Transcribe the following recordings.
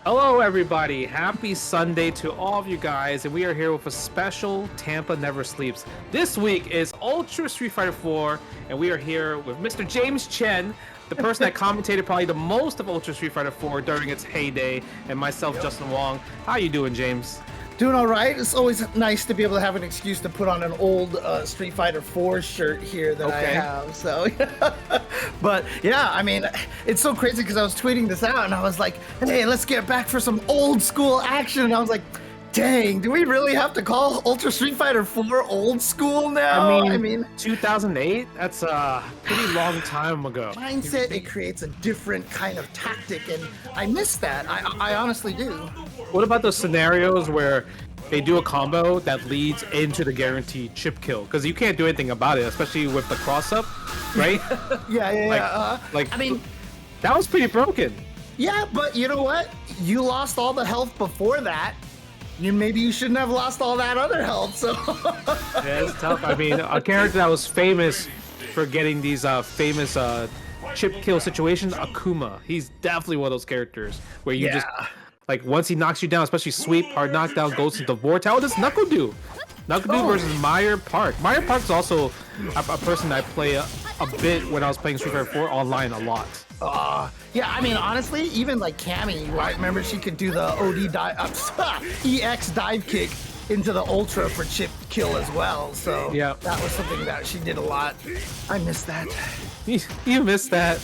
Hello, everybody. Happy Sunday to all of you guys, and we are here with a special Tampa Never Sleeps. This week is Ultra Street Fighter 4, and we are here with Mr. James Chen, the person that commentated probably the most of Ultra Street Fighter 4 during its heyday, and myself, Justin Wong. How you doing, James? Doing all right. It's always nice to be able to have an excuse to put on an old Street Fighter 4 shirt here that I have. So, but yeah, I mean, it's so crazy because I was tweeting this out and I was like, hey, let's get back for some old school action. And I was like, dang, do we really have to call Ultra Street Fighter 4 old school now? I mean 2008? That's a pretty long time ago. Mindset, it creates a different kind of tactic, and I miss that. I honestly do. What about those scenarios where they do a combo that leads into the guaranteed chip kill? Because you can't do anything about it, especially with the cross-up, right? Yeah. I mean, that was pretty broken. Yeah, but you know what? You lost all the health before that. Maybe you shouldn't have lost all that other health, so... Yeah, it's tough. I mean, a character that was famous for getting these famous chip kill situations, Akuma. He's definitely one of those characters where you just... Like, once he knocks you down, especially sweep, hard knockdown, goes into vortex. What does Nuckledu? Nuckledu versus MeyerPark. MeyerPark's also a person that I play a bit when I was playing Street Fighter 4 online a lot. Yeah, I mean, honestly, even like Cammy, right? Remember she could do the OD dive, EX dive kick into the Ultra for chip kill as well. So yeah, that was something that she did a lot. I miss that. You missed that.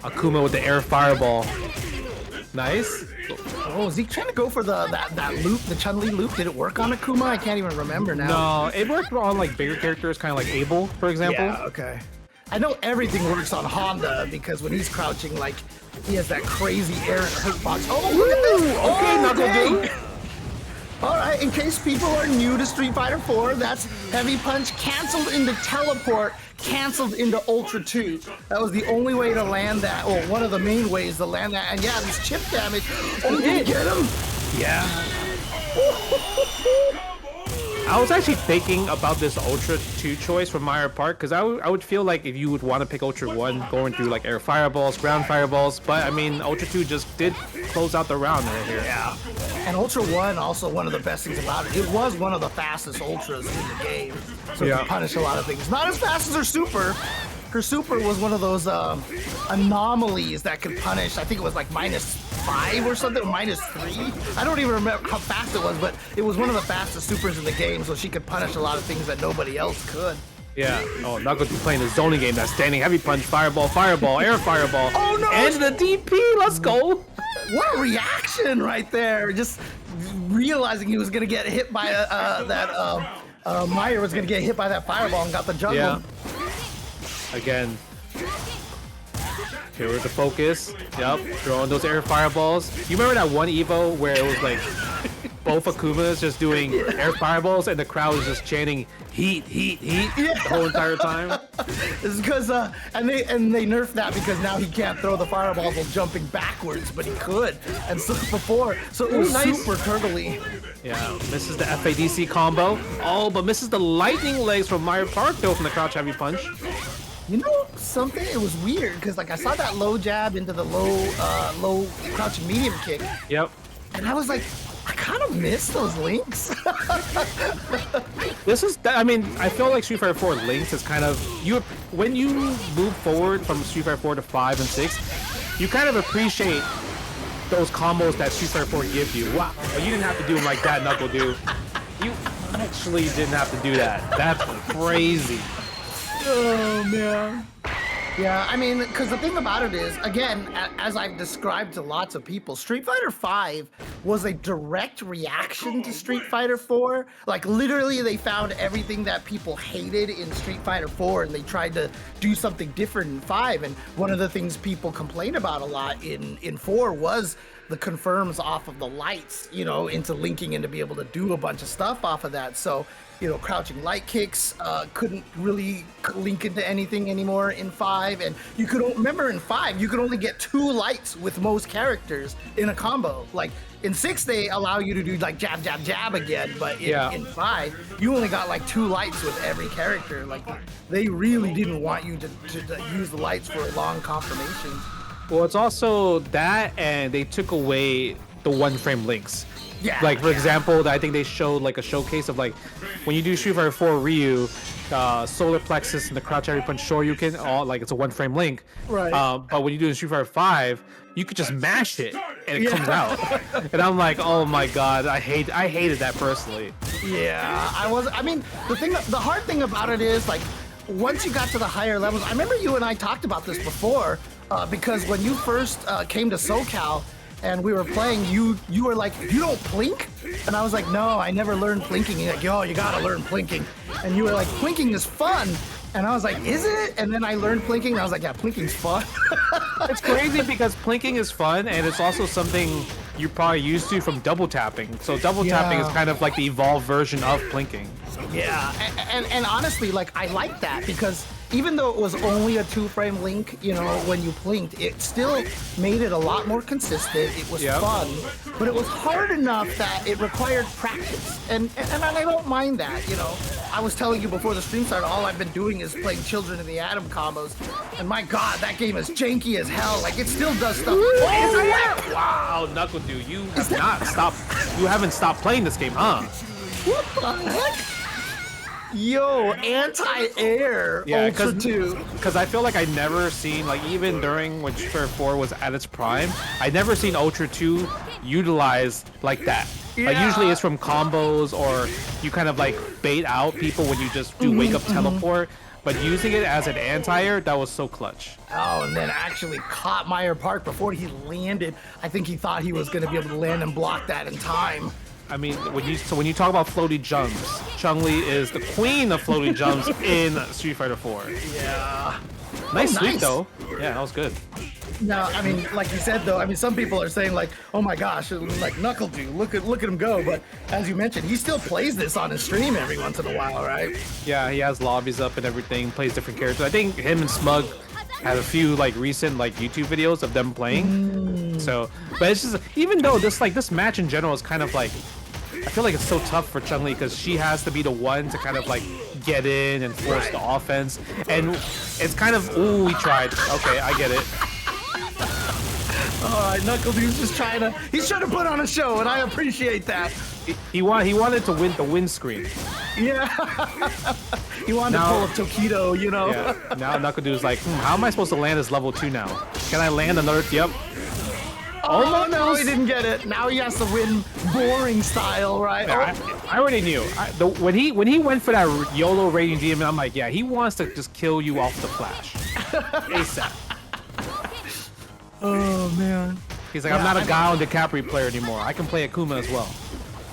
Akuma with the air fireball. Nice. Oh, is he trying to go for that loop, the Chun-Li loop? Did it work on Akuma? I can't even remember now. No, it worked on like bigger characters, kind of like Abel, for example. Yeah, okay. I know everything works on Honda because when he's crouching, like, he has that crazy air and hitbox. Oh, look at this! Okay, Nuckledu. All right, in case people are new to Street Fighter 4, that's Heavy Punch canceled into Teleport, canceled into Ultra 2. That was the only way to land that, or one of the main ways to land that. And yeah, this chip damage. Oh, did you get him? Yeah. I was actually thinking about this Ultra 2 choice from MeyerPark because I would feel like if you would want to pick Ultra 1 going through like air fireballs, ground fireballs, but I mean Ultra 2 just did close out the round right here. Yeah. And Ultra 1, also one of the best things about it, it was one of the fastest Ultras in the game. So it could punish a lot of things. Not as fast as her Super. Her Super was one of those anomalies that could punish, I think it was like -5 or something, or -3. I don't even remember how fast it was, but it was one of the fastest Supers in the game, so she could punish a lot of things that nobody else could. Yeah. Oh, Nuckledu playing the zoning game. That's standing heavy punch, fireball, air fireball. Oh no! And the DP. Let's go. What a reaction right there! Just realizing he was gonna get hit by Meyer was gonna get hit by that fireball and got the jungle. Yeah. Again. Here with the focus. Yep. Throwing those air fireballs. You remember that one Evo where it was like both Akumas just doing air fireballs and the crowd was just chanting heat the whole entire time? It's because and they nerfed that because now he can't throw the fireballs while jumping backwards, but he could. And so before, so it was super turtly. Yeah, misses the FADC combo. Oh, but misses the lightning legs from MeyerPark though from the crouch heavy punch. You know something? It was weird because like I saw that low jab into the low crouching medium kick. Yep. And I was like, I kind of miss those links. I mean, I feel like Street Fighter 4 links is kind of when you move forward from Street Fighter 4 to 5 and 6, you kind of appreciate those combos that Street Fighter 4 gives you. Wow, you didn't have to do them like that, Nuckledu. You actually didn't have to do that. That's crazy. Oh man. Yeah, I mean, because the thing about it is, again, as I've described to lots of people, Street Fighter 5 was a direct reaction to Street Fighter 4. Like, literally, they found everything that people hated in Street Fighter 4, and they tried to do something different in 5. And one of the things people complained about a lot in 4 was the confirms off of the lights, you know, into linking and to be able to do a bunch of stuff off of that. So, you know, crouching light kicks couldn't really link into anything anymore in 5. And you could remember in 5, you could only get 2 lights with most characters in a combo. Like in 6, they allow you to do like jab, jab, jab again. But in 5, you only got like 2 lights with every character. Like they really didn't want you to use the lights for long confirmations. Well, it's also that, and they took away the one-frame links. Yeah. Like for example, I think they showed like a showcase of like when you do Street Fighter 4 Ryu, Solar Plexus and the Crouch Every Punch Shoryuken, all like it's a one-frame link. Right. But when you do in Street Fighter 5, you could just mash it and it comes out. And I'm like, oh my god, I hated that personally. Yeah, I mean, the hard thing about it is like once you got to the higher levels. I remember you and I talked about this before because when you first came to SoCal and we were playing, you were like, you don't plink? And I was like, no, I never learned plinking. You're like, yo, you gotta learn plinking. And you were like, plinking is fun. And I was like, is it? And then I learned plinking, and I was like, yeah, plinking's fun. It's crazy because plinking is fun, and it's also something you're probably used to from double tapping. So double tapping is kind of like the evolved version of plinking. Yeah, and honestly, like, I like that because even though it was only a 2-frame link, you know, when you blinked, it still made it a lot more consistent. It was fun, but it was hard enough that it required practice. And I don't mind that, you know. I was telling you before the stream started, all I've been doing is playing Children of the Atom combos. And my god, that game is janky as hell. Like, it still does stuff. Wow, Nuckledu, you haven't stopped playing this game, huh? What the heck? Yo, anti-air Ultra 2. Because I feel like I never seen, like, even during when Street Fighter 4 was at its prime, I never seen Ultra 2 utilized like that. Yeah. Like, usually it's from combos or you kind of like bait out people when you just do wake up teleport. But using it as an anti-air, that was so clutch. Oh, and then actually caught MeyerPark before he landed. I think he thought he was going to be able to land and block that in time. I mean, when you talk about floaty jumps, Chun-Li is the queen of floaty jumps in Street Fighter 4. Yeah. Nice sweep though. Yeah, that was good. No, I mean, like you said though, I mean, some people are saying like, oh my gosh, like Nuckledu, look at him go. But as you mentioned, he still plays this on his stream every once in a while, right? Yeah, he has lobbies up and everything, plays different characters. I think him and Smug had a few like recent like YouTube videos of them playing. So, but it's just, even though this match in general is kind of like, I feel like it's so tough for Chun-Li because she has to be the one to kind of like get in and force the offense, and it's kind of, ooh, we tried. Okay, I get it. Alright, Nuckledu's just trying to put on a show, and I appreciate that. He wanted to win the windscreen. Yeah. He wanted to pull a Tokido, you know. Yeah. Now Nuckledu's like, how am I supposed to land this level 2 now? Can I land another? Yep. Oh no, he didn't get it. Now he has to win boring style, right? Yeah, I already knew. When he went for that YOLO Raging Demon, I'm like, yeah, he wants to just kill you off the flash. ASAP. Oh man. He's like, I'm not a Guile and Decapre player anymore. I can play Akuma as well.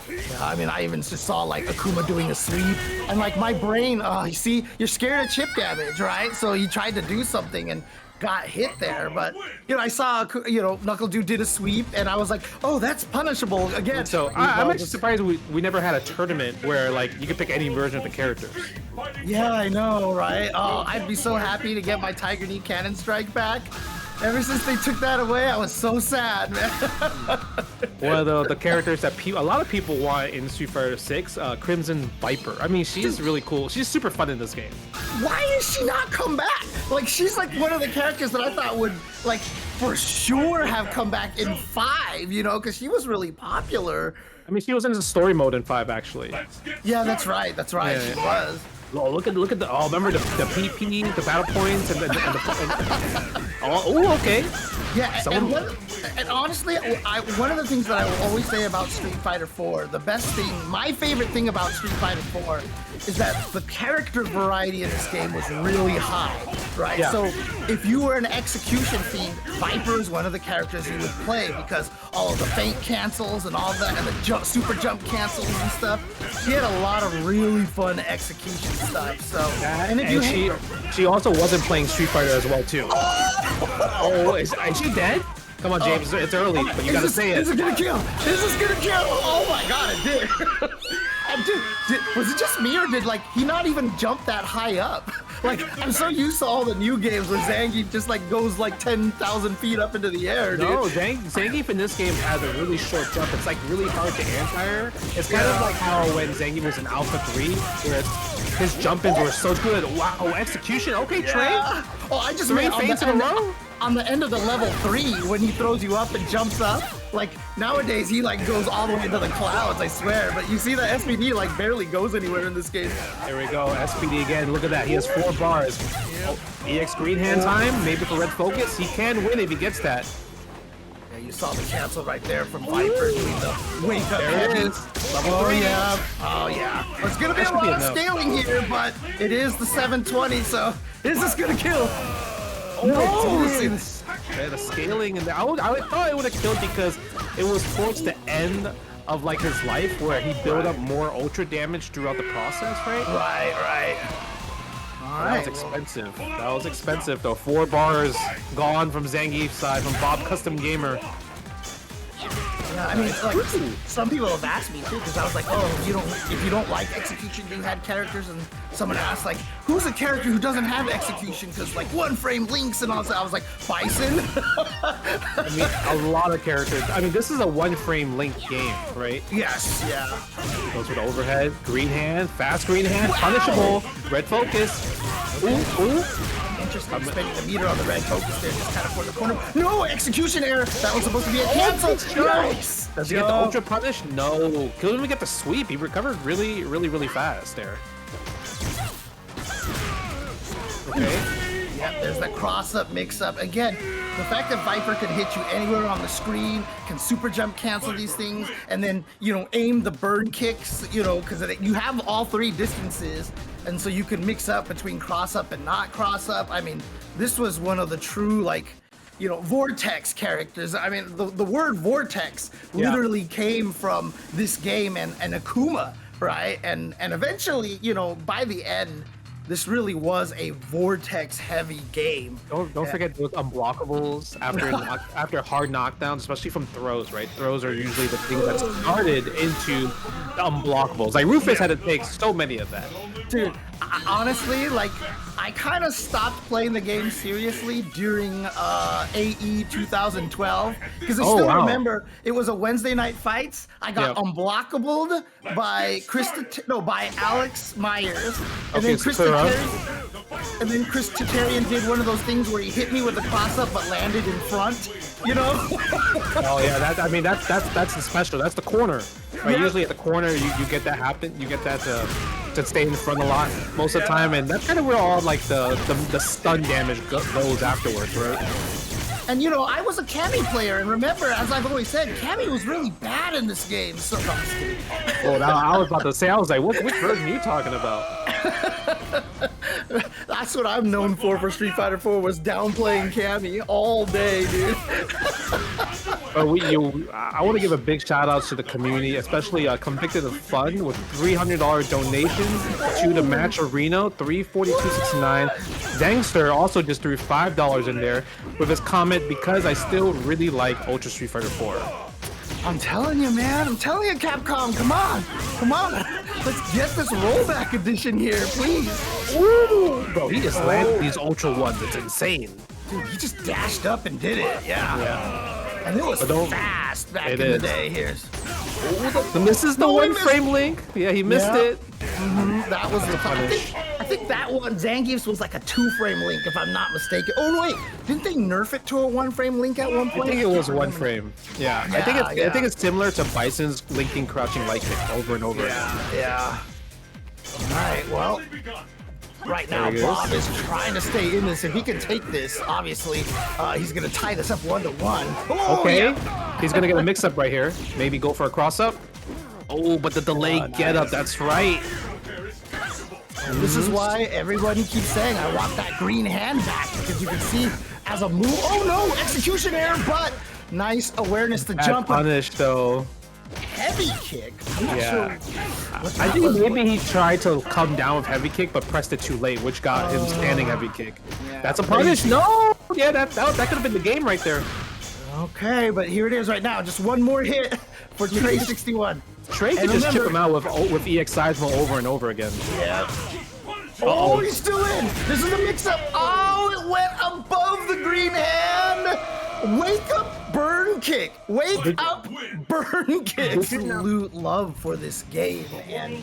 Yeah, I mean, I even just saw like Akuma doing a sweep, and like my brain, you see, you're scared of chip damage, right? So he tried to do something and got hit there, but you know, I saw, you know, Nuckledu did a sweep, and I was like, oh, that's punishable again. So I'm actually surprised we never had a tournament where like you could pick any version of the characters. Yeah, I know, right? Oh, I'd be so happy to get my Tiger Knee Cannon Strike back. Ever since they took that away, I was so sad, man. One of the characters that a lot of people want in Street Fighter 6, Crimson Viper. I mean, she's really cool. She's super fun in this game. Why is she not come back? Like, she's like one of the characters that I thought would, like, for sure have come back in 5, you know, because she was really popular. I mean, she was in the story mode in 5, actually. Yeah, that's right. That's right. Yeah, she was. Oh, look at the. Oh, remember the PP, the battle points, and oh, okay. Yeah, and honestly, one of the things that I will always say about Street Fighter 4, the best thing, my favorite thing about Street Fighter 4 is that the character variety in this game was really high, right? Yeah. So if you were an execution fiend, Viper is one of the characters you would play because all of the feint cancels and all that, and the super jump cancels and stuff. She had a lot of really fun execution stuff. So, and she also wasn't playing Street Fighter as well too. Oh, is she dead? Come on, James, it's early, but you gotta say it. This is gonna kill. This is gonna kill. Oh my god, it did. Was it just me, or did like he not even jump that high up? Like, I'm so used to all the new games where Zangief just like goes like 10,000 feet up into the air, dude. No, Zangief in this game has a really short jump. It's like really hard to anti-air. It's kind of like how when Zangief was in Alpha 3, where his jump-ins were so good. Wow, execution. Okay, Trey. Oh, I just 3 feints in a row. on the end of the level 3 when he throws you up and jumps up. Like nowadays he like goes all the way into the clouds, I swear. But you see that SPD like barely goes anywhere in this game. There we go, SPD again. Look at that. He has 4 bars. Oh, EX green hand time. Maybe for red focus. He can win if he gets that. Yeah, you saw the cancel right there from Viper doing the wake up. There it is. Oh yeah. Oh yeah. It's gonna be a lot of scaling here, but it is the 720. So is this gonna kill? No! Yeah, the scaling and I thought it would have killed because it was towards the end of like his life where he built up more ultra damage throughout the process, right? Right. All That was expensive. That was expensive though. 4 bars gone from Zangief's side, from Bobcustomgamer. Yeah, I mean, like some people have asked me too, because I was like, oh, if you don't like execution, you had characters, and someone asked like, who's a character who doesn't have execution? Because like 1-frame links and all that. I was like, Bison. I mean, a lot of characters. I mean, this is a 1-frame link game, right? Yes. Yeah. Goes with overhead, green hand, fast green hand, punishable, red focus. Ooh. Interesting, spending the meter on the red focus there, just kind of for the corner. No, execution error. That was supposed to be a cancel. Nice. Does he get the ultra punish? No. Couldn't even get the sweep. He recovered really fast there. Okay. Yep, there's that cross-up, mix-up. Again, the fact that Viper can hit you anywhere on the screen, can super jump cancel these things, and then, aim the bird kicks, because you have all 3 distances, and so you can mix up between cross-up and not cross-up. I mean, this was one of the true, Vortex characters. I mean, the word Vortex literally came from this game and Akuma, right? And eventually, by the end, this really was a Vortex-heavy game. Don't forget those unblockables after hard knockdowns, especially from throws, right? Throws are usually the thing that started into the unblockables. Like Rufus had to take so many of that. Dude, honestly, I kind of stopped playing the game seriously during AE 2012 because I still remember it was a Wednesday night fights. I got unblockabled by by Alex Myers, and then Chris Tatarian did one of those things where he hit me with a cross up but landed in front. Oh yeah, that's the special. That's the corner. Right? Usually at the corner you get that happen. You get that to stay in front a lot most of the time, and that's kind of where all like the stun damage goes afterwards, right? And I was a Cammy player, and remember, as I've always said, Cammy was really bad in this game. So no, I'm just kidding. Well, I was about to say, I was like, which version are you talking about? That's what I'm known for Street Fighter 4 was downplaying Cammy all day, dude. But I want to give a big shout out to the community, especially Convicted of Fun with $300 donation to the match arena, 342.69. Dangster also just threw $5 in there with his comment, because I still really like Ultra Street Fighter 4. I'm telling you, man. I'm telling you, Capcom. Come on. Let's get this rollback edition here, please. Ooh. Bro, he just landed these Ultra ones. It's insane. Dude, he just dashed up and did it. Yeah. And it was fast back in the day here. This is the 1-frame link. Yeah, he missed it. Mm-hmm. That was the punish. I think that one, Zangief's, was like a 2-frame link, if I'm not mistaken. Oh, no, wait. Didn't they nerf it to a 1-frame link at one point? I think it was 1-frame. Yeah. I think it's similar to Bison's linking crouching light kick over and over again. Yeah. All right, well. Right now, Bob is trying to stay in this. If he can take this, obviously, he's going to tie this up 1-1. Oh, okay. Yeah. He's going to get a mix-up right here. Maybe go for a cross-up. Oh, but the delay get-up. That's right. And this is why everybody keeps saying, I want that green hand back. Because you can see as a move. Oh, no. Execution error, but nice awareness to jump. Punish, though. Heavy kick? I'm not sure. I think maybe he tried to come down with heavy kick, but pressed it too late, which got him standing heavy kick. Yeah. That's a punish. No! Yeah, that could have been the game right there. Okay, but here it is right now. Just one more hit for Trey 61. Trey can just chip him out with EX Seismo over and over again. Yeah. Oh, he's still in. This is a mix-up. Oh, it went above the green hand. Wake up, burn kick. Wake up, burn kick. Absolute love for this game, and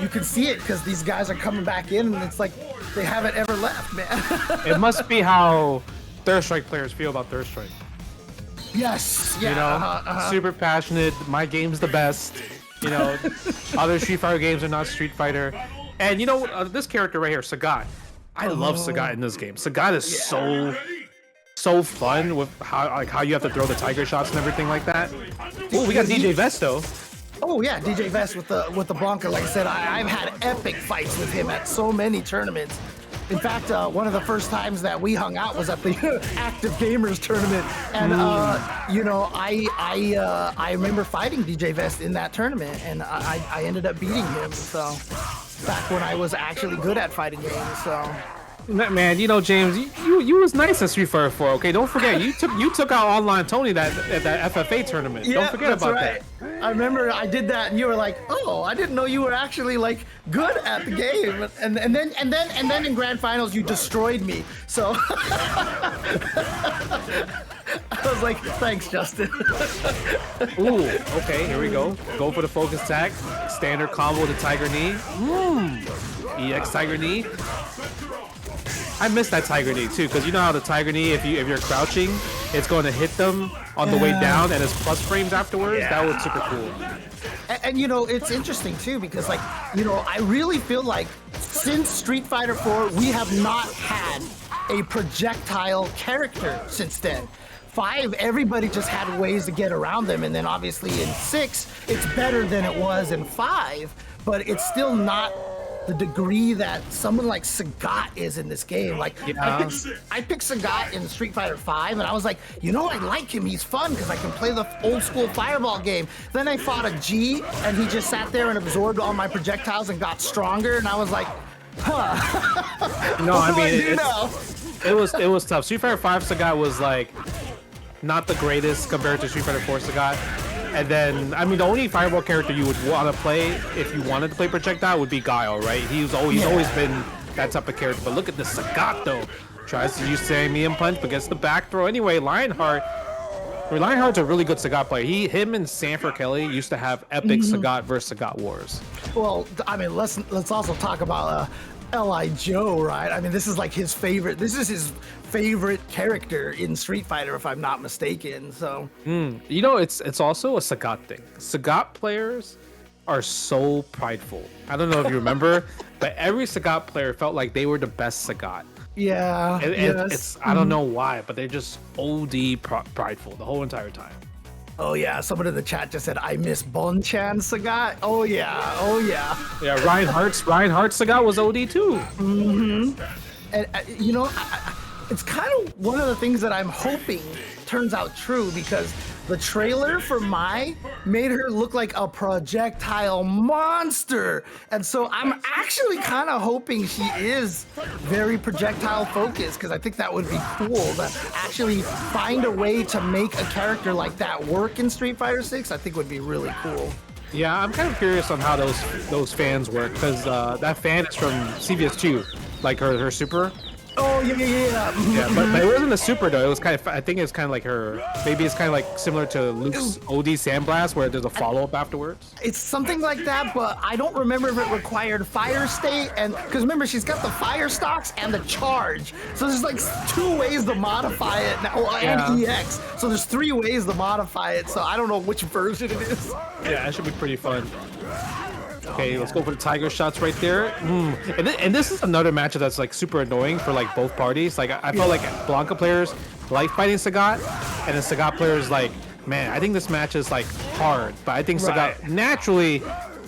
you can see it because these guys are coming back in, and it's like they haven't ever left, man. It must be how Third Strike players feel about Third Strike. Yes. Yeah. You know, super passionate. My game's the best. You know, other Street Fighter games are not Street Fighter. And you know, this character right here, Sagat. I love Sagat in this game. Sagat is so fun with how you have to throw the tiger shots and everything like that. Oh, we got DJ Vesto. Oh yeah, DJ Vest with the Blanka. Like I said, I've had epic fights with him at so many tournaments. In fact, one of the first times that we hung out was at the Active Gamers tournament, and you know, I remember fighting DJ Vest in that tournament, and I ended up beating him. So back when I was actually good at fighting games. So. Man, you know, James, you was nice at Street Fighter 4. Okay, don't forget you took out Online Tony at that FFA tournament. Yeah, don't forget about that. I remember I did that, and you were like, "Oh, I didn't know you were actually like good at the game." And then in grand finals you destroyed me. So I was like, "Thanks, Justin." Ooh, okay, here we go. Go for the focus attack. Standard combo with the Tiger Knee. EX Tiger Knee. I miss that Tiger Knee too, because you know how the Tiger Knee, if you're crouching, it's going to hit them on the way down, and it's plus frames afterwards. That was super cool. And you know, it's interesting too, because like, you know, I really feel like since Street Fighter 4, we have not had a projectile character since then. 5, everybody just had ways to get around them, and then obviously in 6, it's better than it was in 5, but it's still not the degree that someone like Sagat is in this game. Like, I picked Sagat in Street Fighter 5, and I was like, you know, I like him. He's fun because I can play the old school Fireball game. Then I fought a G, and he just sat there and absorbed all my projectiles and got stronger, and I was like, huh. No, I mean, it was tough. Street Fighter 5 Sagat was like not the greatest compared to Street Fighter 4 Sagat. And then, I mean, the only Fireball character you would want to play if you wanted to play Projectile would be Guile, right? He's always been that type of character. But look at this Sagat, though. Tries to use Semi Punch, but gets the back throw. Anyway, Lionheart's a really good Sagat player. Him and Sanford Kelly used to have epic Sagat versus Sagat wars. Well, I mean, let's also talk about L.I. Joe, right? I mean, this is like his favorite. This is his favorite character in Street Fighter, if I'm not mistaken. So, you know, it's also a Sagat thing. Sagat players are so prideful. I don't know if you remember, but every Sagat player felt like they were the best Sagat. Yeah, it's I don't know why, but they're just OD prideful the whole entire time. Oh yeah, someone in the chat just said, I miss Bonchan Sagat. Oh yeah. Yeah, Reinhardt Sagat was OD too. And you know, it's kind of one of the things that I'm hoping turns out true, because the trailer for Mai made her look like a projectile monster. And so I'm actually kind of hoping she is very projectile focused, because I think that would be cool to actually find a way to make a character like that work in Street Fighter 6. I think would be really cool. Yeah, I'm kind of curious on how those fans work, because that fan is from CVS2, like her super. Oh yeah. Yeah, but it wasn't a super though. It was kind of, I think it's kind of like her. Maybe it's kind of like similar to Luke's OD Sandblast, where there's a follow up afterwards. It's something like that, but I don't remember if it required Fire State, and because remember she's got the Fire Stocks and the Charge, so there's like 2 ways to modify it now, and EX. So there's 3 ways to modify it. So I don't know which version it is. Yeah, that should be pretty fun. Okay, let's go for the tiger shots right there. And this is another matchup that's like super annoying for like both parties. Like I felt like Blanka players like fighting Sagat, and then Sagat players like, man, I think this match is like hard, but I think Sagat naturally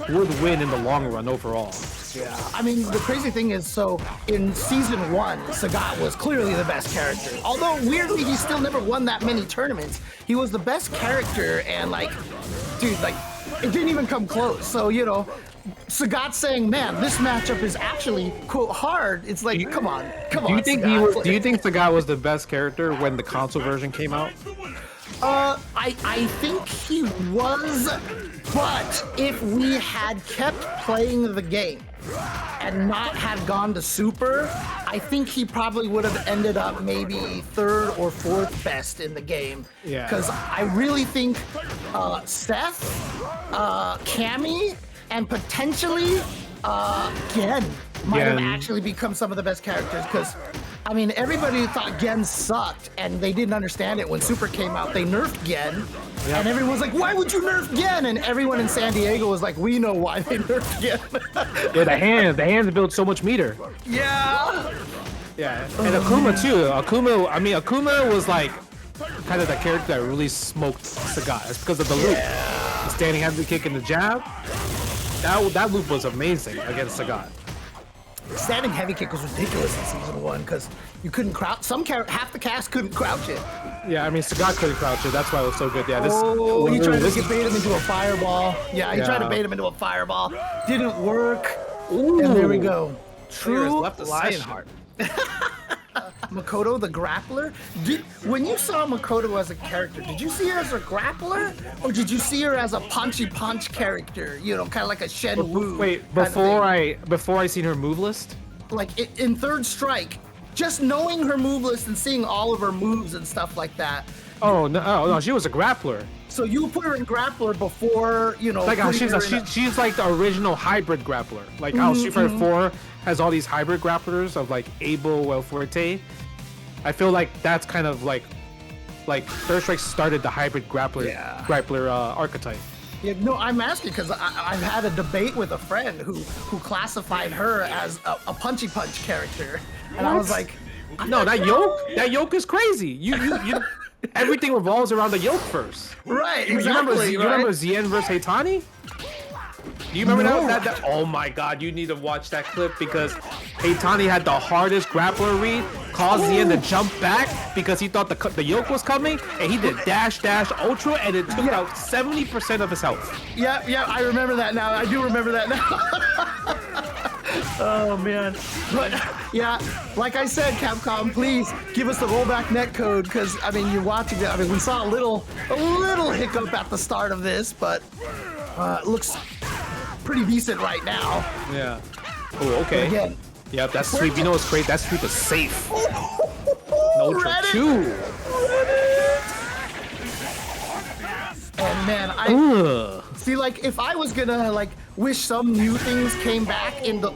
would win in the long run overall. Yeah, I mean, the crazy thing is, so in season 1, Sagat was clearly the best character. Although weirdly, he still never won that many tournaments. He was the best character, and like, dude, like, it didn't even come close. So, you know, Sagat saying, man, this matchup is actually, quote, hard. It's like, come on. Do you think Sagat was the best character when the console version came out? I think he was, but if we had kept playing the game and not had gone to Super, I think he probably would have ended up maybe 3rd or 4th best in the game. Yeah. Because I really think Seth, Cammy, and potentially Gen might have actually become some of the best characters, because I mean, everybody thought Gen sucked, and they didn't understand it when Super came out. They nerfed Gen, and everyone was like, "Why would you nerf Gen?" And everyone in San Diego was like, "We know why they nerfed Gen." Yeah, the hands build so much meter. Yeah. Yeah, and Akuma too. Akuma was like kind of the character that really smoked Sagat. It's because of the loop, the standing heavy kick and the jab. That loop was amazing against Sagat. Standing heavy kick was ridiculous in season 1 because you couldn't crouch. Half the cast couldn't crouch it. Yeah, I mean Sagat couldn't crouch it. That's why it was so good. Yeah, he tried to bait him into a fireball. Yeah, he tried to bait him into a fireball. Didn't work. Ooh. And there we go. TrueLionHeart. Makoto the grappler? When you saw Makoto as a character, did you see her as a grappler? Or did you see her as a punchy punch character? You know, kind of like a Shen Wu. Wait, before I seen her move list? Like in Third Strike, just knowing her move list and seeing all of her moves and stuff like that. Oh no, she was a grappler. So you put her in grappler before, you know. Like she's like the original hybrid grappler. Like how Street Fighter 4 has all these hybrid grapplers of like Abel, Fuerte. I feel like that's kind of like Third Strike started the hybrid grappler archetype. Yeah, no, I'm asking because I've had a debate with a friend who classified her as a punchy punch character, and I was like, no, that yoke is crazy. You everything revolves around the yoke first. Right. You remember Zien versus Heitani? Do you remember that? Oh my God, you need to watch that clip because Heitani had the hardest grappler read, caused Zien to jump back because he thought the yoke was coming, and he did dash ultra, and it took out 70% of his health. Yeah, I remember that now. I do remember that now. Oh man, but yeah, like I said, Capcom, please give us the rollback netcode because I mean you're watching it. I mean we saw a little hiccup at the start of this, but it looks pretty decent right now. Yeah. Oh, okay. Again, yep, that's sweep. You know what's great? That sweep is safe. Ultra 2. And man, I see. Like, if I was gonna like wish some new things came back in the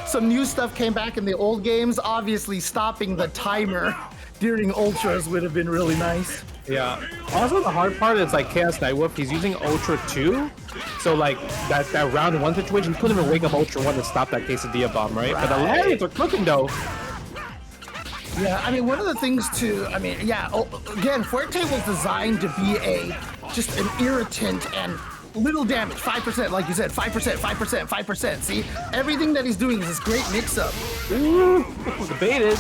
some new stuff came back in the old games, obviously stopping the timer during ultras would have been really nice. Yeah. Also, the hard part is like Chaos Nightwolf. He's using Ultra 2, so like that round 1 situation, he couldn't even wake up Ultra 1 to stop that quesadilla bomb, right? But the lariats are cooking though. Yeah, I mean, one of the things too, I mean, yeah, again, Fuerte was designed to be just an irritant and little damage, 5%, like you said, 5%, 5%, 5%. See, everything that he's doing is this great mix-up. Ooh, debated.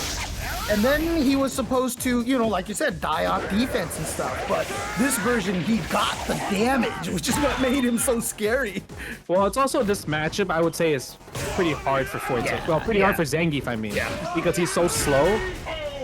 And then he was supposed to, you know, like you said, die off defense and stuff. But this version, he got the damage, which is what made him so scary. Well, it's also this matchup, I would say, is pretty hard for Fuerte. Yeah, well, pretty hard for Zangief, I mean. Yeah. Because he's so slow,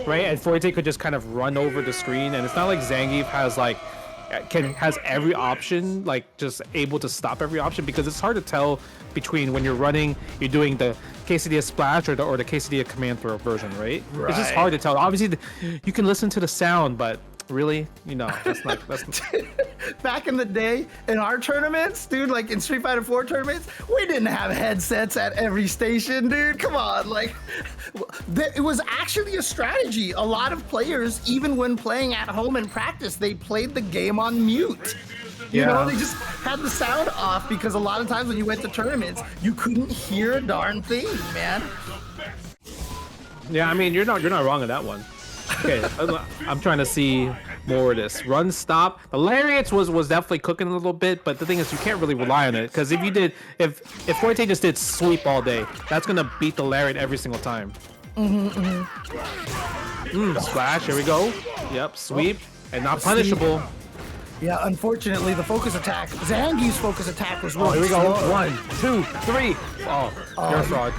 right? And Fuerte could just kind of run over the screen. And it's not like Zangief has, like, has every option, like, just able to stop every option. Because it's hard to tell between when you're running, you're doing the quesadilla splash or the quesadilla command throw version, right? It's just hard to tell. Obviously, you can listen to the sound, but really, you know, that's not. Back in the day, in our tournaments, dude, like in Street Fighter 4 tournaments, we didn't have headsets at every station, dude. Come on, like, it was actually a strategy. A lot of players, even when playing at home in practice, they played the game on mute. You know, they just had the sound off because a lot of times when you went to tournaments, you couldn't hear a darn thing, man. Yeah, I mean, you're not wrong on that one. Okay, I'm trying to see more of this. Run, stop. The lariats was definitely cooking a little bit, but the thing is, you can't really rely on it because if Fuerte just did sweep all day, that's gonna beat the lariat every single time. Splash. Here we go. Yep, sweep and not punishable. Yeah, unfortunately, the focus attack, Zangief's focus attack was really here we go. slow. 1, 2, 3. Oh, you're a fraud.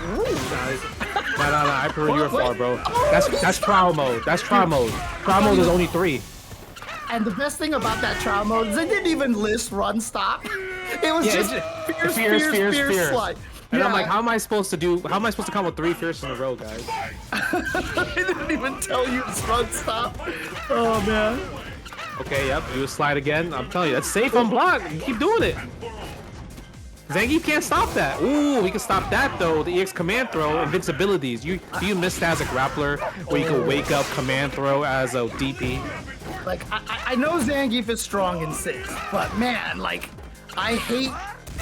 No, iPeru, you're a fraud, bro. That's trial mode. That's trial mode. Trial mode is only 3. And the best thing about that trial mode is they didn't even list run stop. It was just fierce slide. And I'm like, how am I supposed to come with 3 fierce in a row, guys? They didn't even tell you it's run stop. Oh man. Okay, yep, do a slide again. I'm telling you, that's safe on block. You keep doing it. Zangief can't stop that. Ooh, he can stop that though. The EX command throw, invincibilities. Do you miss that as a grappler where you can wake up command throw as a DP? Like, I know Zangief is strong in 6, but man, like, I hate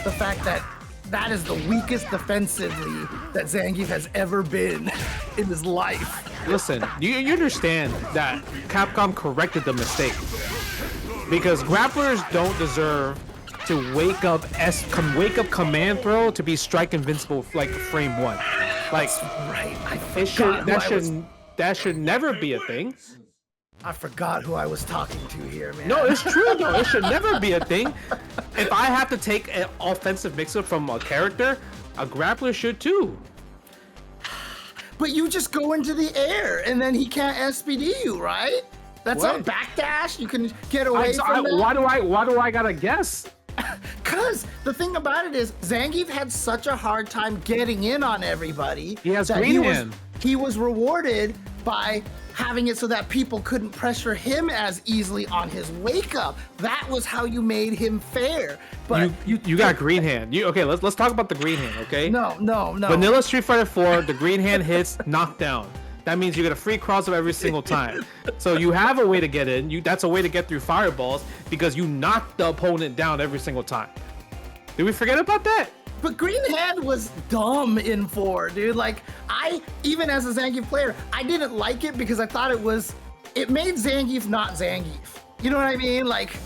the fact that that is the weakest defensively that Zangief has ever been in his life. Listen, you understand that Capcom corrected the mistake because grapplers don't deserve to wake up command throw to be strike invincible like frame 1. Like, right. That should never be a thing. I forgot who I was talking to here, man. No, it's true though. It should never be a thing. If I have to take an offensive mix-up from a character, a grappler should too. But you just go into the air and then he can't SPD you, right? That's What? a backdash. You can get away from that. Why do I gotta guess? Cause the thing about it is Zangief had such a hard time getting in on everybody. He has that green hand. He was rewarded by having it so that people couldn't pressure him as easily on his wake up. That was how you made him fair. But you got green hand. Okay, let's talk about the green hand, okay? No. Vanilla Street Fighter 4, the green hand hits knockdown. That means you get a free crossover every single time. So you have a way to get in. That's a way to get through fireballs because you knock the opponent down every single time. Did we forget about that? But green hand was dumb in 4, dude. Like, even as a Zangief player, I didn't like it because I thought it made Zangief not Zangief. You know what I mean? Like,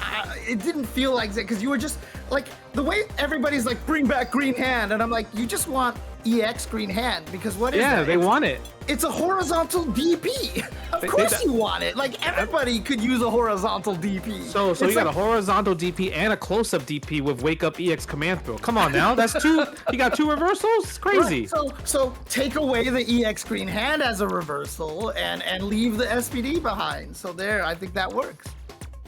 it didn't feel like that because you were just like the way everybody's like, bring back green hand, and I'm like, you just want EX green hand because what is that? Yeah, they want it. It's a horizontal DP. Of course you want it. Like, everybody could use a horizontal DP. So you got a horizontal DP and a close-up DP with wake up EX command throw. Come on now, that's two. You got 2 reversals? It's crazy. Right, so take away the EX green hand as a reversal and leave the SPD behind. So there, I think that works.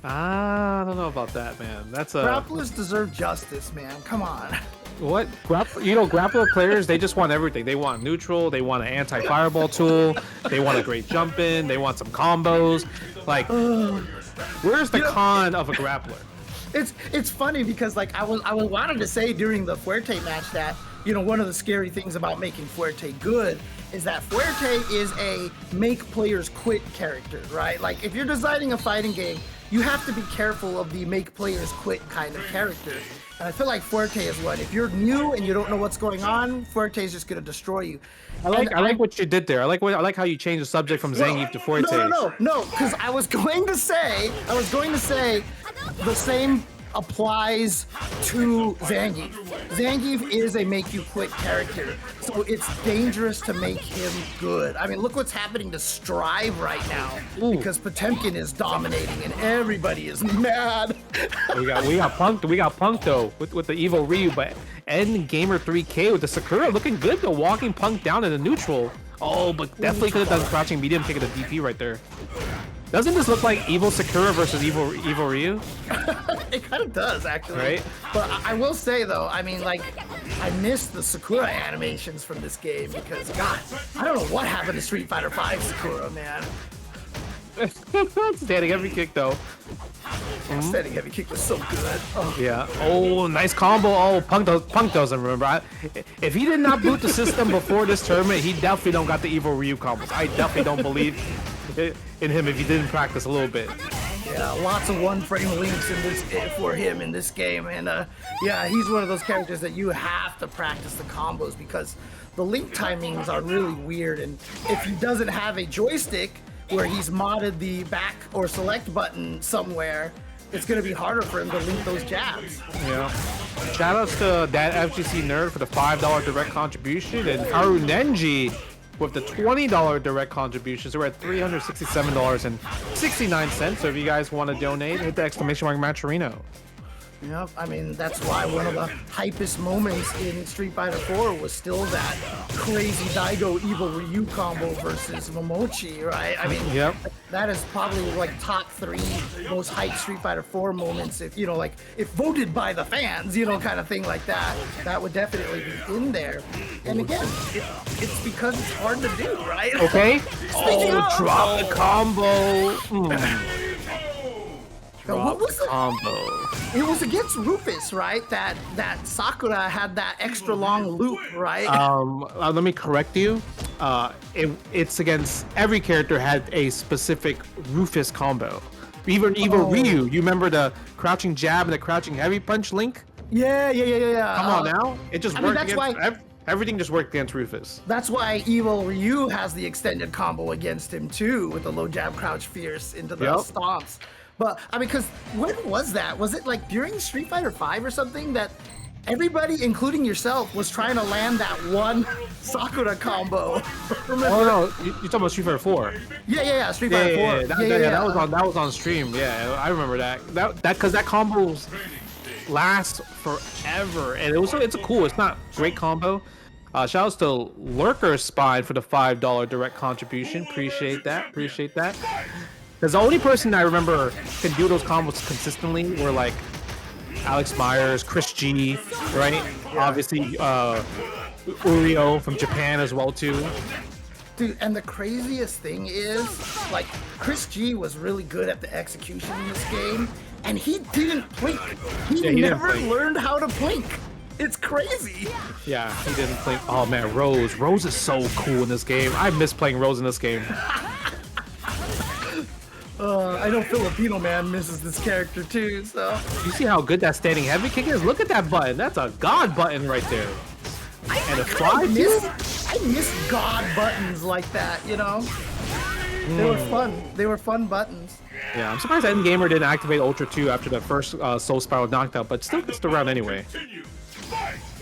I don't know about that, man. That's a grapplers deserve justice, man. Come on. What? Grappler players, they just want everything. They want neutral, they want an anti-fireball tool, they want a great jump in, they want some combos. Like, where's the con of a grappler? It's funny because like I wanted to say during the Fuerte match that, you know, one of the scary things about making Fuerte good is that Fuerte is a make players quit character, right? Like, if you're designing a fighting game, you have to be careful of the make players quit kind of character. And I feel like Fuerte is one. If you're new and you don't know what's going on, Fuerte is just gonna destroy you. I like what you did there. I like how you changed the subject from Zangief to Fuerte. No, because I was going to say the same applies to Zangief. Zangief is a make you quit character, so it's dangerous to make him good. I mean, look what's happening to Strive right now. Ooh. Because Potemkin is dominating and everybody is mad. We got punked though with the Evo Ryu, but N Gamer 3K with the Sakura looking good though, walking Punk down in the neutral. Oh, but definitely could have done crouching medium kick at the DP right there. Doesn't this look like Evil Sakura versus Evil Ryu? It kind of does, actually. Right? But I will say, though, I mean, like, I missed the Sakura animations from this game because, God, I don't know what happened to Street Fighter V Sakura, man. Standing every kick, though. Standing heavy kick was so good. Oh. Yeah. Oh, nice combo. Oh, Punk doesn't remember. If he did not boot the system before this tournament, he definitely don't got the Evil Ryu combos. I definitely don't believe in him if he didn't practice a little bit. Yeah, lots of one-frame links for him in this game, and yeah, he's one of those characters that you have to practice the combos because the link timings are really weird, and if he doesn't have a joystick where he's modded the back or select button somewhere, it's going to be harder for him to link those jabs. Yeah. Shout outs to that FGC Nerd for the $5 direct contribution, and Haru Nenji with the $20 direct contribution. So we're at $367.69. So if you guys want to donate, hit the exclamation mark Maturino. Yep, I mean, that's why one of the hypest moments in Street Fighter 4 was still that crazy Daigo Evil Ryu combo versus Momochi, right? I mean, yep. That is probably like top 3 most hyped Street Fighter 4 moments. If, you know, like, if voted by the fans, you know, kind of thing like that, that would definitely be in there. And again, it's because it's hard to do, right? Okay. Drop the combo. So was the combo? It was against Rufus, right? That Sakura had that extra long loop, right? Let me correct you. It's against every character had a specific Rufus combo. Even Ryu, you remember the crouching jab and the crouching heavy punch link? Yeah. Come on now, it just worked that's against everything. Just worked against Rufus. That's why Evil Ryu has the extended combo against him too, with the low jab crouch fierce into the stomps. But I mean, because when was that? Was it like during Street Fighter V or something that everybody, including yourself, was trying to land that one Sakura combo? Oh no, you're talking about Street Fighter 4. Yeah, Street Fighter 4. That was on stream. Yeah, I remember that. That because that combo lasts forever, and it's not great combo. Shout outs to Lurker Spine for the $5 direct contribution. Appreciate that. Because the only person I remember can do those combos consistently were like Alex Myers, Chris G, right? Yeah. Obviously, Urio from Japan as well too. Dude, and the craziest thing is, like, Chris G was really good at the execution in this game, and he didn't plink. He never learned how to plink. It's crazy. Yeah, he didn't plink. Oh man, Rose. Rose is so cool in this game. I miss playing Rose in this game. I know Filipino man misses this character too, so. You see how good that standing heavy kick is? Look at that button. That's a god button right there. And a fly I miss god buttons like that, you know? They were fun. They were fun buttons. Yeah, I'm surprised Endgamer didn't activate Ultra 2 after the first Soul Spiral knockdown, but still gets the round anyway.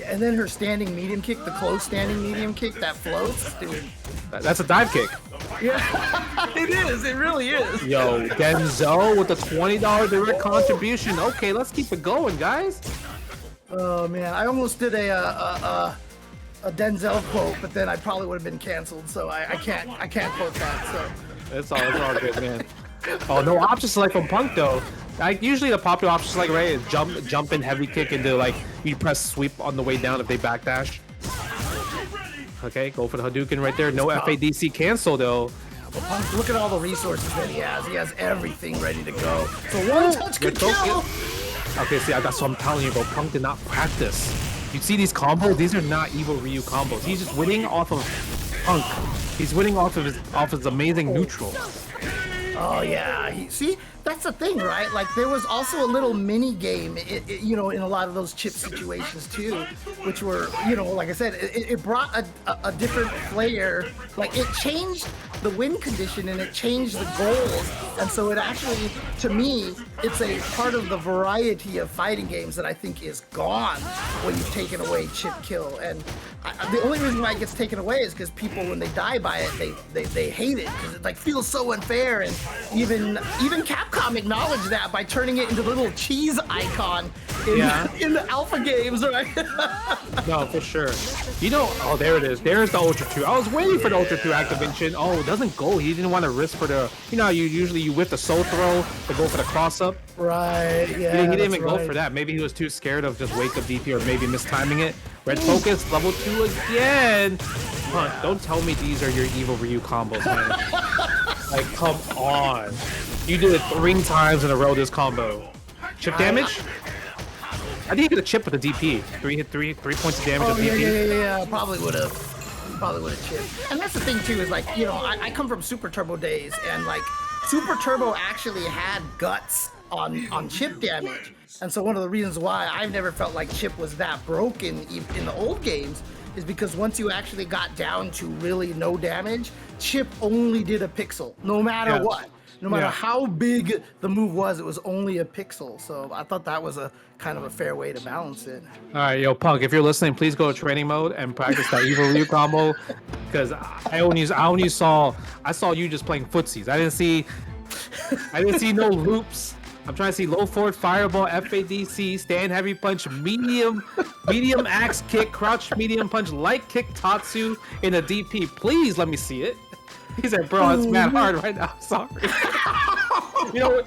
And then her standing medium kick, the close standing medium kick that floats, dude. That's a dive kick. Yeah, it is. It really is. Yo, Denzo with a $20 direct contribution. Okay, let's keep it going, guys. Oh man, I almost did a Denzel quote, but then I probably would have been canceled, so I can't quote that. So it's all good, man. Oh, no option select from Punk though. Like usually the popular option select, right, is jump in heavy kick into like you press sweep on the way down if they backdash. Okay, go for the Hadouken right there. No FADC cancel though. Well, Punk, look at all the resources that he has. He has everything ready to go. So one touch could kill. Okay, see, that's what I'm telling you, bro. Punk did not practice. You see these combos? These are not Evil Ryu combos. He's just winning off of Punk. He's winning off of his amazing neutral. Oh yeah, see, that's the thing, right? Like there was also a little mini game, you know, in a lot of those chip situations too, which were, you know, like I said, it brought a different flair. Like it changed the win condition and it changed the goals, and so it actually, to me, it's a part of the variety of fighting games that I think is gone when you've taken away chip kill. And the only reason why it gets taken away is because people, when they die by it, they hate it because it like feels so unfair. And even Capcom acknowledged that by turning it into the little cheese icon in the alpha games, right? No, for sure. You know, oh, there it is. There's the Ultra 2. I was waiting for the Ultra 2 activation. Oh, it doesn't go. He didn't want to risk for the, you know, you whip the soul throw to go for the cross up. Right, yeah. He didn't even go for that. Maybe he was too scared of just wake up DP or maybe mistiming it. Red focus, level 2 again. Huh, don't tell me these are your Evil Ryu combos, man. Like, come on. You did it 3 times in a row, this combo. Chip damage? I think you could have chipped with the DP. 3 points of damage with DP. Yeah, probably would have chipped. And that's the thing too, is like, you know, I come from Super Turbo days, and like Super Turbo actually had guts on chip damage. And so one of the reasons why I've never felt like chip was that broken in the old games is because once you actually got down to really no damage, chip only did a pixel, no matter what. No matter how big the move was, it was only a pixel. So I thought that was a kind of a fair way to balance it. All right, yo, Punk, if you're listening, please go to training mode and practice that Evil Ryu combo, because I saw you just playing footsies. I didn't see no loops. I'm trying to see low forward fireball, FADC, stand heavy punch, medium axe kick, crouch medium punch, light kick Tatsu in a DP. Please let me see it. He said, bro, it's mad hard right now. I'm sorry. You know,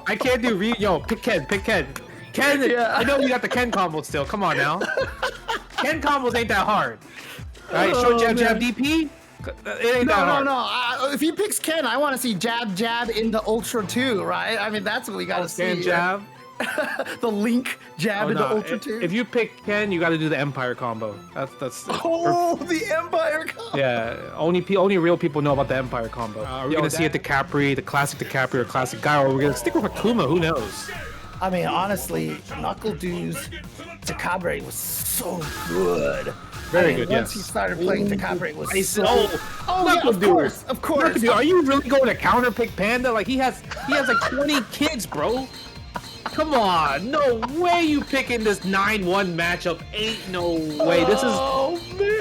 I can't do pick Ken. Ken, I know you got the Ken combo still. Come on now. Ken combos ain't that hard. All right, short jab, DP. It ain't that hard. No. If he picks Ken, I want to see jab into Ultra 2, right? I mean, that's what we got to see. Ken jab. The Link jab into Ultra 2. If you pick Ken, you got to do the Empire combo. That's. The Empire combo. Yeah, only real people know about the Empire combo. We're gonna see a Decapre, the classic Decapre or classic Guile. Or we're gonna stick with Akuma. Who knows? I mean, honestly, Nuckledu's Decapre was so good. Very good, Once he started playing Decapre, it was so... Nuckledu. Of course. Nuckledu, are you really going to counter pick Panda? Like he has like 20 kids, bro. Come on, no way you picking this 9-1 matchup. Ain't no way. This is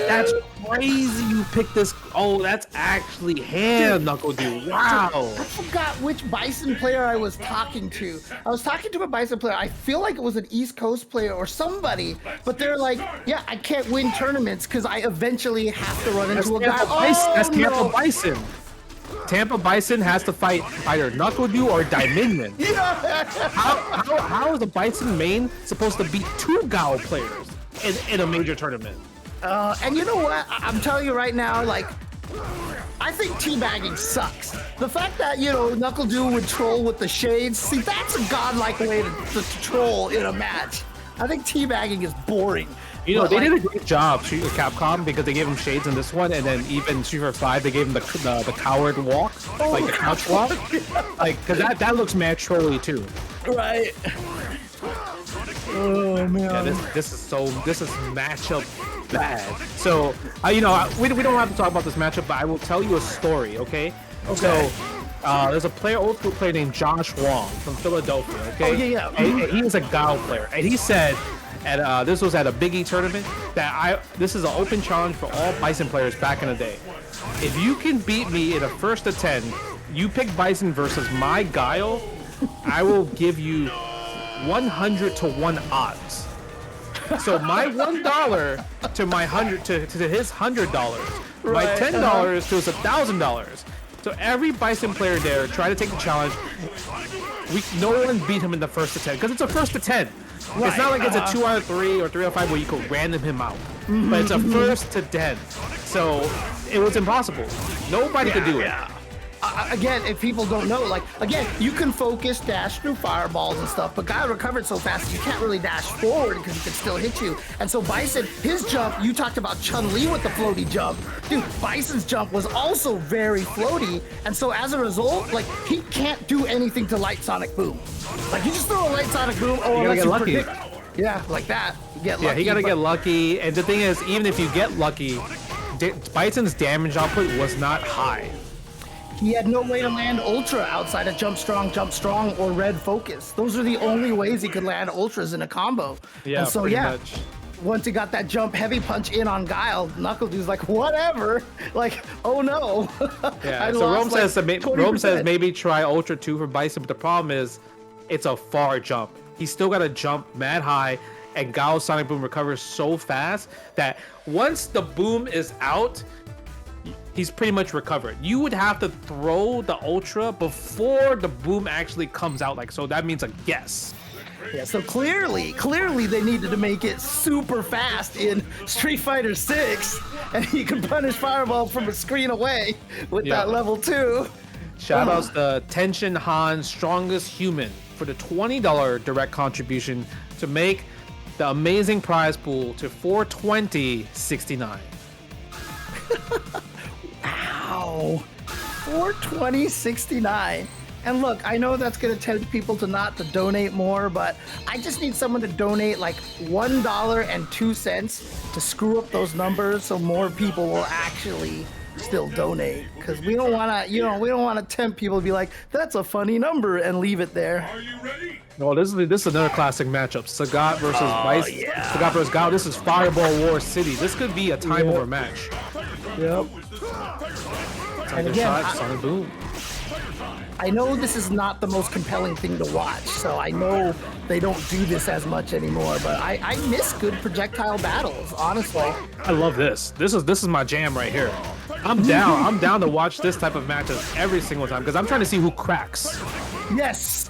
that's crazy. You picked this. Oh, that's actually ham, Nuckledu. Wow. I forgot which Bison player I was talking to. I was talking to a Bison player. I feel like it was an East Coast player or somebody, but they're like, yeah, I can't win tournaments because I eventually have to run into a guy. That's Tampa Bison. Tampa Bison has to fight either Nuckledu or Diamond. Yeah. How is a Bison main supposed to beat 2 Guile players in a major tournament? And you know what? I'm telling you right now, like, I think teabagging sucks. The fact that, Nuckledu would troll with the shades, see, that's a godlike way to troll in a match. I think teabagging is boring. They did a great job, Capcom, because they gave him shades in this one, and then even Street Fighter 5, they gave him the coward walk, like the couch walk, like because that looks mad trolly too. Right. Oh man. Yeah, this is matchup bad. So we don't have to talk about this matchup, but I will tell you a story, okay? So. There's a old school player named Josh Wong from Philadelphia, okay? Oh, yeah. And he was a Guile player, and he said, this was at a Big E tournament, that this is an open challenge for all Bison players back in the day. If you can beat me in a first to 10, you pick Bison versus my Guile, I will give you 100 to 1 odds. So my $1 to my to his $100, my $10 to his $1,000. So every Bison player there tried to take the challenge. No one beat him in the first to 10 because it's a first to 10. Right, it's not like it's a 2 out of 3 or 3 out of 5 where you could random him out. But it's a first to 10. So it was impossible. Nobody could do it. Again, if people don't know, you can focus, dash through fireballs and stuff, but Guile recovered so fast you can't really dash forward because he can still hit you. And so Bison, his jump, you talked about Chun-Li with the floaty jump. Dude, Bison's jump was also very floaty, and so as a result, he can't do anything to Light Sonic Boom. You just throw a Light Sonic Boom, unless you lucky. Yeah, like that. You get lucky. Yeah, he gotta get lucky, and the thing is, even if you get lucky, Bison's damage output was not high. He had no way to land Ultra outside of Jump Strong, or Red Focus. Those are the only ways he could land Ultras in a combo. Yeah, and so, pretty much. Once he got that jump heavy punch in on Guile, Nuckledu's like, whatever. Oh no. Yeah, so Rome says maybe try Ultra 2 for Bison, but the problem is it's a far jump. He's still got to jump mad high, and Guile's Sonic Boom recovers so fast that once the boom is out, he's pretty much recovered. You would have to throw the Ultra before the boom actually comes out, so that means a guess. Yeah, so clearly they needed to make it super fast in Street Fighter 6, and he can punish Fireball from a screen away with that level 2. Shoutouts to Tenshin Han, Strongest Human, for the $20 direct contribution to make the amazing prize pool to $420.69. Wow, $420.69. And look, I know that's going to tempt people to donate more, but I just need someone to donate $1.02 to screw up those numbers so more people will actually still donate. Because we don't want to, tempt people to be like, that's a funny number and leave it there. Are you ready? No, this is another classic matchup. Sagat versus Bison. Yeah. Sagat versus Guile. This is Fireball War City. This could be a time over match. Yep. And again, Sonic Boom. I know this is not the most compelling thing to watch, so I know they don't do this as much anymore, but I miss good projectile battles, honestly. I love this. This is my jam right here. I'm down to watch this type of matches every single time because I'm trying to see who cracks. Yes.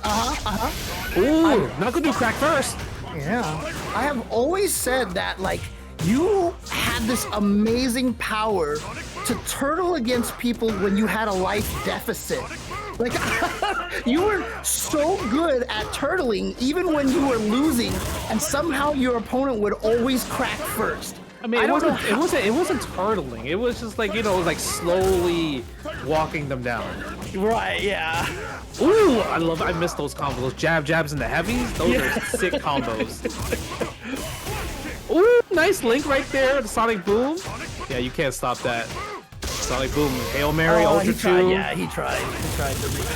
Ooh, Nuckledu crack first. Yeah. I have always said that you had this amazing power to turtle against people when you had a life deficit. Like, you were so good at turtling even when you were losing, and somehow your opponent would always crack first. I mean, it wasn't turtling. It was just like, you know, like slowly walking them down. Right, yeah. Ooh, I miss those combos. Those jabs and the heavies. Those are sick combos. Ooh, nice link right there. The Sonic Boom. Yeah, you can't stop that. Sonic Boom, Hail Mary, Ultra 2. Yeah, he tried.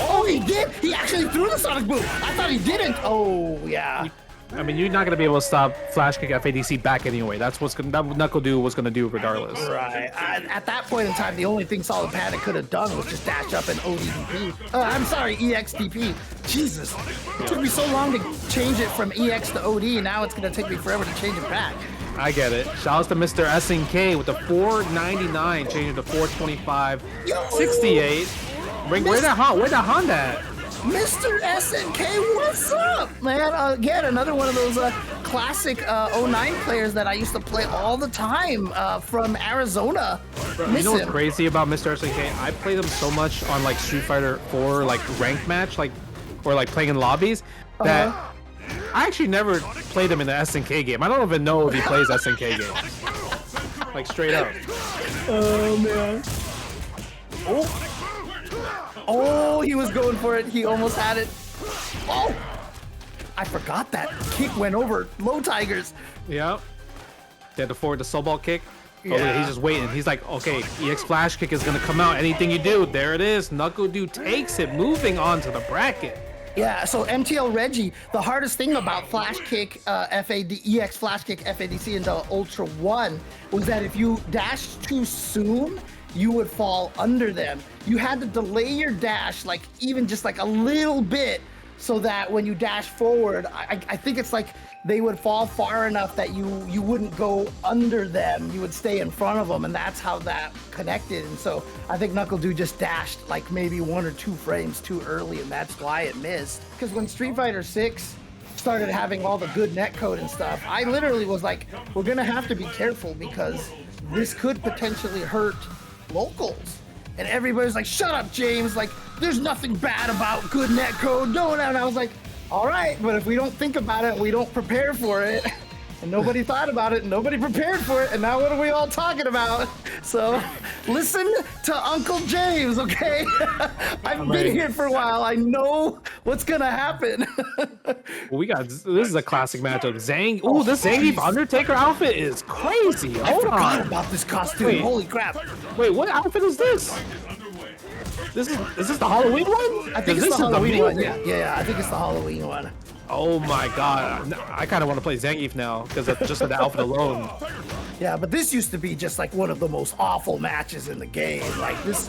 Oh, he did. He actually threw the Sonic Boom. I thought he didn't. Oh, yeah. I mean, you're not gonna be able to stop Flash Kick FADC back anyway. That's what Nuckledu was gonna do regardless. Right. At that point in time, the only thing SolidXPanda could have done was just dash up and ODDP. I'm sorry, EXDP. Jesus. It took me so long to change it from EX to OD, and now it's gonna take me forever to change it back. I get it. Shout out to Mr. SNK with the 499, changing to 425, 68. Where the Honda at? Mr. SNK, what's up, man? Again, another one of those classic 09 players that I used to play all the time from Arizona. You know what's crazy about Mr. SNK? I played him so much on like Street Fighter 4 like ranked match, like or like playing in lobbies that I actually never played him in the SNK game. I don't even know if he plays SNK games. Like straight up. Oh man. Oh, he was going for it. He almost had it. Oh, I forgot that kick went over Low Tigers. Yeah. They had to forward the soul ball kick. Yeah. Oh, he's just waiting. He's like, okay, EX Flash Kick is gonna come out. Anything you do, there it is. Nuckledu takes it, moving on to the bracket. Yeah, so MTL Reggie, the hardest thing about Flash Kick EX Flash Kick FADC into Ultra 1 was that if you dashed too soon, you would fall under them. You had to delay your dash, like even just like a little bit, so that when you dash forward, I think it's like they would fall far enough that you wouldn't go under them. You would stay in front of them, and that's how that connected. And so I think Nuckledu just dashed like maybe 1 or 2 frames too early, and that's why it missed. Because when Street Fighter 6 started having all the good netcode and stuff, I literally was like, we're gonna have to be careful because this could potentially hurt locals. And everybody's like, shut up, James, like there's nothing bad about good netcode. No, and I was like, all right, but if we don't think about it, we don't prepare for it, and nobody thought about it, and nobody prepared for it, and now what are we all talking about? So listen to Uncle James, okay? I've been here for a while. I know what's gonna happen. Well, this is a classic matchup. Ooh, this Zangief Undertaker outfit is crazy. I forgot about this costume. Wait, holy crap. Wait, what outfit is this? Is this the Halloween one? I think it's the Halloween one. Yeah, I think it's the Halloween one. Oh my god, I kind of want to play Zangief now because of just the outfit alone. Yeah, but this used to be just like one of the most awful matches in the game. Like this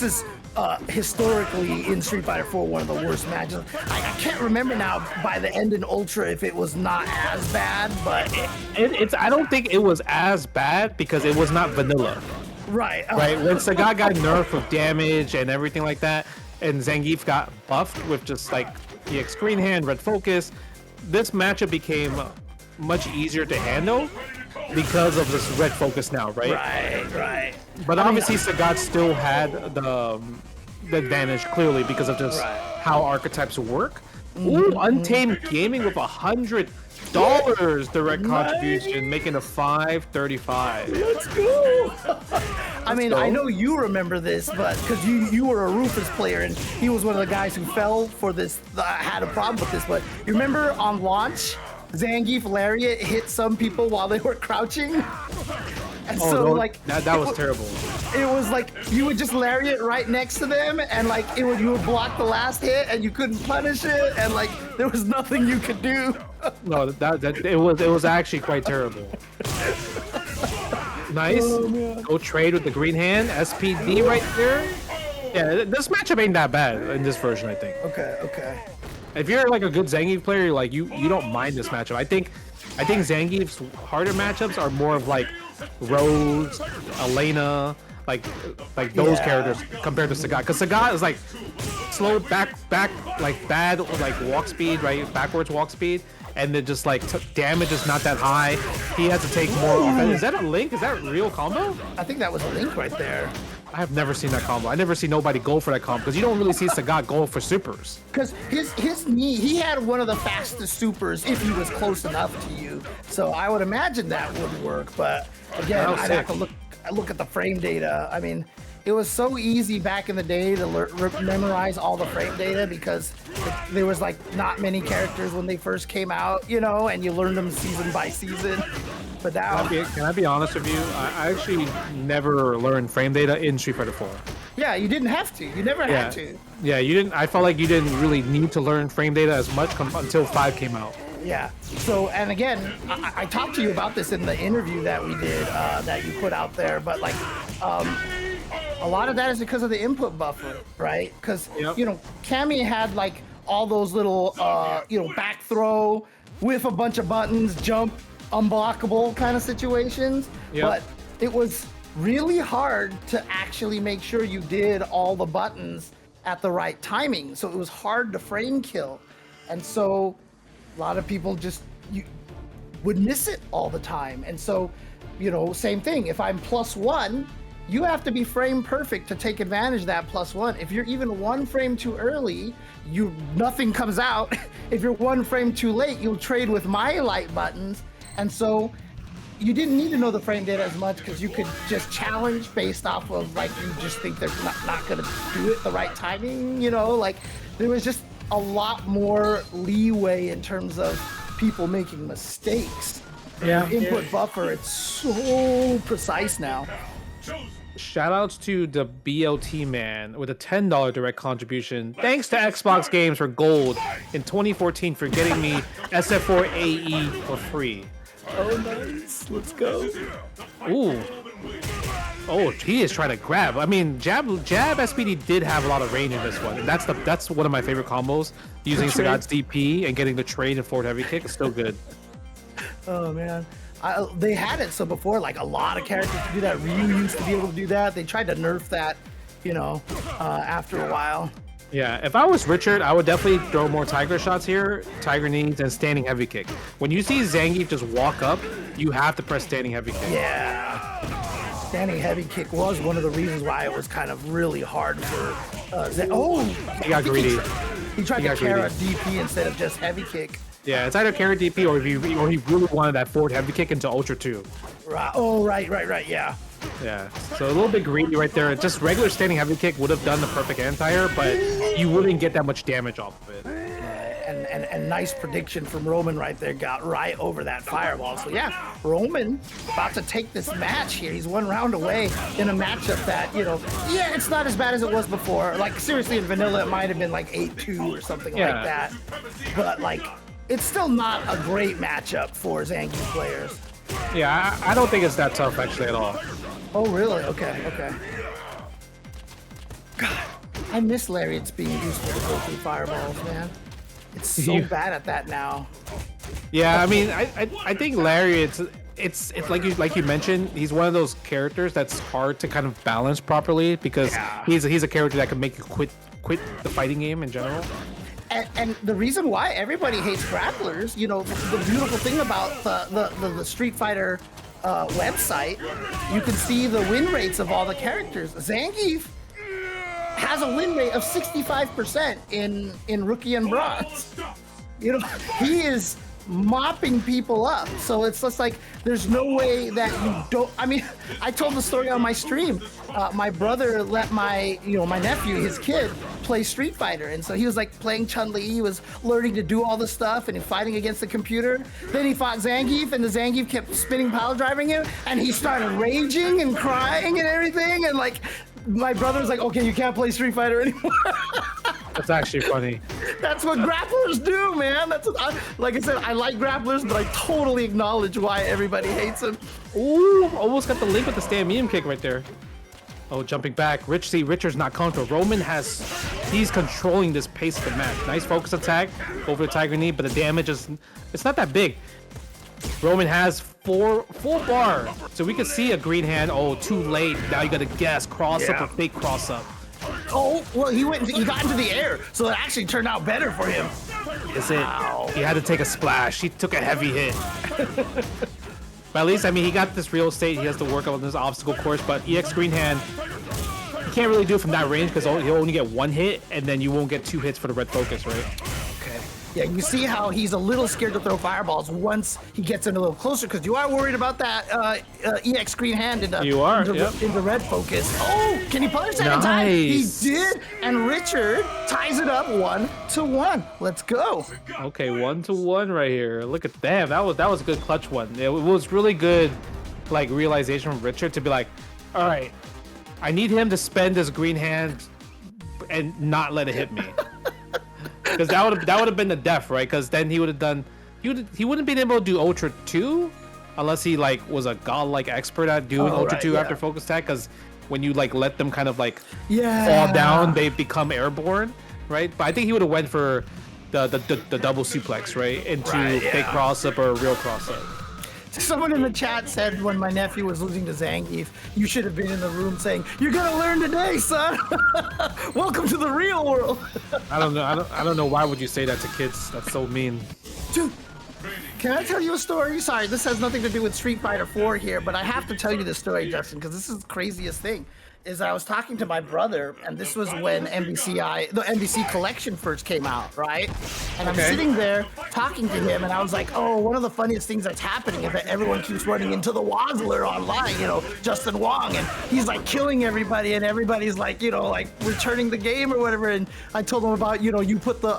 is historically in Street Fighter 4 one of the worst matches. I can't remember now by the end in Ultra if it was not as bad, but I don't think it was as bad because it was not vanilla. Right. Right. When Sagat got nerfed with damage and everything like that, and Zangief got buffed with just like EX Green Hand, Red Focus, this matchup became much easier to handle because of this Red Focus now, right? Right. But obviously Sagat still had the advantage clearly because of just how archetypes work. Ooh, Untamed Gaming with $100 direct contribution, making a 535. Let's go. I mean, I know you remember this, but because you were a Rufus player and he was one of the guys who fell for this, had a problem with this. But you remember on launch, Zangief Lariat hit some people while they were crouching. And that was terrible. It was like you would just lariat right next to them, and like you would block the last hit, and you couldn't punish it, and like there was nothing you could do. No, it was actually quite terrible. Nice. Go trade with the green hand, SPD right there. Yeah, this matchup ain't that bad in this version, I think. Okay. If you're like a good Zangief player, like you don't mind this matchup. I think Zangief's harder matchups are more of like Rose, Elena, like those characters compared to Sagat. Because Sagat is like slow back like bad like walk speed, right? Backwards walk speed, and then just like damage is not that high. He has to take more offense. Is that a link? Is that a real combo? I think that was a link right there. I have never seen that combo. I never see nobody go for that combo because you don't really see Sagat go for supers. Because his knee, he had one of the fastest supers if he was close enough to you. So I would imagine that would work. But again, I'd have to look at the frame data. I mean, it was so easy back in the day to memorize all the frame data because there was like not many characters when they first came out, you know, and you learned them season by season. But now, can I be honest with you? I actually never learned frame data in Street Fighter 4. Yeah, you didn't have to. You never had to. Yeah, you didn't. I felt like you didn't really need to learn frame data as much until 5 came out. Yeah. So, and again, I talked to you about this in the interview that we did that you put out there, but like, a lot of that is because of the input buffer, right? Because you know, Cammy had like all those little, you know, back throw with a bunch of buttons, jump, unblockable kind of situations, but it was really hard to actually make sure you did all the buttons at the right timing. So it was hard to frame kill, and so a lot of people just would miss it all the time. And so, you know, same thing. If I'm +1, you have to be frame perfect to take advantage of that +1. If you're even 1 frame too early, nothing comes out. If you're 1 frame too late, you'll trade with my light buttons. And so you didn't need to know the frame data as much because you could just challenge based off of like you just think they're not gonna do it the right timing, you know, like there was just a lot more leeway in terms of people making mistakes. Yeah. Input buffer, it's so precise now. Shoutouts to the BLT man with a $10 direct contribution. Thanks to Xbox Games for Gold in 2014 for getting me SF4 AE for free. Oh, nice. Let's go. Ooh. Oh, he is trying to grab. I mean, jab SPD did have a lot of range in this one. And that's one of my favorite combos. Using Sagat's DP and getting the trade and forward heavy kick is still good. Oh, man. They had it so before, like a lot of characters could do that. Ryu used to be able to do that. They tried to nerf that, you know, after a while. Yeah, if I was Richard, I would definitely throw more tiger shots here, tiger knees, and standing heavy kick. When you see Zangief just walk up, you have to press standing heavy kick. Yeah. Standing heavy kick was one of the reasons why it was kind of really hard for Oh! He got greedy. He tried to carry a DP instead of just heavy kick. Yeah, it's either carry DP or he really wanted that forward heavy kick into Ultra 2. Right. Oh, right, yeah. Yeah, so a little bit greedy right there. Just regular standing heavy kick would have done the perfect anti-air, but you wouldn't get that much damage off of it. And nice prediction from Roman right there, got right over that fireball. So yeah, Roman about to take this match here. He's 1 round away in a matchup that, you know, yeah, it's not as bad as it was before. Like seriously, in vanilla, it might have been like 8-2 or something like that. But like, it's still not a great matchup for Zangief players. Yeah, I don't think it's that tough actually at all. Oh, really? Okay. God, I miss Lariats being useful to go through fireballs, man. It's so bad at that now. Yeah, I mean, I think Lariats, it's like you mentioned, he's one of those characters that's hard to kind of balance properly because he's a character that can make you quit the fighting game in general. And the reason why everybody hates grapplers, you know, the beautiful thing about the Street Fighter website, you can see the win rates of all the characters. Zangief has a win rate of 65% in Rookie and Bronze. You know, he is mopping people up. So it's just like, there's no way that you don't. I mean, I told the story on my stream. My brother let my nephew, his kid, play Street Fighter. And so he was like playing Chun-Li. He was learning to do all this stuff and fighting against the computer. Then he fought Zangief and the Zangief kept spinning pile driving him. And he started raging and crying and everything. And like, my brother's like, okay, you can't play Street Fighter anymore. That's actually funny. That's what grapplers do, man. Like I said, I like grapplers, but I totally acknowledge why everybody hates them. Ooh, almost got the link with the stand medium kick right there. Oh, jumping back. Richard's not control. Roman he's controlling this pace of the match. Nice focus attack over the tiger knee, but the damage it's not that big. Roman has full bar, so we can see a green hand. Oh, too late. Now you gotta guess cross up or fake cross up. Oh, well, he got into the air, so it actually turned out better for him. Is it? He had to take a splash. He took a heavy hit. But at least, I mean, he got this real estate. He has to work on this obstacle course. But EX Green Hand, you can't really do it from that range because he'll only get one hit, and then you won't get 2 hits for the red focus, right? Okay. Yeah, you see how he's a little scared to throw fireballs once he gets in a little closer because you are worried about that EX Green Hand in the red focus. Oh, can he punish that in time? He did, and Richard ties it up 1-1. Let's go. Okay, 1-1 right here. Look at that. That was a good clutch one. It was really good, like realization from Richard to be like, all right, I need him to spend his green hand and not let it hit me. Because that would have been the death, right? Because then he would have done, he wouldn't been able to do Ultra 2 unless he like was a godlike expert at doing Ultra 2 after focus attack. Because when you like let them kind of like fall down, they become airborne, right? But I think he would have went for the double suplex, right, into fake cross up or real cross up. Someone in the chat said when my nephew was losing to Zangief, you should have been in the room saying, "You're gonna learn today, son. Welcome to the real world." I don't know. I don't know why would you say that to kids. That's so mean. Dude, can I tell you a story? Sorry, this has nothing to do with Street Fighter 4 here, but I have to tell you this story, Justin, because this is the craziest thing. Is I was talking to my brother, and this was when the NBC collection first came out, right? And I'm sitting there talking to him, and I was like, oh, one of the funniest things that's happening is that everyone keeps running into the Wazzler online, you know, Justin Wong, and he's like killing everybody, and everybody's like, you know, like returning the game or whatever. And I told him about, you know, you put the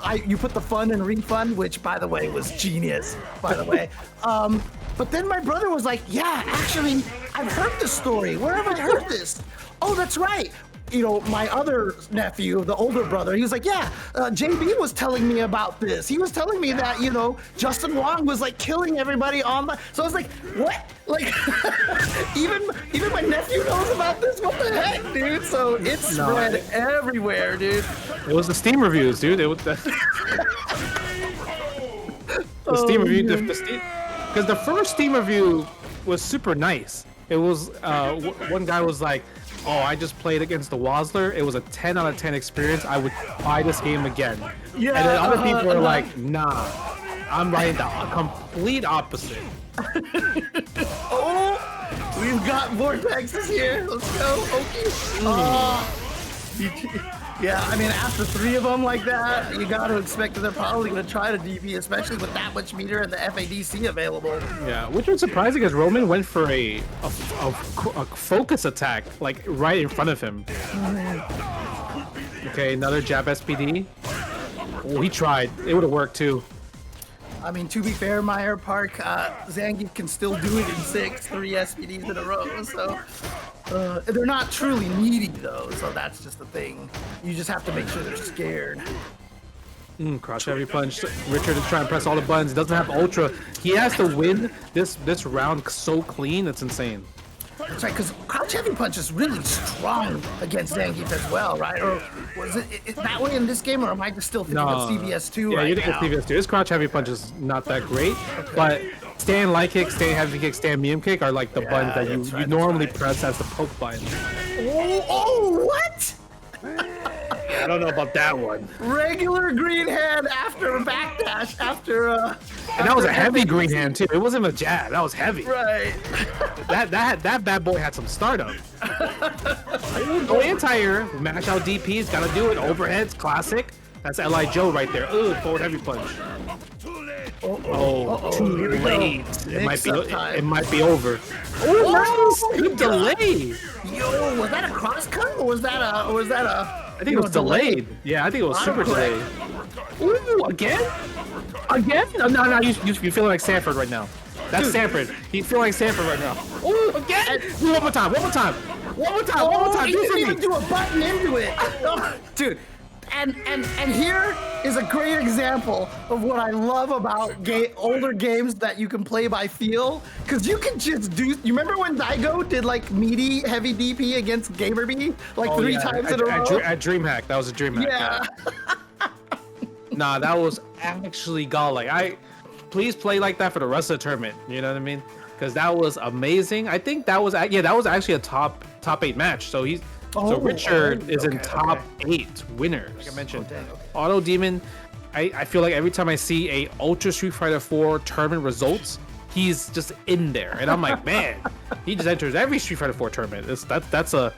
fun and refund, which by the way was genius, by the way. But then my brother was like, yeah, actually, I've heard this story. Where have I heard this? Oh, that's right. You know, my other nephew, the older brother, he was like, yeah, JB was telling me about this. He was telling me that, you know, Justin Wong was like killing everybody online. So I was like, what? Like, even my nephew knows about this? What the heck, dude? So it's spread everywhere, dude. It was the Steam reviews, dude. It was the Steam review. Because the first Steam review was super nice. It was, one guy was like, oh, I just played against the Wazzler. It was a 10 out of 10 experience. I would buy this game again. Yeah, and then other people are like, nah, I'm writing the complete opposite. Oh, we've got vortexes here. Let's go. Okay. Yeah, I mean, after 3 of them like that, you got to expect that they're probably going to try to DP, especially with that much meter and the FADC available. Yeah, which was surprising because Roman went for a focus attack, like right in front of him. Okay, another jab SPD. Oh, he tried. It would have worked too. I mean, to be fair, MeyerPark, Zangief can still do it in 3 SPDs in a row, so... they're not truly needy though, so that's just the thing. You just have to make sure they're scared. Crouch heavy punch. Richard is trying to press all the buttons. He doesn't have ultra. He has to win this round so clean. It's insane. That's right, because crouch heavy punch is really strong against Zangief as well, right? Or was it that way in this game, or am I just still thinking of CBS2 yeah, right you think it's CBS2. His crouch heavy punch is not that great, but stand light kick, stand heavy kick, stand medium kick are like the buttons that you normally press as the poke button. Oh, what? I don't know about that one. Regular green hand after a backdash after and that was a heavy green hand too. It wasn't a jab. That was heavy. Right. that bad boy had some startup. Go anti-air, mash out DPs, gotta do it. Overheads, classic. That's L.I. Joe right there. Ooh, forward heavy punch. Too late. It might be over. Oh, nice. Good delay. Yo, was that a cross cut or was that a I think it was delayed. Yeah, I think it was super delayed. Ooh, again? Again? No, you're feeling like Sanford right now. That's Sanford. He's feeling like Sanford right now. Ooh, again? One more time. He didn't even do a button into it. Dude. And here is a great example of what I love about older games that you can play by feel, because you can just do. You remember when Daigo did like meaty heavy DP against GamerB like 3 times in a row? At DreamHack, that was a DreamHack. Yeah. Nah, that was actually godlike. Please play like that for the rest of the tournament. You know what I mean? Because that was amazing. I think that was actually a top 8 match. So he's So Richard oh, is in okay, top okay. 8 winners. Like I mentioned, Okay, okay. Auto Demon. I feel like every time I see a Ultra Street Fighter 4 tournament results, he's just in there, and I'm like, man, he just enters every Street Fighter 4 tournament. That's a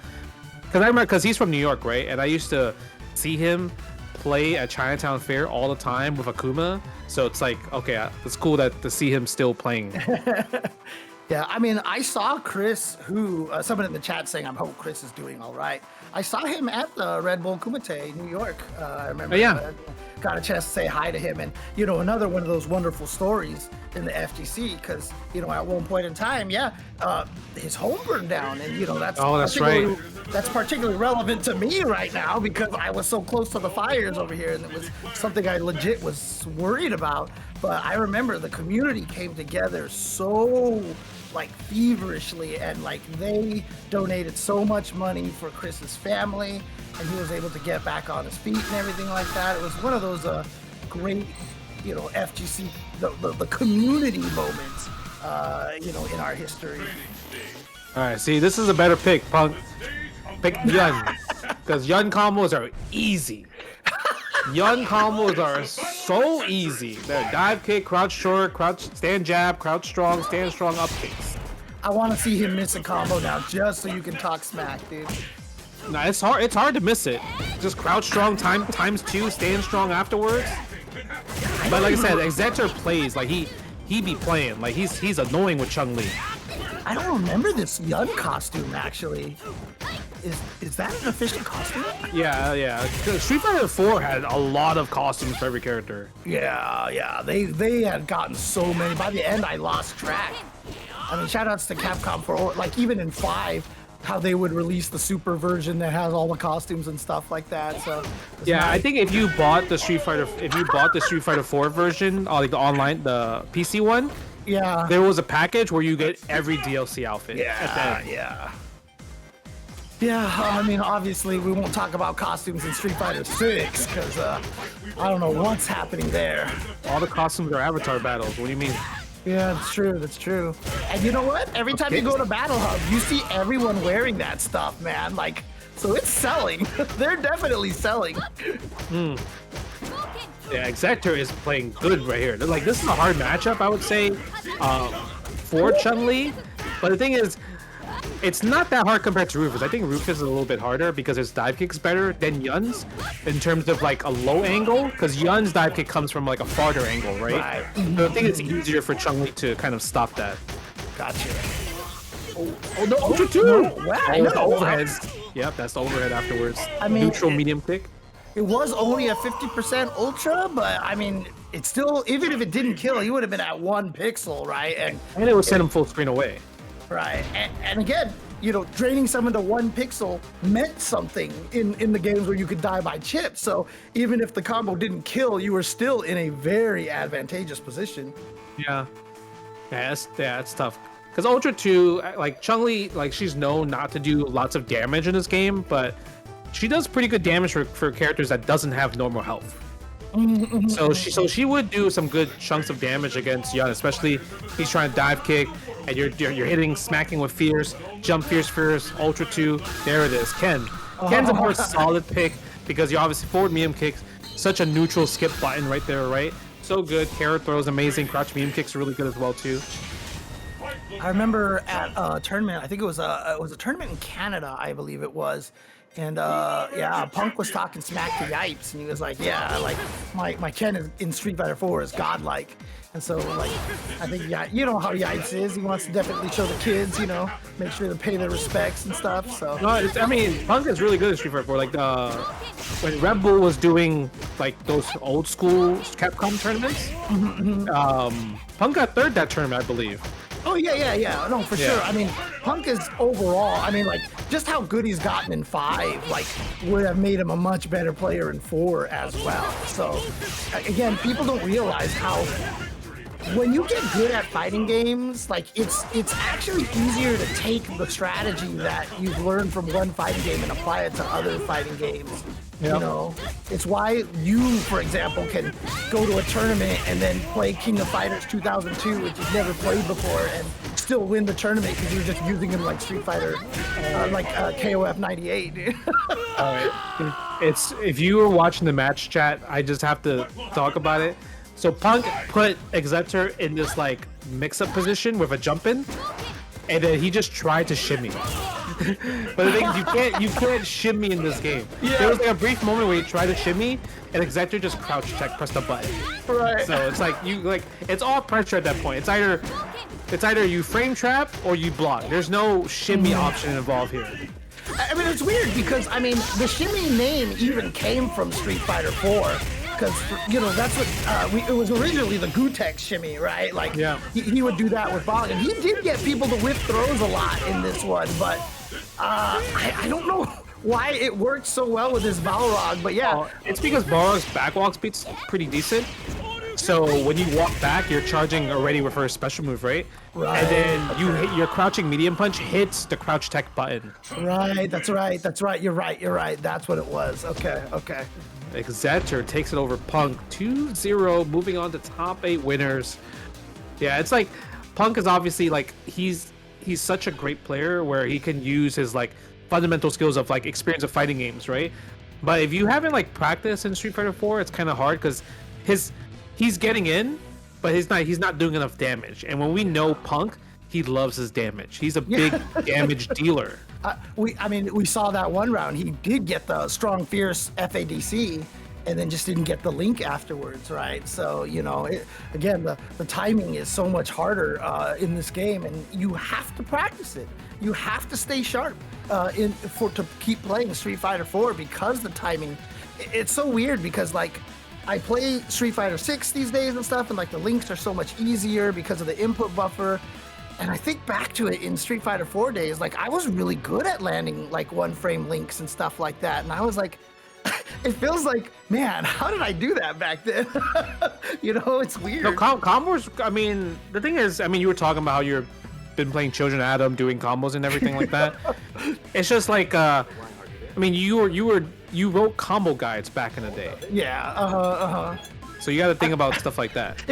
because he's from New York, right? And I used to see him play at Chinatown Fair all the time with Akuma. So it's like, okay, it's cool to see him still playing. Yeah, I mean, I saw Chris, who someone in the chat saying, "I hope Chris is doing all right." I saw him at the Red Bull Kumite, New York. I remember. Oh, yeah. Got a chance to say hi to him, and another one of those wonderful stories in the FGC, because at one point in time, his home burned down, and that's that's right. That's particularly relevant to me right now because I was so close to the fires over here, and it was something I legit was worried about. But I remember the community came together so feverishly, and they donated so much money for Chris's family, and he was able to get back on his feet and everything like that. It was one of those great, FGC, the community moments, in our history. All right, see, this is a better pick, Punk. Pick Yun, because Yun combos are easy. Yun combos are so easy. They're dive kick, crouch short, crouch stand jab, crouch strong, stand strong, up kicks. I want to see him miss a combo now, just so you can talk smack, dude. No, it's hard. It's hard to miss it. Just crouch strong times 2, stand strong afterwards. But like I said, xZetor plays like he be playing like he's annoying with Chun-Li. I don't remember this Yun costume actually. Is that an official costume? Yeah. Street Fighter 4 had a lot of costumes for every character. Yeah. They had gotten so many. By the end, I lost track. I mean, shout outs to Capcom for even in 5, how they would release the super version that has all the costumes and stuff like that. So yeah, nice. I think if you bought the Street Fighter 4 version, like the online, the PC one, yeah, there was a package where you get every DLC outfit. Yeah, I mean, obviously, we won't talk about costumes in Street Fighter 6 because I don't know what's happening there. All the costumes are avatar battles. What do you mean? Yeah, that's true. And you know what? Every time you go to Battle Hub, you see everyone wearing that stuff, man. So it's selling. They're definitely selling. Yeah, xZetor is playing good right here. This is a hard matchup, I would say, for Chun-Li. But the thing is, it's not that hard compared to Rufus. I think Rufus is a little bit harder because his dive kick's better than Yun's in terms of a low angle, because Yun's dive kick comes from a farther angle, right? So I think it's easier for Chun-Li to kind of stop that. Gotcha. Oh no, Ultra 2! No, wow, the overheads. Yep, that's the overhead afterwards. I mean, neutral medium kick. It was only a 50% ultra, but I mean, it's still, even if it didn't kill, he would have been at 1 pixel, right? And it would send him full screen away. Right, and again, draining someone to 1 pixel meant something in the games where you could die by chips. So even if the combo didn't kill, you were still in a very advantageous position. Yeah, that's tough. Because Ultra 2, Chun-Li, she's known not to do lots of damage in this game, but she does pretty good damage for characters that doesn't have normal health. So she would do some good chunks of damage against Yun, especially if he's trying to dive kick and you're hitting, smacking with fierce, jump fierce, Ultra 2. There it is, Ken. Ken's a more solid pick because you obviously forward medium kicks, such a neutral skip button right there, right? So good. Carrot throws amazing. Crouch medium kicks are really good as well too. I remember at a tournament, I think it was a tournament in Canada, I believe it was. And Punk was talking smack to Yipes, and he was like, my Ken in Street Fighter 4 is godlike. And so, I think, you know how Yipes is. He wants to definitely show the kids, make sure to pay their respects and stuff. So no, Punk is really good at Street Fighter 4. When Red Bull was doing those old school Capcom tournaments, Punk got 3rd that tournament, I believe. Oh, yeah. No, for sure. I mean, Punk is overall, just how good he's gotten in 5, would have made him a much better player in 4 as well. So, again, people don't realize how when you get good at fighting games, like it's actually easier to take the strategy that you've learned from one fighting game and apply it to other fighting games. Yep. You know, it's why you, for example, can go to a tournament and then play King of Fighters 2002, which you've never played before, and still win the tournament because you're just using them like Street Fighter, like KOF 98. It's if you were watching the match chat, I just have to talk about it. So Punk put xZetor in this like mix-up position with a jump in, and then he just tried to shimmy. But the thing is, you can't shimmy in this game. Yeah. There was like a brief moment where he tried to shimmy, and xZetor just crouch check, press the button. Right. So it's like it's all pressure at that point. It's either you frame trap or you block. There's no shimmy option involved here. I mean, it's weird because I mean the shimmy name even came from Street Fighter 4. Because, you know, that's what, it was originally the Gutex shimmy, right? Like, yeah. he would do that with Blanka. And he did get people to whip throws a lot in this one, but I don't know why it worked so well with his Balrog, but yeah. It's because Balrog's backwalk speed's pretty decent. So when you walk back, you're charging already with her special move, right? Right. And then you hit your crouching medium punch hits the crouch tech button. Right, that's right. You're right. That's what it was. Okay. xZetor takes it over Punk 2-0, moving on to top 8 winners. Yeah, it's like Punk is obviously like he's such a great player where he can use his like fundamental skills of like experience of fighting games, right? But if you haven't like practiced in Street Fighter 4, it's kind of hard because he's getting in, but he's not doing enough damage. And when we know Punk, he loves his damage. He's a big damage dealer. We saw that one round. He did get the strong, fierce FADC, and then just didn't get the link afterwards, right? So, you know, again, the timing is so much harder in this game, and you have to practice it. You have to stay sharp to keep playing Street Fighter 4 because the timing. It's so weird because like I play Street Fighter 6 these days and stuff, and like the links are so much easier because of the input buffer. And I think back to it in Street Fighter 4 days, like I was really good at landing like one frame links and stuff like that. And I was like, it feels like, man, how did I do that back then? You know, it's weird. No, combos, I mean, the thing is, I mean, you were talking about how you've been playing Children of Adam, doing combos and everything like that. It's just like, I mean, you wrote combo guides back in the day. Yeah, So you got to think about stuff like that.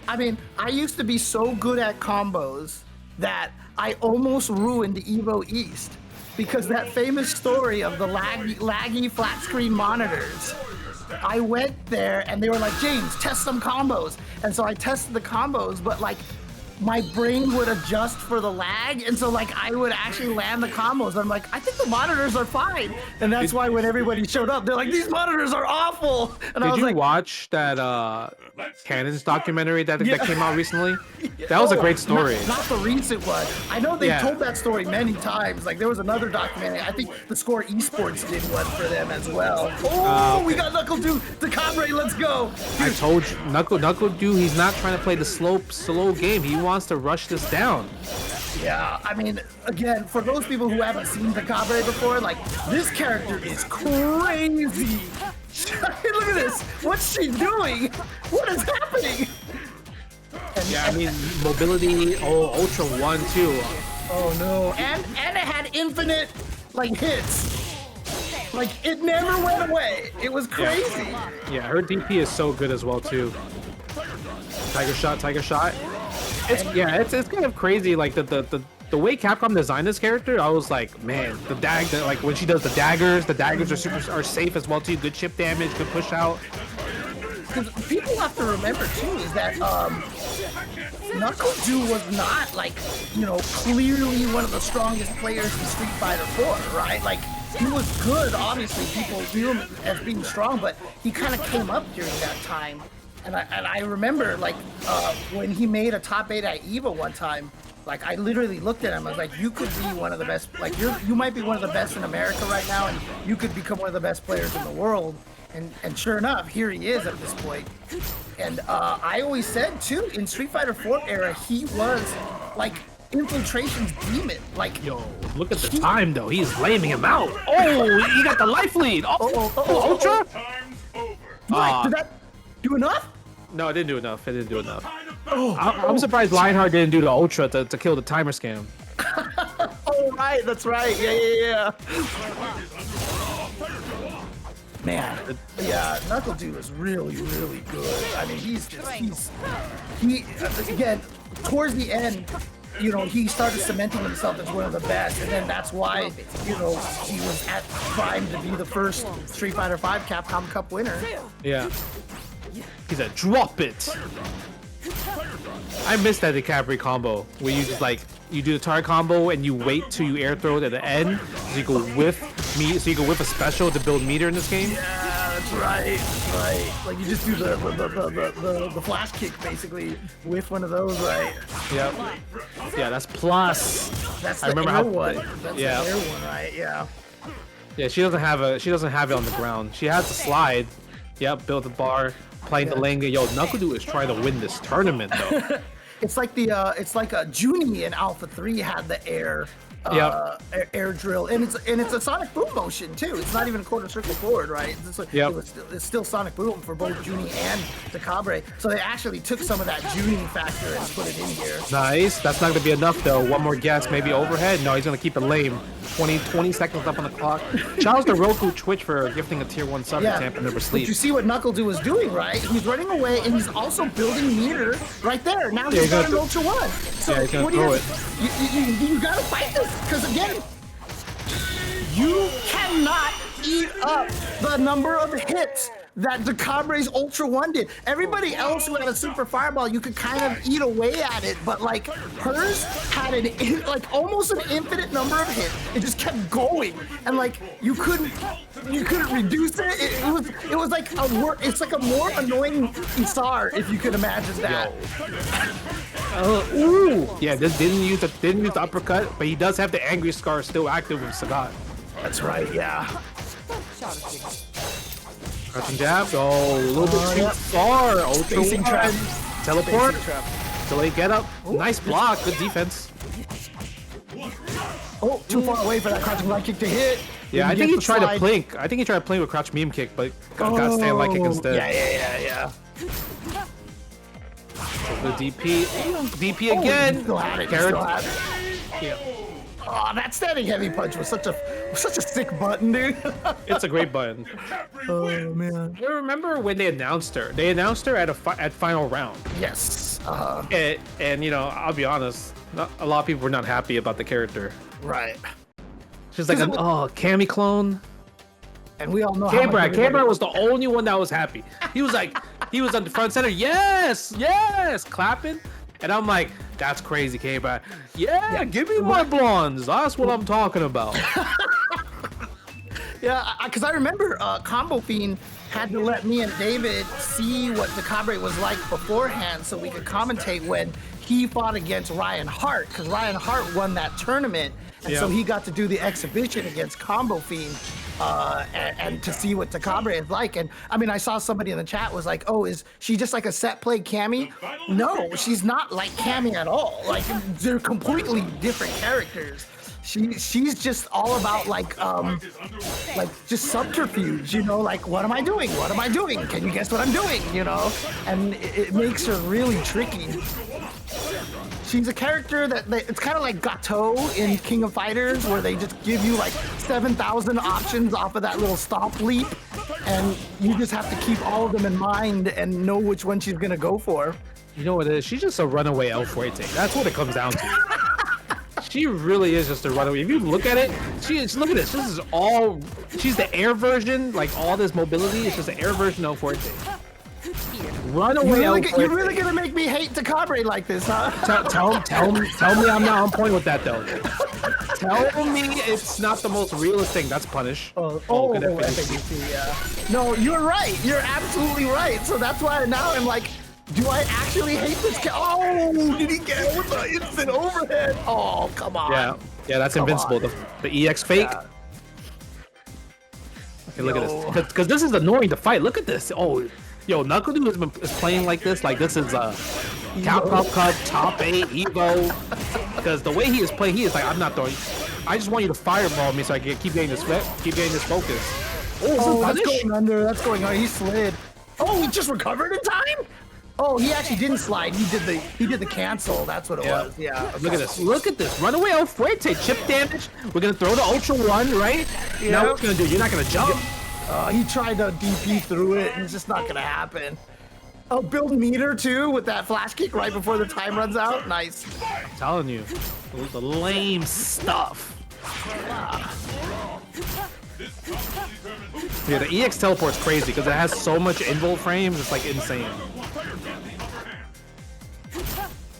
I mean, I used to be so good at combos that I almost ruined Evo East because that famous story of the laggy flat screen monitors. I went there and they were like, James, test some combos. And so I tested the combos, but like my brain would adjust for the lag, and so like I would actually land the combos. I'm like, I think the monitors are fine, and that's why when everybody showed up, they're like, these monitors are awful. And I was like, did you watch that Cannon's documentary that came out recently? That was a great story. Not the recent one. I know they told that story many times. Like there was another documentary. I think the Score Esports did one for them as well. Okay. We got Nuckledu, Decapre, let's go. I told you, Nuckledu, he's not trying to play the slow game. He wants to rush this down. Yeah, I mean, again, for those people who haven't seen Decapre before, like, this character is crazy. Look at this. What's she doing? What is happening? I mean, mobility, Ultra 1 too. Oh no. And it had infinite, like, hits. Like, it never went away. It was crazy. Yeah, her DP is so good as well too. Tiger shot. It's kind of crazy, like the way Capcom designed this character. I was like, man, like when she does the daggers are safe as well too. Good chip damage, good push out. Because people have to remember too is that Nuckledu was not like, you know, clearly one of the strongest players in Street Fighter 4, right? Like he was good. Obviously, people view him as being strong, but he kind of came up during that time. And I remember, like, when he made a top 8 at EVO one time, like, I literally looked at him, I was like, you could be one of the best, like, you might be one of the best in America right now, and you could become one of the best players in the world. And sure enough, here he is at this point. And I always said, too, in Street Fighter 4 era, he was, like, Infiltration's demon. Like, yo, look at the time, though. He's flaming him out. Oh, he got the life lead. Ultra? Right, did that do enough? No, it didn't do enough. I'm surprised Lionheart didn't do the ultra to kill the timer scam. Oh, right, that's right. Yeah. Man, yeah, Nuckledu is really good. I mean, he again, towards the end, you know, he started cementing himself as one of the best, and then that's why, you know, he was at prime to be the first Street Fighter V Capcom Cup winner. Yeah. He's a drop it. I missed that Decapre combo where you just like you do the target combo and you wait till you air throw it at the end so you go whiff a special to build meter in this game. Yeah, that's right. Like you just do the flash kick basically with one of those, right? Yep. Yeah, that's plus. That's the I remember air how one. That's the air one, right? Yeah. Yeah, she doesn't have it on the ground. She has to slide. Yep, build the bar, playing the lane. Yo, Nuckledu is trying to win this tournament though. It's like a Chun-Li in Alpha 3 had the air drill, and it's a sonic boom motion too. It's not even a quarter circle forward, right? It's still sonic boom for both Chun-Li and Decapre. So they actually took some of that Chun-Li factor and put it in here. Nice. That's not gonna be enough though. One more guess, maybe overhead. No, he's gonna keep it lame. 20 seconds up on the clock. Shout out to Roku Twitch for gifting a tier 1 sub to Tampa Never Sleeps. You see what Nuckledu was doing, right? He's running away and he's also building meter right there. Now he's got an Ultra 1. So he's gonna throw it. You gotta fight this, because again, you cannot eat up the number of hits that Decapre's Ultra 1 did. Everybody else who had a Super Fireball, you could kind of eat away at it, but like hers had almost an infinite number of hits. It just kept going, and like you couldn't reduce it. It was like it's like a more annoying Isar, if you could imagine that. Ooh. Yeah, this didn't use the uppercut, but he does have the angry scar still active with Sagat. That's right. Yeah. Crouching jab. Oh, a little bit too far. Ultra trap. Teleport. Delay get up. Nice block. Good defense. Oh, too far away for that crouching light kick to hit. Yeah, I think he tried to plink. I think he tried to plink with crouch meme kick, but got stand light kick instead. Yeah. The DP again. Still had it. Yeah. Oh, that standing heavy punch was such a sick button, dude. It's a great button. Oh man. I remember when they announced her. They announced her at final round. Yes. And you know, I'll be honest, a lot of people were not happy about the character. Right. She's like, Cammy clone. And we all know Camera was the only one that was happy. He was on the front center. Yes, clapping. And I'm like, that's crazy, K-Brad. Yeah, give me more blondes. That's what I'm talking about. Yeah, because I remember Combo Fiend had to let me and David see what Decapre was like beforehand so we could commentate when he fought against Ryan Hart, because Ryan Hart won that tournament. And so he got to do the exhibition against Combo Fiend and to see what Decapre is like. And I mean, I saw somebody in the chat was like, oh, is she just like a set play Cammy? No, she's not like Cammy at all. Like, they're completely different characters. She's just all about like just subterfuge, you know, like what am I doing? Can you guess what I'm doing? You know, and it makes her really tricky. She's a character that it's kind of like Gato in King of Fighters, where they just give you like 7,000 options off of that little stomp leap, and you just have to keep all of them in mind and know which one she's gonna go for. You know what it is? She's just a runaway El Fuerte. That's what it comes down to. She really is just a runaway. If you look at it, look at this. This is all. She's the air version. Like all this mobility is just the air version of Fuerte. Runaway. You're really gonna make me hate Decapre like this, huh? Tell me I'm not on point with that though. Tell me it's not the most realist thing. That's punish. Good FABC, yeah. No, you're right. You're absolutely right. So that's why now I'm like, do I actually hate this guy? Oh, did he get it with the instant overhead? Oh, come on. Yeah, that's invincible. The EX fake. Yeah. Okay, look at this. Because this is annoying to fight. Look at this. Oh, yo, Nuckledu is playing like this. Like this is Capcom Cup, top 8, Evo. Because the way he is playing, he is like, I'm not throwing. I just want you to fireball me so I can keep getting this focus. Oh, that's going under. That's going under. He slid. Oh, he just recovered in time? Oh, he actually didn't slide. He did the cancel. That's what it was. Yeah. Look at this. Look at this. Run away, oh Fuerte. Chip damage. We're gonna throw the Ultra One, right? Yep. Now what you gonna do? You're not gonna jump. He tried to DP through it, and it's just not gonna happen. Oh, build meter too with that flash kick right before the time runs out. Nice. I'm telling you, the lame stuff. Yeah, the EX teleport's crazy because it has so much invul frames. It's like insane.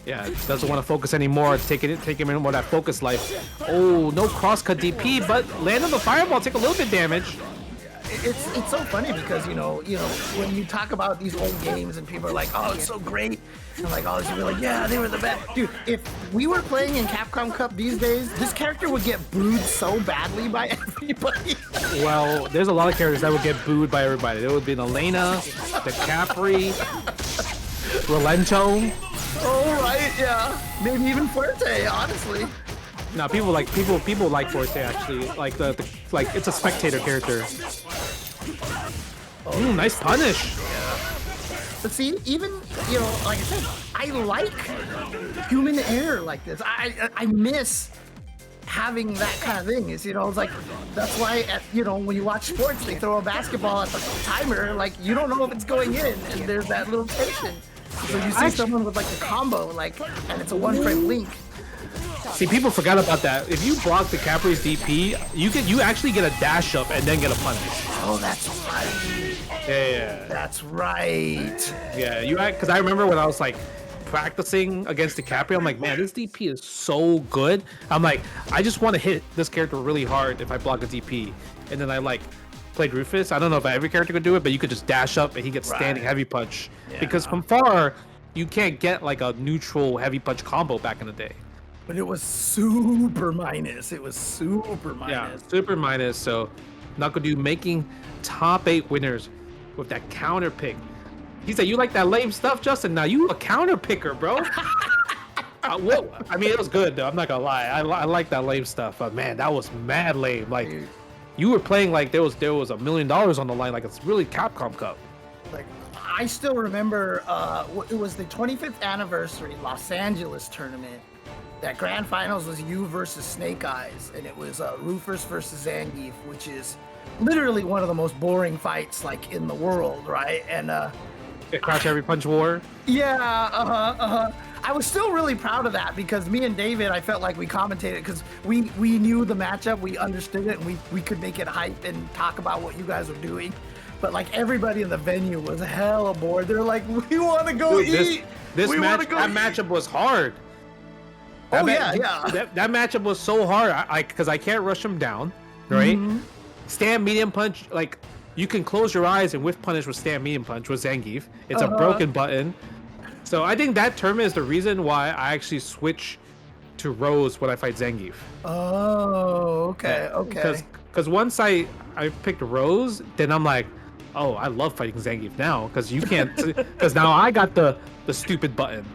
Yeah, it doesn't want to focus anymore. Take him in more that focus life. Oh, no crosscut DP, but land on the fireball, take a little bit damage. It's so funny because you know when you talk about these old games and people are like, oh, it's so great, and like all this, you're like, yeah, they were the best. Dude, if we were playing in Capcom Cup these days, this character would get booed so badly by everybody. Well, there's a lot of characters that would get booed by everybody. There would be an Elena, Decapre, Rolento. Oh right, yeah, maybe even Fuerte, honestly. No, people like Fuerte actually. Like like it's a spectator character. Oh, nice punish. But see, even like I said, I like human error like this. I miss having that kind of thing. It's like that's why when you watch sports, they throw a basketball at the timer. Like you don't know if it's going in, and there's that little tension. So you see someone with like the combo, and it's a one-frame link. See, people forgot about that. If you block the Capri's DP, you actually get a dash up and then get a punish. Oh, that's right. Yeah. That's right. Yeah, because I remember when I was like practicing against Decapre, I'm like, man, this DP is so good. I'm like, I just want to hit this character really hard if I block a DP. And then I like played Rufus. I don't know if every character could do it, but you could just dash up and he gets standing heavy punch. Yeah. Because from far, you can't get like a neutral heavy punch combo back in the day. But it was super minus. It was super minus. Yeah, super minus. So Nuckledu making top 8 winners with that counter pick. He said, you like that lame stuff, Justin? Now you a counter picker, bro. Well, I mean, it was good, though. I'm not going to lie. I like that lame stuff. But, man, that was mad lame. Like, you were playing like there was $1 million on the line. Like, it's really Capcom Cup. Like, I still remember it was the 25th anniversary Los Angeles tournament. That grand finals was you versus Snake Eyes, and it was Rufus versus Zangief, which is literally one of the most boring fights like in the world, right? And Crash Every Punch War. Yeah, I was still really proud of that because me and David, I felt like we commentated because we knew the matchup, we understood it, and we could make it hype and talk about what you guys were doing. But like everybody in the venue was hella bored. They're like, we want to go eat. That matchup was hard. That matchup was so hard. Because I can't rush him down, right? Mm-hmm. Stand medium punch, like you can close your eyes and whiff punish with stand medium punch with Zangief. It's a broken button. So I think that tournament is the reason why I actually switch to Rose when I fight Zangief. Oh, okay, okay. Because once I picked Rose, then I'm like, oh, I love fighting Zangief now because you can't. Because now I got the stupid button.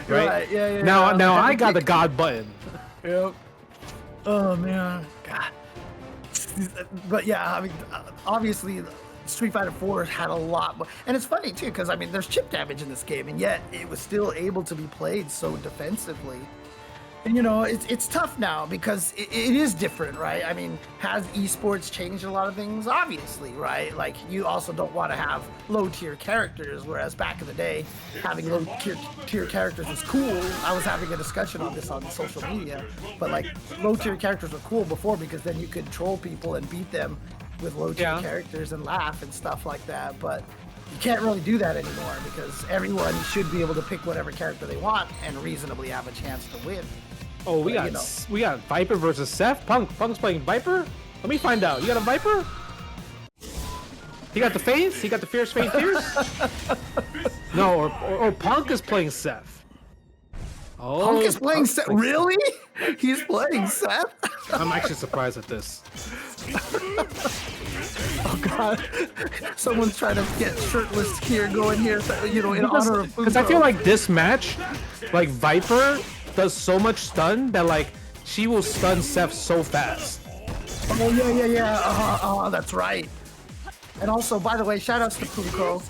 Right? Yeah. Now I got the God button. Yep. Oh man, God. But yeah, I mean, obviously, Street Fighter 4 had a lot more, and it's funny too because I mean, there's chip damage in this game, and yet it was still able to be played so defensively. And it's tough now because it is different, right? I mean, has esports changed a lot of things? Obviously, right? Like, you also don't want to have low-tier characters, whereas back in the day, having low-tier characters was cool. I was having a discussion on this on social media, but like, low-tier characters were cool before because then you could troll people and beat them with low-tier characters and laugh and stuff like that, but you can't really do that anymore because everyone should be able to pick whatever character they want and reasonably have a chance to win. Oh, we got Viper versus Seth. Punk's playing Viper. Let me find out. You got a Viper? He got the face. He got the fierce face. No, or Punk is playing Seth. Oh, Punk is playing Seth. Really? He's playing Seth? I'm actually surprised at this. Oh God! Someone's trying to get shirtless here, going here, in honor of. Because I feel like this match, like Viper does so much stun that like she will stun Seth so fast. Oh yeah. That's right. And also, by the way, shout outs to Punko.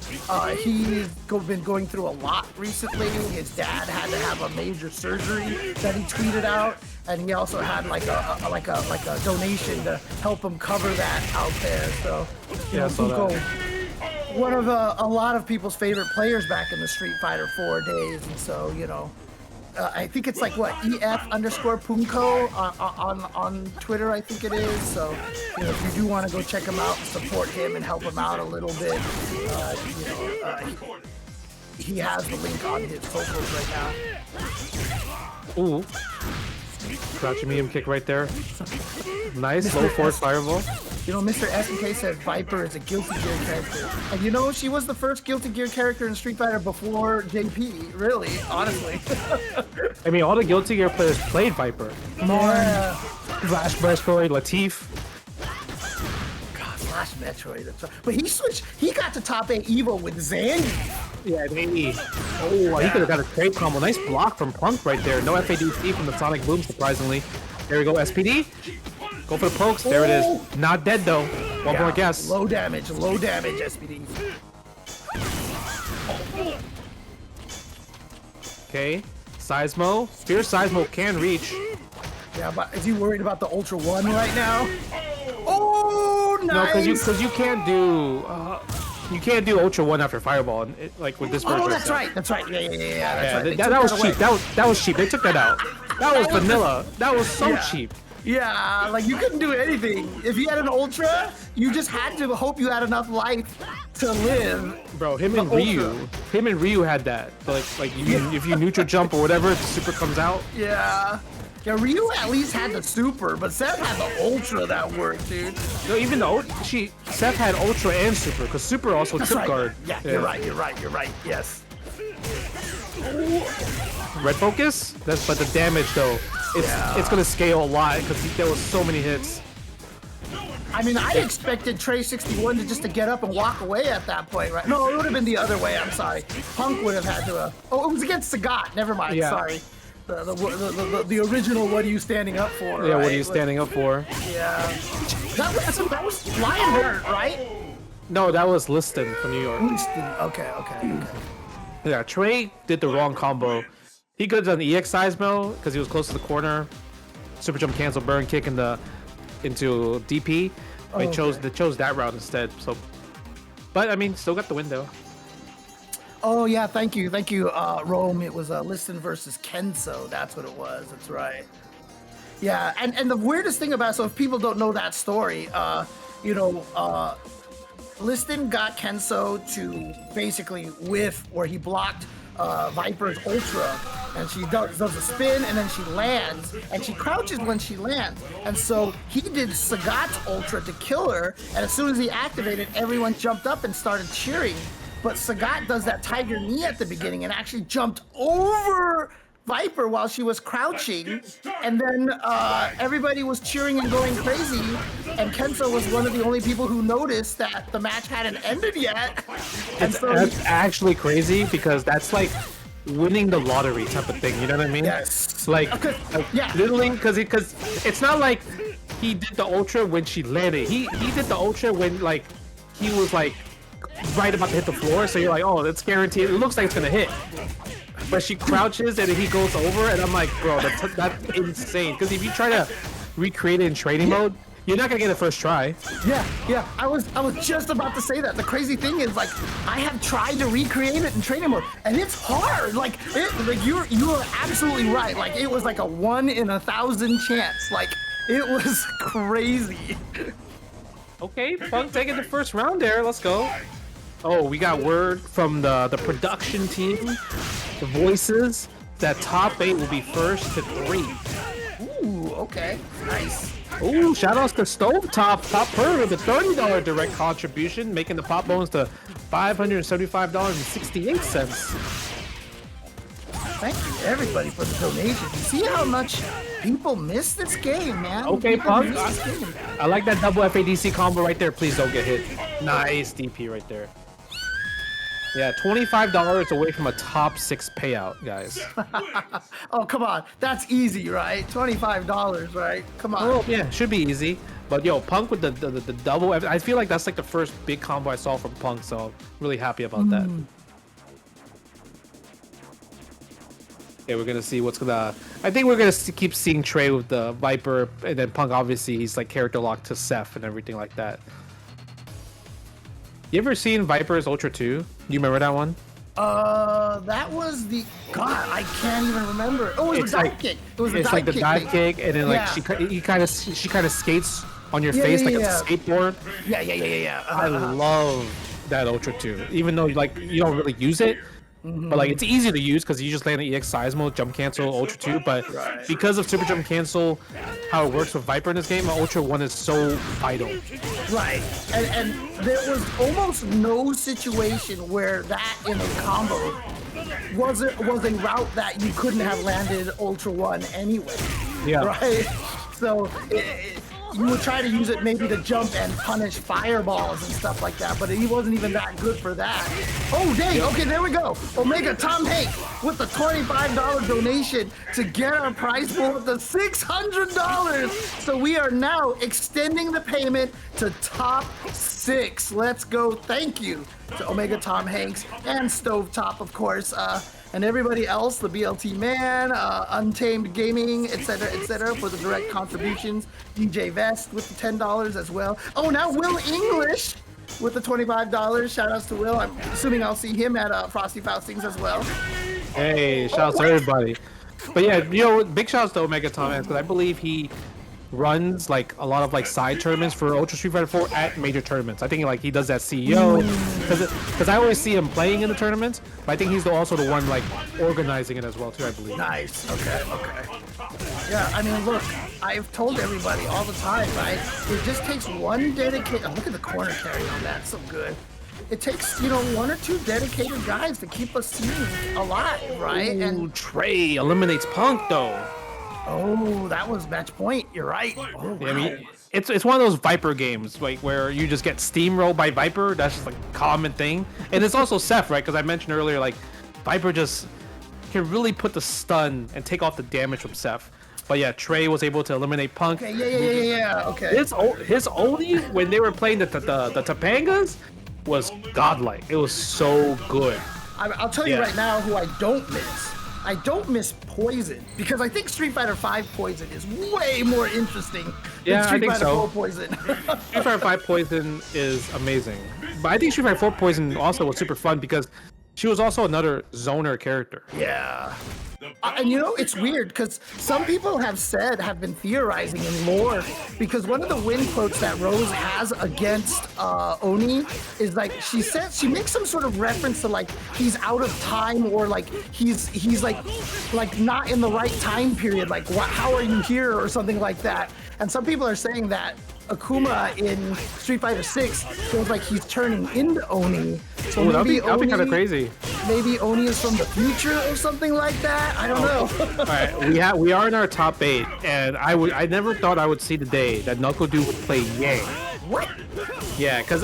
He's been going through a lot recently. His dad had to have a major surgery that he tweeted out, and he also had like a donation to help him cover that out there. So, you know, Punko, one of a lot of people's favorite players back in the Street Fighter 4 days, and so you know. I think it's like what EF_Punko on Twitter, I think it is. So, you know, if you do want to go check him out and support him and help him out a little bit, he has the link on his socials right now. Ooh, crouching medium kick right there. Nice low force fireball. You know, Mr. SNK said Viper is a Guilty Gear character. And you know, she was the first Guilty Gear character in Street Fighter before JP, really, honestly. I mean, all the Guilty Gear players played Viper. Yeah. Flash Metroid, Latif. God, Flash Metroid. That's right. But he switched, he got to top 8 Evo with Zangief. Yeah, maybe. Oh, he could have got a great combo. Nice block from Punk right there. No FADC from the Sonic Boom, surprisingly. There we go, SPD. Go for the pokes. There it is. Not dead though. One more guess. Low damage, SPD. Okay. Seismo. Spear Seismo can reach. Yeah, but is he worried about the Ultra 1 right now? Oh, nice! No, because you can't do Ultra 1 after Fireball, and like with this version. Oh, that's right. That's right. Yeah. That's right. That was cheap. That was cheap. They took that out. That was vanilla. That was so cheap. Yeah, like you couldn't do anything. If you had an Ultra, you just had to hope you had enough life to live. Bro, him and Ryu had that. Like if you neutral jump or whatever, the super comes out. Yeah. Yeah, Ryu at least had the super, but Seth had the Ultra that worked, dude. No, even though Seth had Ultra and super, because super also trip guard. Yeah, you're right. Yes. Red focus? But the damage though, it's gonna scale a lot because there was so many hits. I mean, I expected Trey 61 to get up and walk away at that point, right? No, it would have been the other way. I'm sorry. Punk would have had to. Oh, it was against Sagat. Never mind. Yeah. Sorry. The original. What are you standing up for? Yeah. Right? What are you standing up for? Yeah. That was Lionheart, right? No, that was Liston from New York. Liston. Okay. Yeah, Trey did the wrong combo. He could have done the EX Seismo because he was close to the corner. Super jump cancel burn kick into DP. But he chose that route instead. So, but I mean, still got the window. Oh yeah, thank you, Rome. It was Liston versus Kenso. That's what it was. That's right. Yeah, and the weirdest thing about it, so if people don't know that story, Liston got Kenso to basically whiff where he blocked Viper's Ultra, and she does a spin, and then she lands, and she crouches when she lands. And so he did Sagat's Ultra to kill her, and as soon as he activated, everyone jumped up and started cheering. But Sagat does that tiger knee at the beginning and actually jumped over Viper while she was crouching, and then everybody was cheering and going crazy, and Kenso was one of the only people who noticed that the match hadn't ended yet. And that's actually crazy because that's like winning the lottery type of thing, you know what I mean? Yes. Literally, because it's not like he did the Ultra when she landed. He did the Ultra when like he was like right about to hit the floor, so you're like, oh, that's guaranteed. It looks like it's gonna hit. But she crouches and he goes over, and I'm like, bro, that's insane. Because if you try to recreate it in training mode, you're not gonna get it first try. Yeah. I was just about to say that. The crazy thing is, like, I have tried to recreate it in training mode, and it's hard. You are absolutely right. Like, it was like a 1 in 1,000 chance. Like, it was crazy. Okay, Punk taking the first round there. Let's go. Oh, we got word from the production team, the voices, that top 8 will be first to 3. Ooh, okay, nice. Ooh, shoutouts to Stovetop Topper with a $30 direct contribution, making the pop bonus to $575.68. Thank you, everybody, for the donation. You see how much people miss this game, man? Okay, Punk. I like that double FADC combo right there. Please don't get hit. Nice DP right there. Yeah, $25 away from a top 6 payout, guys. Oh, come on. That's easy, right? $25, right? Come on. Oh, yeah, should be easy. But yo, Punk with the double, I feel like that's like the first big combo I saw from Punk, so I'm really happy about that. Okay, we're gonna see what's gonna. I think we're gonna keep seeing Trey with the Viper, and then Punk. Obviously, he's like character locked to Seth and everything like that. You ever seen Viper's Ultra 2? Do you remember that one? That was the God. I can't even remember. Oh, it was a dive kick. It was a It's dive like the kick dive thing. kick, and then like she kind of skates on your face like it's a skateboard. Yeah. I love that Ultra 2, even though like you don't really use it. But like it's easy to use because you just land an EX size mode, jump cancel, Ultra 2. But because of super jump cancel, how it works with Viper in this game, Ultra 1 is so vital. Right, and there was almost no situation where that in a combo was a route that you couldn't have landed Ultra 1 anyway. Yeah. Right. So you would try to use it maybe to jump and punish fireballs and stuff like that, but he wasn't even that good for that. Oh, dang. Okay, there we go. Omega Tom Hank with the $25 donation to get our prize pool up to $600. So we are now extending the payment to top 6. Let's go. Thank you to Omega Tom Hanks and Stovetop, of course. And everybody else, the BLT Man, Untamed Gaming, etc., for the direct contributions. DJ Vest with the $10 as well. Oh, now Will English with the $25. Shout outs to Will. I'm assuming I'll see him at Frosty Faustings as well. Hey, shout outs to everybody. But yeah, you know, big shout outs to Omega Tom because I believe he runs like a lot of like side tournaments for Ultra Street Fighter 4 at major tournaments. I think like he does that CEO because I always see him playing in the tournaments, but I think he's also the one like organizing it as well too, I believe. Nice. Okay. Yeah, I mean, look, I've told everybody all the time, right? It just takes one dedicated. Oh, look at the corner carry on that, so good. It takes, you know, 1 or 2 dedicated guys to keep us team alive, right? Ooh, And Trey eliminates Punk though. oh, that was match point. You're right. Oh, wow. I mean, it's one of those Viper games like where you just get steamrolled by Viper. That's just like a common thing, and it's also Seth, right? Because I mentioned earlier, like Viper just can really put the stun and take off the damage from Seth. But yeah, Trey was able to eliminate Punk. Okay, yeah. Okay. His Oni when they were playing the Topangas was godlike. It was so good. I'll tell you right now who I don't miss. I don't miss Poison because I think Street Fighter V Poison is way more interesting than Street Fighter 4 Poison. Street Fighter 5 Poison is amazing, but I think Street Fighter 4 Poison also was super fun because she was also another zoner character. Yeah. And you know, it's weird because some people have been theorizing in lore because one of the win quotes that Rose has against Oni is like she makes some sort of reference to like he's out of time or like he's like not in the right time period, like how are you here or something like that. And some people are saying that Akuma in Street Fighter 6 feels like he's turning into Oni. So maybe that'd be kind of crazy. Maybe Oni is from the future or something like that. I don't know. All right, we are in our top 8, and I never thought I would see the day that Nuckledu would play Yang. What? Yeah, because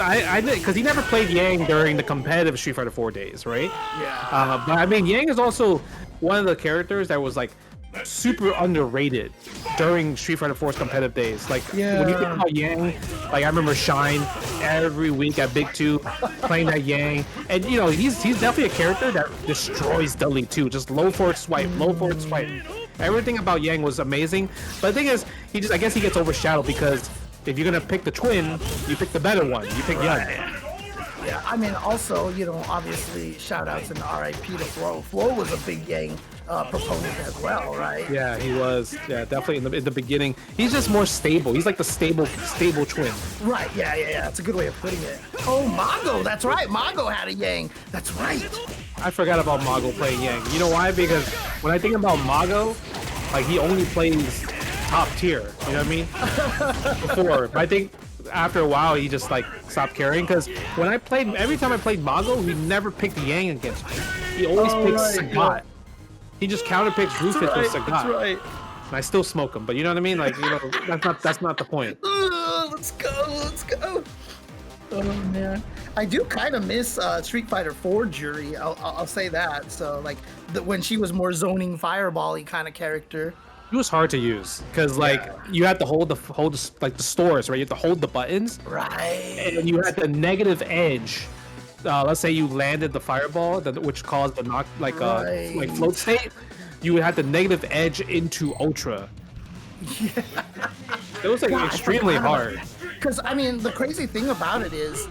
he never played Yang during the competitive Street Fighter 4 days, right? Yeah. But I mean, Yang is also one of the characters that was like super underrated during Street Fighter 4's competitive days. Like when you think about Yang, like I remember Shine every week at Big 2 playing that Yang, and you know he's definitely a character that destroys Dudley too. Just low forward swipe. Everything about Yang was amazing. But the thing is, I guess he gets overshadowed because if you're gonna pick the twin, you pick the better one. You pick Yang. Yeah, I mean, also, you know, obviously, shout-outs and RIP to Flo. Flo was a big Yang proponent as well, right? Yeah, he was. Yeah, definitely in the beginning. He's just more stable. He's like the stable twin. Right, yeah. That's a good way of putting it. Oh, Mago, that's right. Mago had a Yang. That's right. I forgot about Mago playing Yang. You know why? Because when I think about Mago, like, he only plays top tier. You know what I mean? Before. But I think after a while he just like stopped caring because every time I played Mago, he never picked Yang against me. He always picks Sagat. Yeah. He just counterpicks Rufus with Sagat. That's right. And I still smoke him, but you know what I mean? Like, you know, that's not the point. Let's go. Oh man. I do kind of miss Street Fighter 4 Jury. I'll say that. So like when she was more zoning fireball-y kind of character. It was hard to use because like you had to hold like the stores, right? You have to hold the buttons, right? And you had the negative edge. Let's say you landed the fireball, which caused the knock like float state. You had the negative edge into Ultra. Yeah. It was like extremely hard. Because I mean, the crazy thing about it is,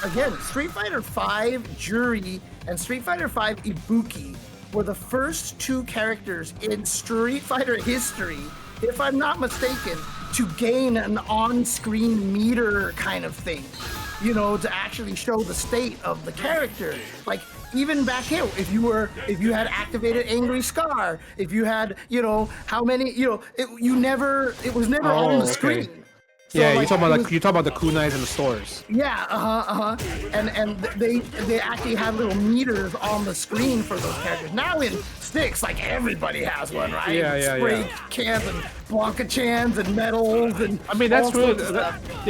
again, Street Fighter V Jury and Street Fighter V Ibuki were the first two characters in Street Fighter history, if I'm not mistaken, to gain an on-screen meter kind of thing, you know, to actually show the state of the character. Like even back here, if you had activated Angry Scar, if you had, you know, how many, you know, it was never on the screen. So, yeah, like, you're talking about the kunais in the stores. Yeah, and they actually have little meters on the screen for those characters. Now in sticks, like everybody has one, right? Spray cans and Blanka chans and medals and. I mean, that's really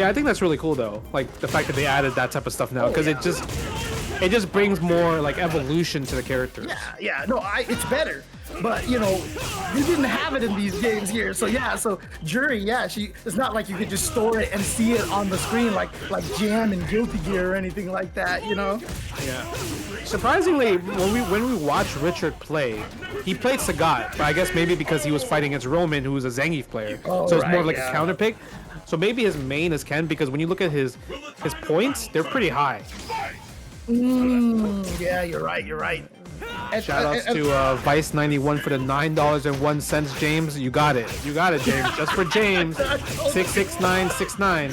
I think that's really cool though. Like the fact that they added that type of stuff now, because it just brings more like evolution to the characters. Yeah, no, it's better. But you know, you didn't have it in these games here, so so Jury, it's not like you could just store it and see it on the screen like Jam and Guilty Gear or anything like that, you know? Yeah. Surprisingly, when we watched Richard play, he played Sagat, but I guess maybe because he was fighting against Roman, who was a Zangief player, so it's more like a counter pick. So maybe his main is Ken, because when you look at his points, they're pretty high. Yeah, you're right. Shoutouts to Vice91 for the $9.01, James. You got it, James. Just for James, 66969.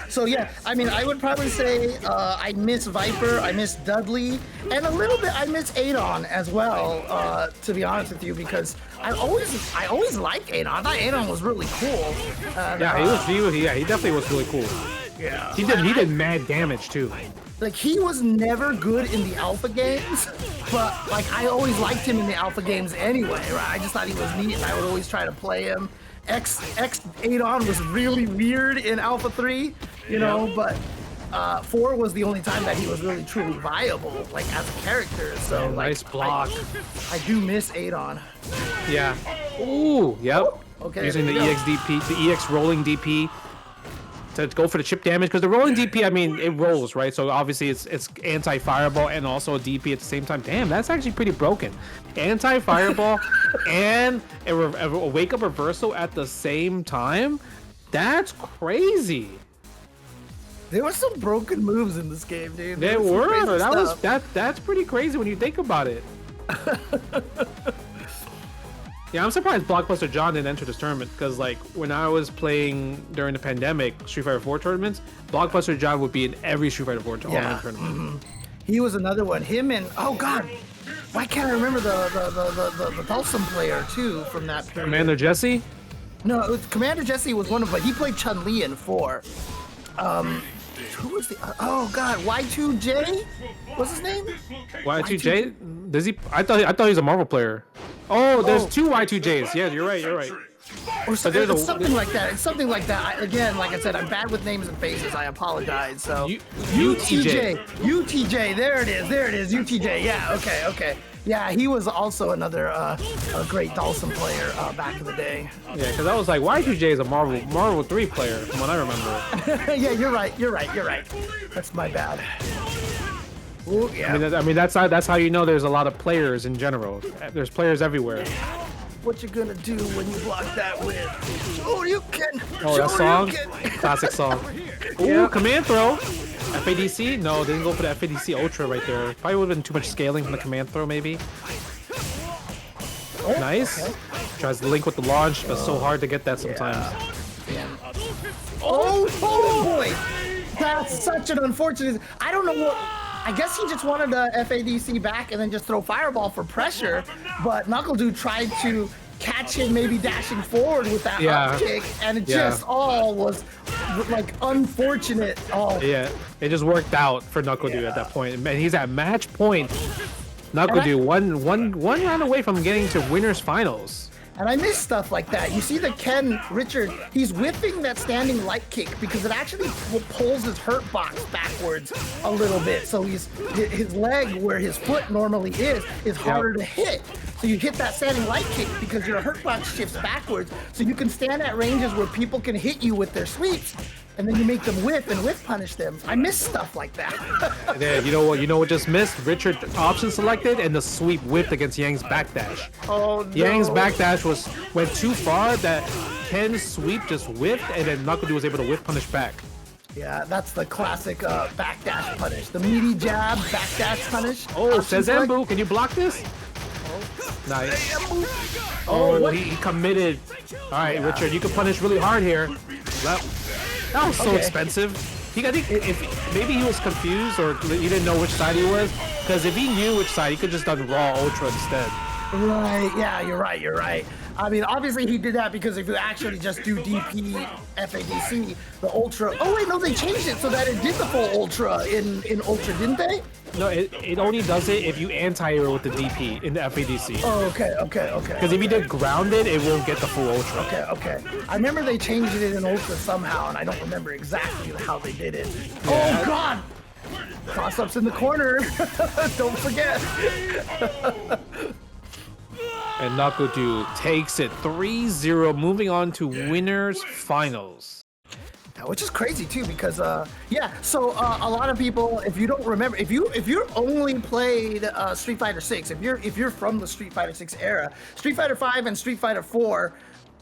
So yeah, I mean, I would probably say I miss Viper, I miss Dudley, and a little bit I miss Adon as well. To be honest with you, because I always liked Adon. I thought Adon was really cool. He definitely was really cool. Yeah, he did mad damage too. Like, he was never good in the alpha games, but like I always liked him in the alpha games anyway, right? I just thought he was neat, and I would always try to play him. X Adon was really weird in Alpha 3, you know, but 4 was the only time that he was really truly viable, like as a character. So nice block. I do miss Adon. Yeah. Ooh. Yep. Okay. Using the EX DP, the EX rolling DP. To go for the chip damage, because the rolling DP, I mean, it rolls, right? So obviously it's anti-fireball and also a DP at the same time. Damn, that's actually pretty broken. Anti-fireball and a wake-up reversal at the same time? That's crazy. There were some broken moves in this game, dude. There were. That's pretty crazy when you think about it. Yeah, I'm surprised Blockbuster John didn't enter this tournament, because like when I was playing during the pandemic Street Fighter 4 tournaments, Blockbuster John would be in every Street Fighter 4 online tournament. Mm-hmm. He was another one. Him and oh god, why can't I remember the Dulcim player too from that period? Commander Jesse? No, Commander Jesse was one of them. He played Chun-Li in 4. Who was the? Oh god, Y2J? What's his name? Y2J? Does he? I thought he was a Marvel player. Oh, there's two Y2Js. Yeah, you're right. Or it's something like that. It's something like that. Again, like I said, I'm bad with names and faces. I apologize. So UTJ. There it is. UTJ. Yeah. Okay. Yeah, he was also another a great Dulcim player back in the day. Yeah, because I was like, Y2J is a Marvel 3 player from what I remember. Yeah, you're right. That's my bad. Ooh, yeah. I mean that's how you know there's a lot of players in general. There's players everywhere. What you gonna do when you block that with? Oh, you can. Oh, that song? Classic song. Ooh, command throw. FADC? No, they didn't go for the FADC Ultra right there. Probably would have been too much scaling from the command throw, maybe. Oh, nice. Okay. Tries to link with the launch, but so hard to get that sometimes. Yeah. Oh boy! That's such an unfortunate. I don't know what. I guess he just wanted the FADC back and then just throw Fireball for pressure, but Nuckledu tried to catch him maybe dashing forward with that up kick, and it just all was like unfortunate. Oh. Yeah, it just worked out for Nuckledu at that point. Man, he's at match point. Nuckledu one round away from getting to winners finals. And I miss stuff like that. You see the Ken Richard, he's whipping that standing light kick because it actually pulls his hurt box backwards a little bit. So his leg where his foot normally is harder to hit. So you hit that standing light kick because your hurt box shifts backwards. So you can stand at ranges where people can hit you with their sweeps. And then you make them whip and whip punish them. I miss stuff like that. Yeah, you know what just missed? Richard option selected and the sweep whipped against Yang's backdash. Oh no. Yang's backdash went too far that Ken's sweep just whipped and then Nuckledu was able to whip punish back. Yeah, that's the classic backdash punish. The meaty jab, backdash punish. Oh, Sezembu, can you block this? Nice. Oh, he committed. All right, Richard, you can punish really hard here. That was so expensive. I think if maybe he was confused or he didn't know which side he was, because if he knew which side, he could just done raw ultra instead. Right. Yeah, you're right. I mean, obviously he did that because if you actually just do DP FADC, the ultra. Oh wait, no, they changed it so that it did the full ultra in ultra, didn't they? No, it only does it if you anti-air with the DP in the FADC. Oh, okay. Because if you did grounded, it won't get the full ultra. Okay. I remember they changed it in ultra somehow, and I don't remember exactly how they did it. Yeah. Oh God! Cross-ups in the corner. Don't forget. And Nuckledu takes it 3-0, moving on to winners finals. Yeah, which is crazy too, because so a lot of people, if you don't remember, if you're only played Street Fighter 6, if you're from the Street Fighter 6 era, Street Fighter 5 and Street Fighter 4,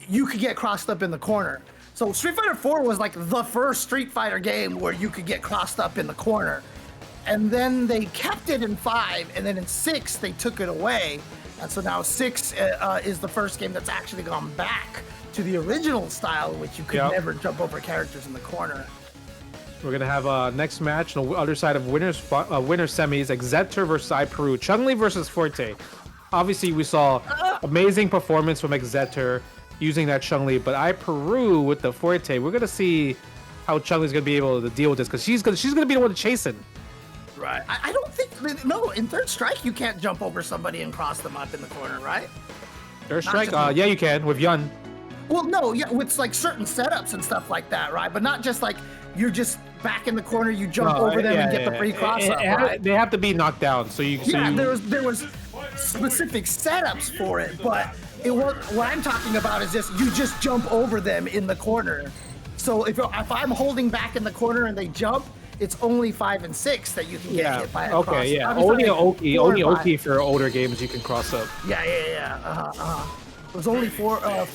you could get crossed up in the corner. So Street Fighter 4 was like the first Street Fighter game where you could get crossed up in the corner, and then they kept it in 5, and then in 6 they took it away. And so now 6 is the first game that's actually gone back to the original style, which you could never jump over characters in the corner. We're gonna have next match on the other side of winners semis: xZetter versus iPeru, Chun-Li versus Fuerte. Obviously, we saw amazing performance from xZetter using that Chun-Li, but iPeru with the Fuerte. We're gonna see how Chun-Li's gonna be able to deal with this because she's gonna be the one chasing. Right. I don't think in Third Strike you can't jump over somebody and cross them up in the corner, right? Third Strike, yeah, you can with Yun. Well, no, yeah, with like certain setups and stuff like that, right? But not just like you're just back in the corner, you jump over them and get the free cross up, right? They have to be knocked down, so you. There was specific setups for it, but what I'm talking about is just you just jump over them in the corner. So if I'm holding back in the corner and they jump, it's only 5 and 6 that you can get hit by a cross. Okay, yeah. Only Oki for older games you can cross up. Yeah. It was only 4 and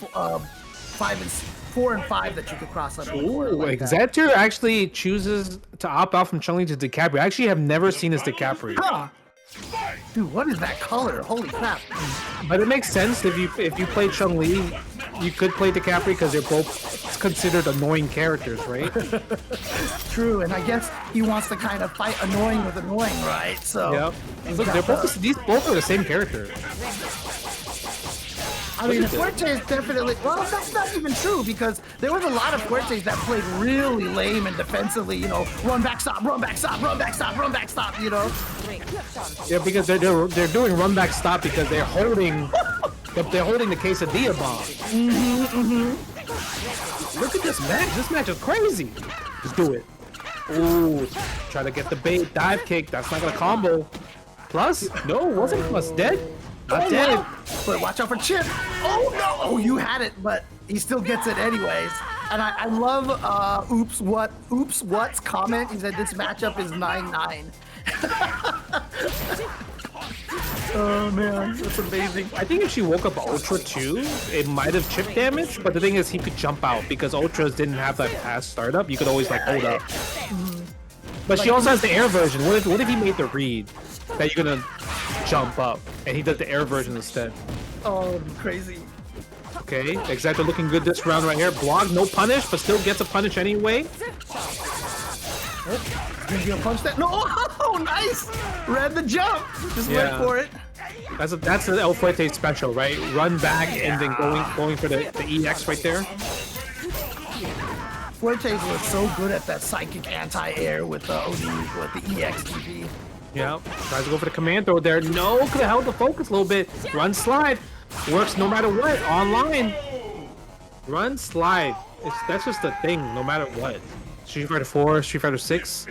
5 that you could cross up. Ooh, xZetter actually chooses to opt out from Chun-Li to Decapre. I actually have never seen this Decapre. Huh. Dude, what is that color? Holy crap. But it makes sense if you play Chun-Li, you could play Decapre because they're both considered annoying characters, right? True, and I guess he wants to kind of fight annoying with annoying, right? So yeah. Look, these both are the same character. I mean, Fuerte is definitely... Well, that's not even true, because there was a lot of Fuertes that played really lame and defensively, run back stop, run back stop, run back stop, run back stop, Yeah, because they're doing run back stop because they're holding the quesadilla bomb. Look at this match. This match is crazy. Just do it. Ooh, try to get the bait. Dive kick. That's not going to combo. Plus? No, wasn't plus. Dead? Not dead. No. But watch out for Chip. Oh, no. Oh, you had it, but he still gets it anyways. And I love Oops What's comment. He said this matchup is 9-9. Oh man, that's amazing. I think if she woke up Ultra too, it might have chip damage, but the thing is he could jump out because Ultras didn't have that fast startup. You could always hold up. But she also has the air version. What if he made the read that you're gonna jump up and he does the air version instead? Oh, crazy. Okay, xZetter looking good this round right here. Block, no punish, but still gets a punish anyway. He's gonna punch that. No! Oh, nice! Read the jump. Just went for it. That's the El Fuerte special, right? Run back and then going for the EX right there. Fuertes was so good at that psychic anti-air with the EX DP. Yeah, tries to go for the command throw there. No, could have held the focus a little bit. Run slide. Works no matter what. Online. Run, slide. That's just the thing, no matter what. Street Fighter 4, Street Fighter 6.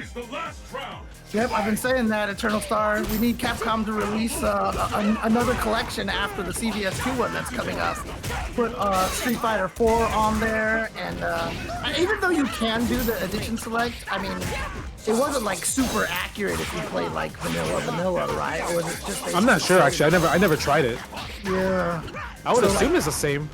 Yep, I've been saying that, Eternal Star. We need Capcom to release another collection after the CVS2 one that's coming up. Put Street Fighter 4 on there, and even though you can do the edition select, I mean, it wasn't like super accurate if you played like vanilla, right? Or was it just? I'm not sure actually. I never tried it. Yeah. I would assume it's the same.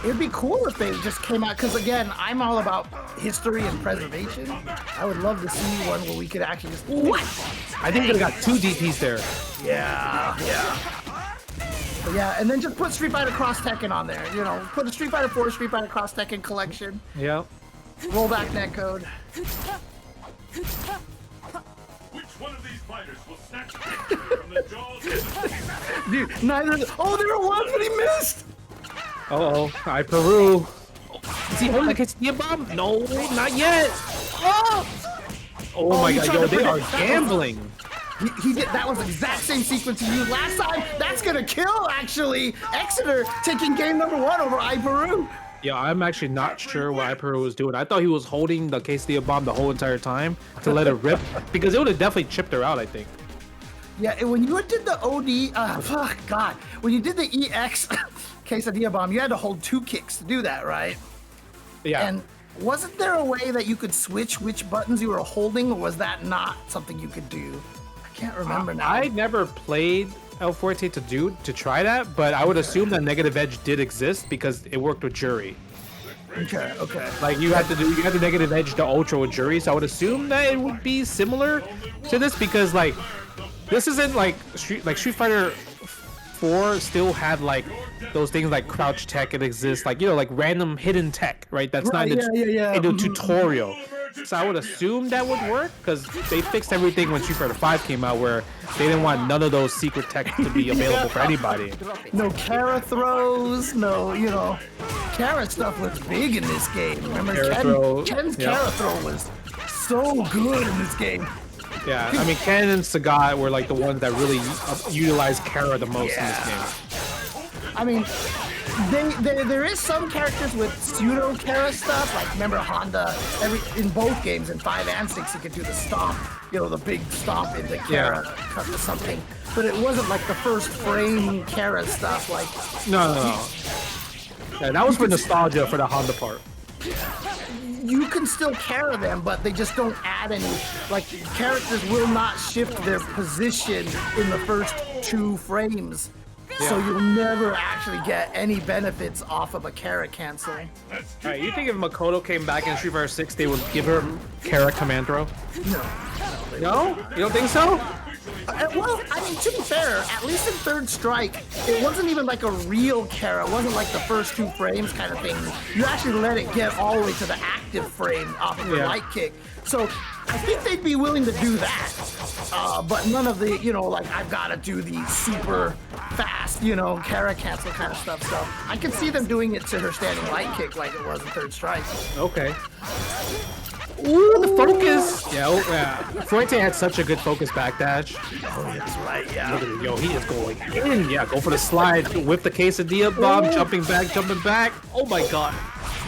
It'd be cool if they just came out, because again, I'm all about history and preservation. I would love to see one where we could actually just... What? I think they got 2 DPs there. Yeah. But yeah, and then just put Street Fighter Cross Tekken on there. You know, put a Street Fighter 4, Street Fighter Cross Tekken collection. Yeah. Roll back netcode. Which one of these fighters will snatch from the jaws of the Dude, neither... Oh, there were ones that he missed! Uh-oh, iPeru. Is he holding the quesadilla bomb? No, not yet. Oh my god, yo, they are gambling. He did. That was the exact same sequence he used last time. That's gonna kill, actually. Exeter taking game number 1 over iPeru. Yeah, I'm actually not sure what iPeru was doing. I thought he was holding the quesadilla bomb the whole entire time to let it rip, because it would have definitely chipped her out, I think. Yeah, and when you did the OD, God, when you did the EX quesadilla bomb, you had to hold 2 kicks to do that, right? Yeah. And wasn't there a way that you could switch which buttons you were holding, or was that not something you could do? I can't remember now. I never played El Fuerte to try that, but I would assume that negative edge did exist because it worked with Jury. Okay. Like you had to negative edge the Ultra with Jury, so I would assume that it would be similar to this, because like this isn't like Street Fighter 4 still had like those things like crouch tech and exists, like, you know, like random hidden tech, right? That's not in the tutorial. So I would assume that would work, because they fixed everything when Street Fighter 5 came out, where they didn't want none of those secret tech to be available for anybody. No Kara throws, no, you know, Kara stuff was big in this game. Remember, Ken's Kara throw was so good in this game. Yeah, I mean, Ken and Sagat were like the ones that really utilized Kara the most in this game. I mean, there is some characters with pseudo Kara stuff, like remember Honda, in both games, in 5 and 6, you could do the stomp, you know, the big stomp into Kara, cut to something. But it wasn't like the first frame Kara stuff, like... No. Yeah, that was for nostalgia for the Honda part. You can still Kara them, but they just don't add any, like, characters will not shift their position in the first 2 frames. Yeah. So you'll never actually get any benefits off of a Kara cancel. Alright, you think if Makoto came back in Street Fighter 6, they would give her Kara command throw? No? You don't think so? Well, I mean, to be fair, at least in Third Strike, it wasn't even like a real Kara. It wasn't like the first 2 frames kind of thing. You actually let it get all the way to the active frame off of your light kick. So I think they'd be willing to do that. But none of the, you know, like, I've got to do the super fast, you know, Kara cancel kind of stuff. So I could see them doing it to her standing light kick like it was in Third Strike. Okay. Ooh, the focus! Yeah, Fuerte had such a good focus backdash. Oh, that's right, yeah. Look at him, yo, he is going in. Yeah, go for the slide, whip the quesadilla bomb, jumping back. Oh my god.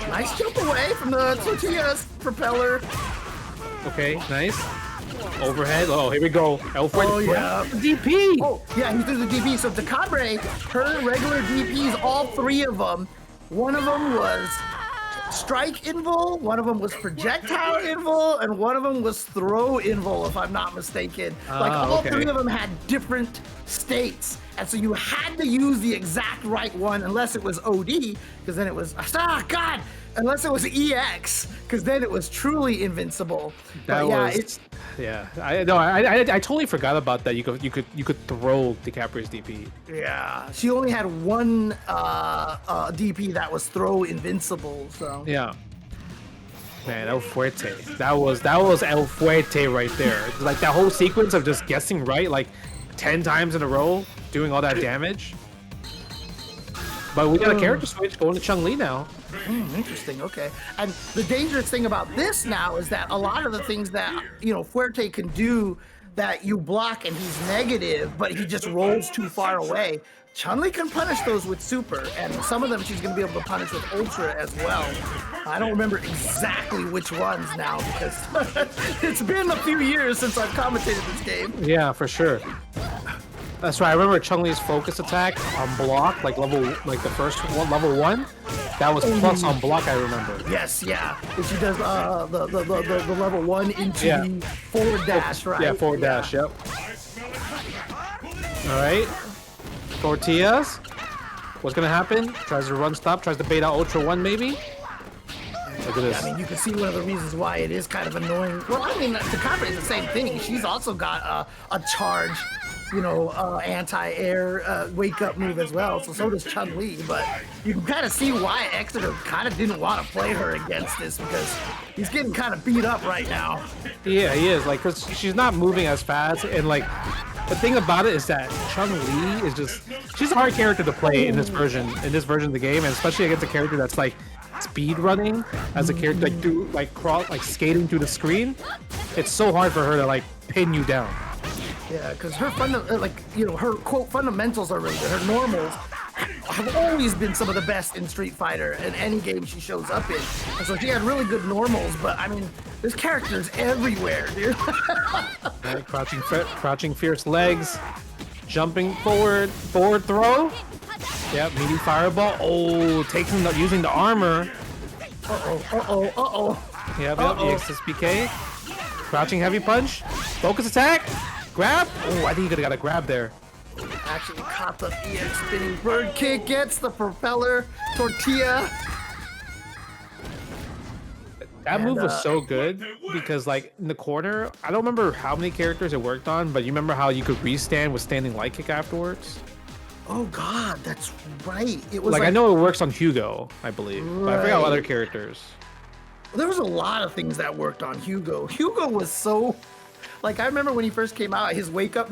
Nice jump away from the tortillas propeller. Okay, nice. Overhead. Oh, here we go. El Fuerte. Oh, yeah. DP! Oh, yeah, he threw the DP. So Decapre, her regular DPs, all 3 of them, one of them was strike invul, one of them was projectile invul, and one of them was throw invul, if I'm not mistaken. Like, all 3 of them had different states. And so you had to use the exact right one, unless it was OD, because then it was, unless it was EX, because then it was truly invincible. I totally forgot about that. You could throw Decapre's DP. Yeah, she only had one DP that was throw invincible. So yeah, man, El Fuerte. That was El Fuerte right there. Like that whole sequence of just guessing right, like 10 times in a row, doing all that damage. But we got a character switch going to Chun-Li now. Interesting. Okay. And the dangerous thing about this now is that a lot of the things that, you know, Fuerte can do that you block and he's negative, but he just rolls too far away. Chun-Li can punish those with super, and some of them she's going to be able to punish with ultra as well. I don't remember exactly which ones now because it's been a few years since I've commentated this game. Yeah, for sure. That's right. I remember Chun-Li's focus attack on block, like the first one, level 1. That was plus on block, I remember. Yes, yeah. And she does the level 1 into the forward dash, right? Yeah, forward dash. Yep. All right. Tortillas. What's gonna happen? Tries to run stop. Tries to bait out Ultra 1 maybe. Look at this. I mean, you can see one of the reasons why it is kind of annoying. Well, I mean, Decapre is the same thing. She's also got a charge, you know, anti-air wake-up move as well. So does Chun-Li. But you can kind of see why Exeter kind of didn't want to play her against this because he's getting kind of beat up right now. Yeah, he is. Like, cause she's not moving as fast, and like. The thing about it is that Chun-Li is just—she's a hard character to play in this version of the game, and especially against a character that's like speed running as a character like skating through the screen. It's so hard for her to like pin you down. Yeah, because her her quote fundamentals are really good. Her normals have always been some of the best in Street Fighter in any game she shows up in. And so she had really good normals, but I mean, there's characters everywhere, dude. Right, crouching fierce legs, jumping forward throw. Yep, meaty fireball. Oh, using the armor. Yep, EXSPK. Crouching heavy punch. Focus attack. Grab. Oh, I think you could have got a grab there. Actually caught the EX spinning bird kick, gets the propeller tortilla. That move was so good because like in the corner, I don't remember how many characters it worked on, but you remember how you could restand with standing light kick afterwards? Oh god, that's right. It was like I know it works on Hugo, I believe, but I forgot other characters. There was a lot of things that worked on Hugo. Hugo was so like, I remember when he first came out, his wake-up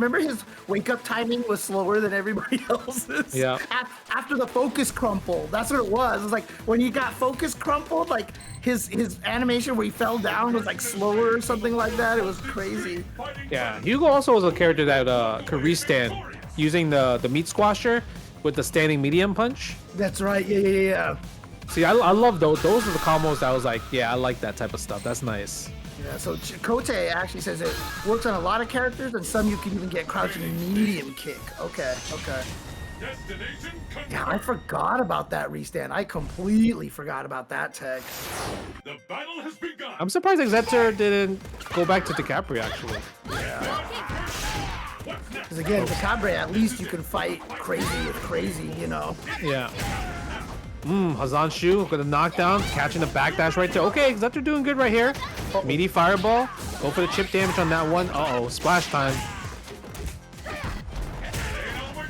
timing was slower than everybody else's. Yeah. After the focus crumple, that's what it was. It was like, when he got focus crumpled, like, his animation where he fell down was, like, slower or something like that. It was crazy. Yeah, Hugo also was a character that could restand using the meat squasher with the standing medium punch. That's right, yeah. See, I love those. Those are the combos that I was like, yeah, I like that type of stuff. That's nice. Yeah, so Kote actually says it works on a lot of characters, and some you can even get crouching medium kick. Okay. Yeah, I forgot about that restand. I completely forgot about that tag. The battle has begun. I'm surprised Exeter didn't go back to Decapre, actually. Yeah. Because again, Decapre, at least you can fight crazy with crazy, you know? Yeah. Hazanshu with a knockdown, catching the backdash right there. Okay, Exeter doing good right here. Meaty fireball. Go for the chip damage on that one. Uh-oh, splash time.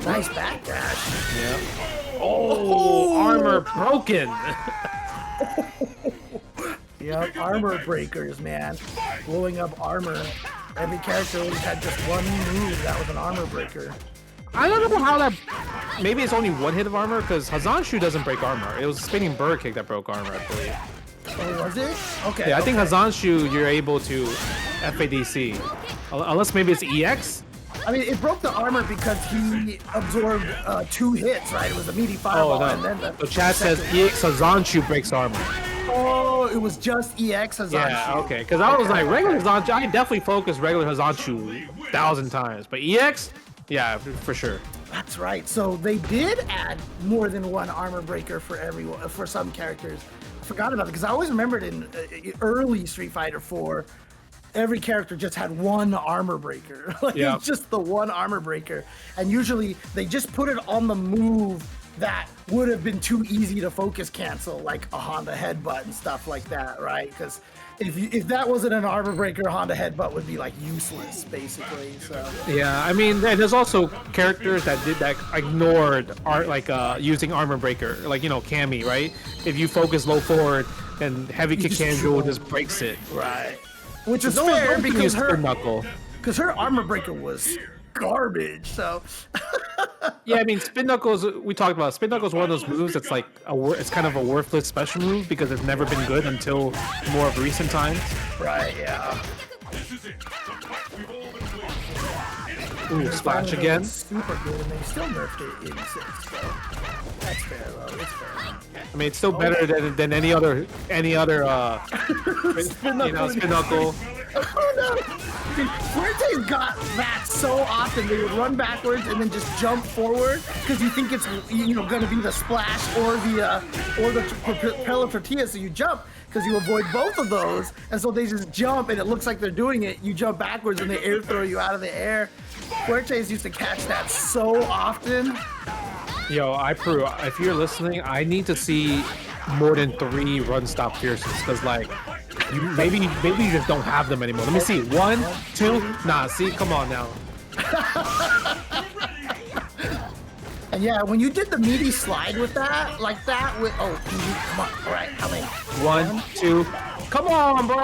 Nice backdash. Yeah. Oh, armor broken. Yep, armor breakers, man. Blowing up armor. Every character always had just one move that was an armor breaker. I don't know how that... Maybe it's only one hit of armor, because Hazanshu doesn't break armor. It was a spinning bird kick that broke armor, I believe. Oh, was it? Okay. Yeah, I think Hazanshu, you're able to FADC. Unless maybe it's EX? I mean, it broke the armor because he absorbed 2 hits, right? It was a meaty fireball, and then the... So chat says EX Hazanshu breaks armor. Oh, it was just EX Hazanshu. Yeah, okay. Because I was like, regular Hazanshu, I definitely focused regular Hazanshu 1,000 times. But EX? Yeah, for sure. That's right. So they did add more than one armor breaker for some characters. I forgot about it because I always remembered in early Street Fighter 4, every character just had one armor breaker. Like it was just the one armor breaker, and usually they just put it on the move that would have been too easy to focus cancel, like a Honda headbutt and stuff like that, right? Because if that wasn't an armor breaker, Honda headbutt would be like useless, basically. So yeah, I mean, there's also characters that ignored using armor breaker, like Cammy, right? If you focus low forward, then heavy kick Kanjo just breaks it, right? Which is fair because her armor breaker was garbage. So yeah, I mean, spin knuckles. We talked about spin knuckles. One of those moves that's like it's kind of a worthless special move because it's never been good until more of recent times. Right. Yeah. Ooh, splash again. Super good, and they still nerfed it in 6. So that's fair, though. It's fair. I mean, it's still better than any other spin knuckle. Oh no! Dude, Fuerte's got that so often. They would run backwards and then just jump forward because you think it's going to be the splash or the propeller tortilla. So you jump because you avoid both of those, and so they just jump and it looks like they're doing it. You jump backwards and they air throw you out of the air. Fuerte's used to catch that so often. Yo, iPeru, if you're listening, I need to see more than 3 run stop pierces because like. Maybe you just don't have them anymore. Let me see. 1, 2. Nah, see, come on now. And yeah, when you did the meaty slide with that, like that, with come on. All right, how many? 1, 2. Come on, bro.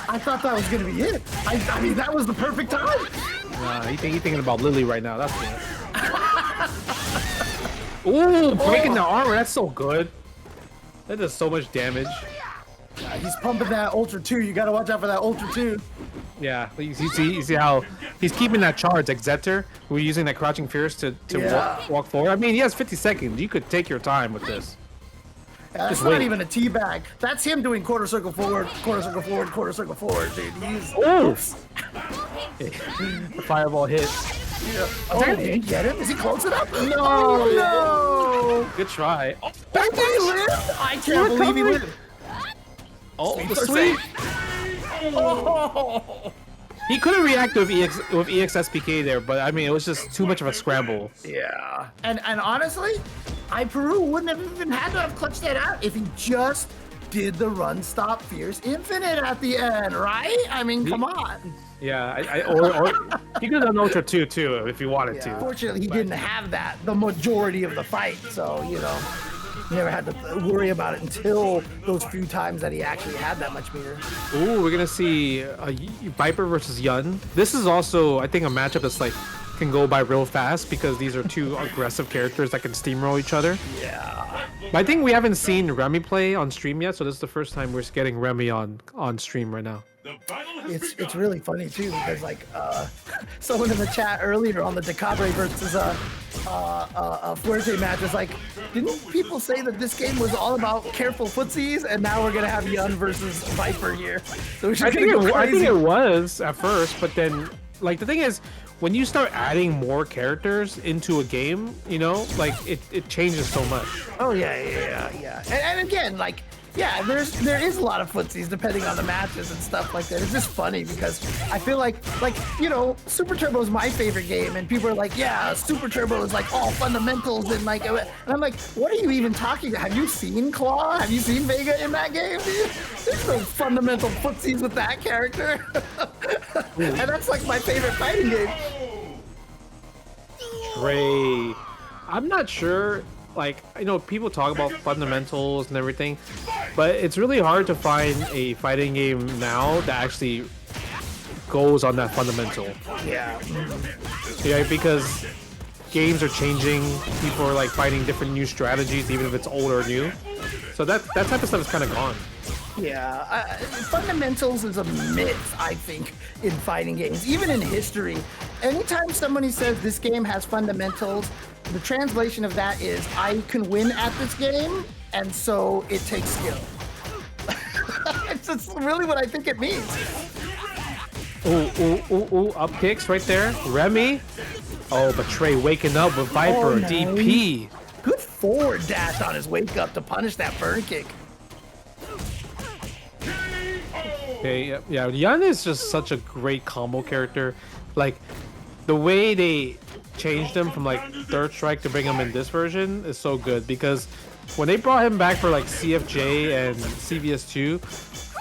I thought that was gonna be it. I mean, that was the perfect time. Nah, he thinking about Lily right now. That's what. Ooh, breaking the armor. That's so good. That does so much damage. He's pumping that Ultra 2. You gotta watch out for that Ultra 2. Yeah, you see how he's keeping that charge, like Zetter. We're using that crouching fierce to walk forward. I mean, he has 50 seconds. You could take your time with this. Yeah, that's not even a teabag. That's him doing quarter circle forward, quarter circle forward, quarter circle forward, dude. He's oof. The fireball hit. Yeah. Oh, did he get him? Is he close enough? No, oh, no. Good try. Oh, did he live? I can't believe he lived. Oh, the sweep. Oh. He could have reacted with EXSPK there, but I mean, it was just too much of a scramble. Yeah. And honestly, iPeru wouldn't have even had to have clutched that out if he just did the run stop fierce infinite at the end, right? I mean, come on. Yeah, or he could have done Ultra 2 too if he wanted to. Fortunately, he didn't have that the majority of the fight, so you never had to worry about it until those few times that he actually had that much meter. Ooh, we're gonna see Viper versus Yun. This is also, I think, a matchup that's like can go by real fast because these are 2 aggressive characters that can steamroll each other. Yeah. But I think we haven't seen Remy play on stream yet, so this is the first time we're getting Remy on stream right now. It's really funny too because like someone in the chat earlier on the Decapre versus Fuerte match was like, didn't people say that this game was all about careful footsies and now we're gonna have Yun versus Viper here? So I think it was at first, but then like the thing is when you start adding more characters into a game, like it changes so much. Oh yeah. And again, like. Yeah, there is a lot of footsies depending on the matches and stuff like that. It's just funny because I feel like Super Turbo is my favorite game, and people are like, yeah, Super Turbo is like all fundamentals and like, and I'm like, what are you even talking about? Have you seen Claw? Have you seen Vega in that game? Dude? There's no fundamental footsies with that character, and that's like my favorite fighting game. Great. I'm not sure. Like, people talk about fundamentals and everything, but it's really hard to find a fighting game now that actually goes on that fundamental. Yeah. Yeah, because games are changing. People are like fighting different new strategies, even if it's old or new. So that type of stuff is kind of gone. Yeah, fundamentals is a myth, I think, in fighting games, even in history. Anytime somebody says this game has fundamentals, the translation of that is I can win at this game, and so it takes skill. It's really what I think it means. Ooh, up kicks right there. Remy. Oh, but Trey waking up with Viper, nice. DP. Good forward dash on his wake up to punish that burn kick. Okay, yeah, Yun is just such a great combo character. Like, the way they changed him from like Third Strike to bring him in this version is so good because when they brought him back for like CFJ and CVS2,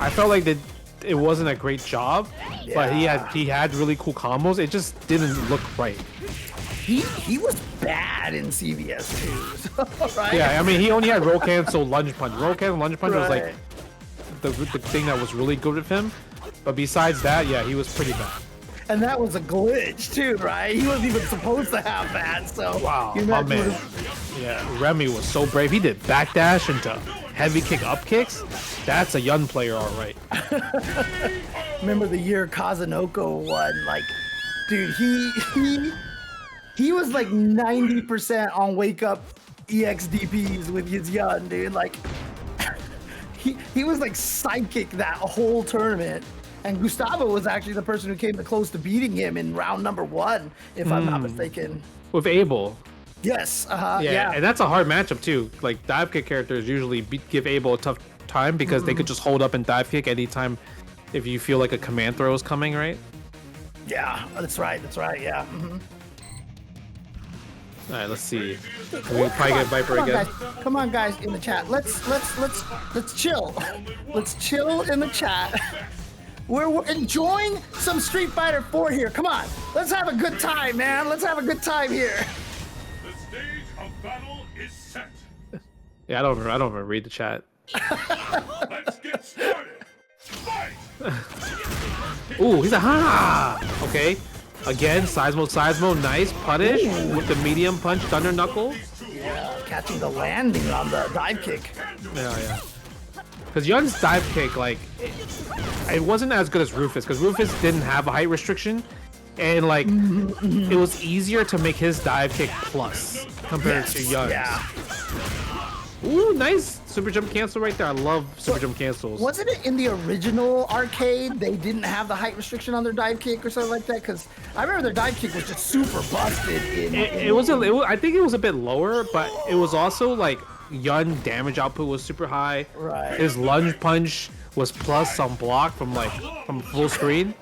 I felt like it wasn't a great job, but he had really cool combos. It just didn't look right. He was bad in CVS2, right? Yeah, I mean he only had roll cancel lunge punch. Roll cancel lunge punch was like the thing that was really good with him, but besides that, yeah, he was pretty bad. And that was a glitch too, right? He wasn't even supposed to have that. So wow, my man. Yeah, Remy was so brave. He did backdash into heavy kick up kicks. That's a Yun player, all right. Remember the year Kazunoko won? Like Dude, he was like 90% on wake up EXDPs with his Yun, dude. Like he was like psychic that whole tournament. And Gustavo was actually the person who came the close to beating him in round number 1, if I'm not mistaken. With Abel. Yes. Yeah, and that's a hard matchup too. Like dive kick characters usually give Abel a tough time because they could just hold up and dive kick anytime if you feel like a command throw is coming, right? Yeah, that's right. Yeah. All right, let's see. We'll probably get Viper again. Come on, guys, in the chat. Let's chill. Let's chill in the chat. We're enjoying some Street Fighter 4 here. Come on, let's have a good time, man. Let's have a good time here. The stage of battle is set. Yeah, I don't even read the chat. Let's get started. Fight! Ooh, he's a ha! Okay, again, Seismo, nice punish with the medium punch, Thunder Knuckle. Yeah, catching the landing on the dive kick. Yeah. Because Yun's dive kick, like, it wasn't as good as Rufus, because Rufus didn't have a height restriction, and like, it was easier to make his dive kick plus compared to Yun's. Yeah. Ooh, nice super jump cancel right there. I love super jump cancels. Wasn't it in the original arcade they didn't have the height restriction on their dive kick or something like that? Because I remember their dive kick was just super busted. I think it was a bit lower, but it was also like Yun damage output was super high. Right. His lunge punch was plus on block from full screen.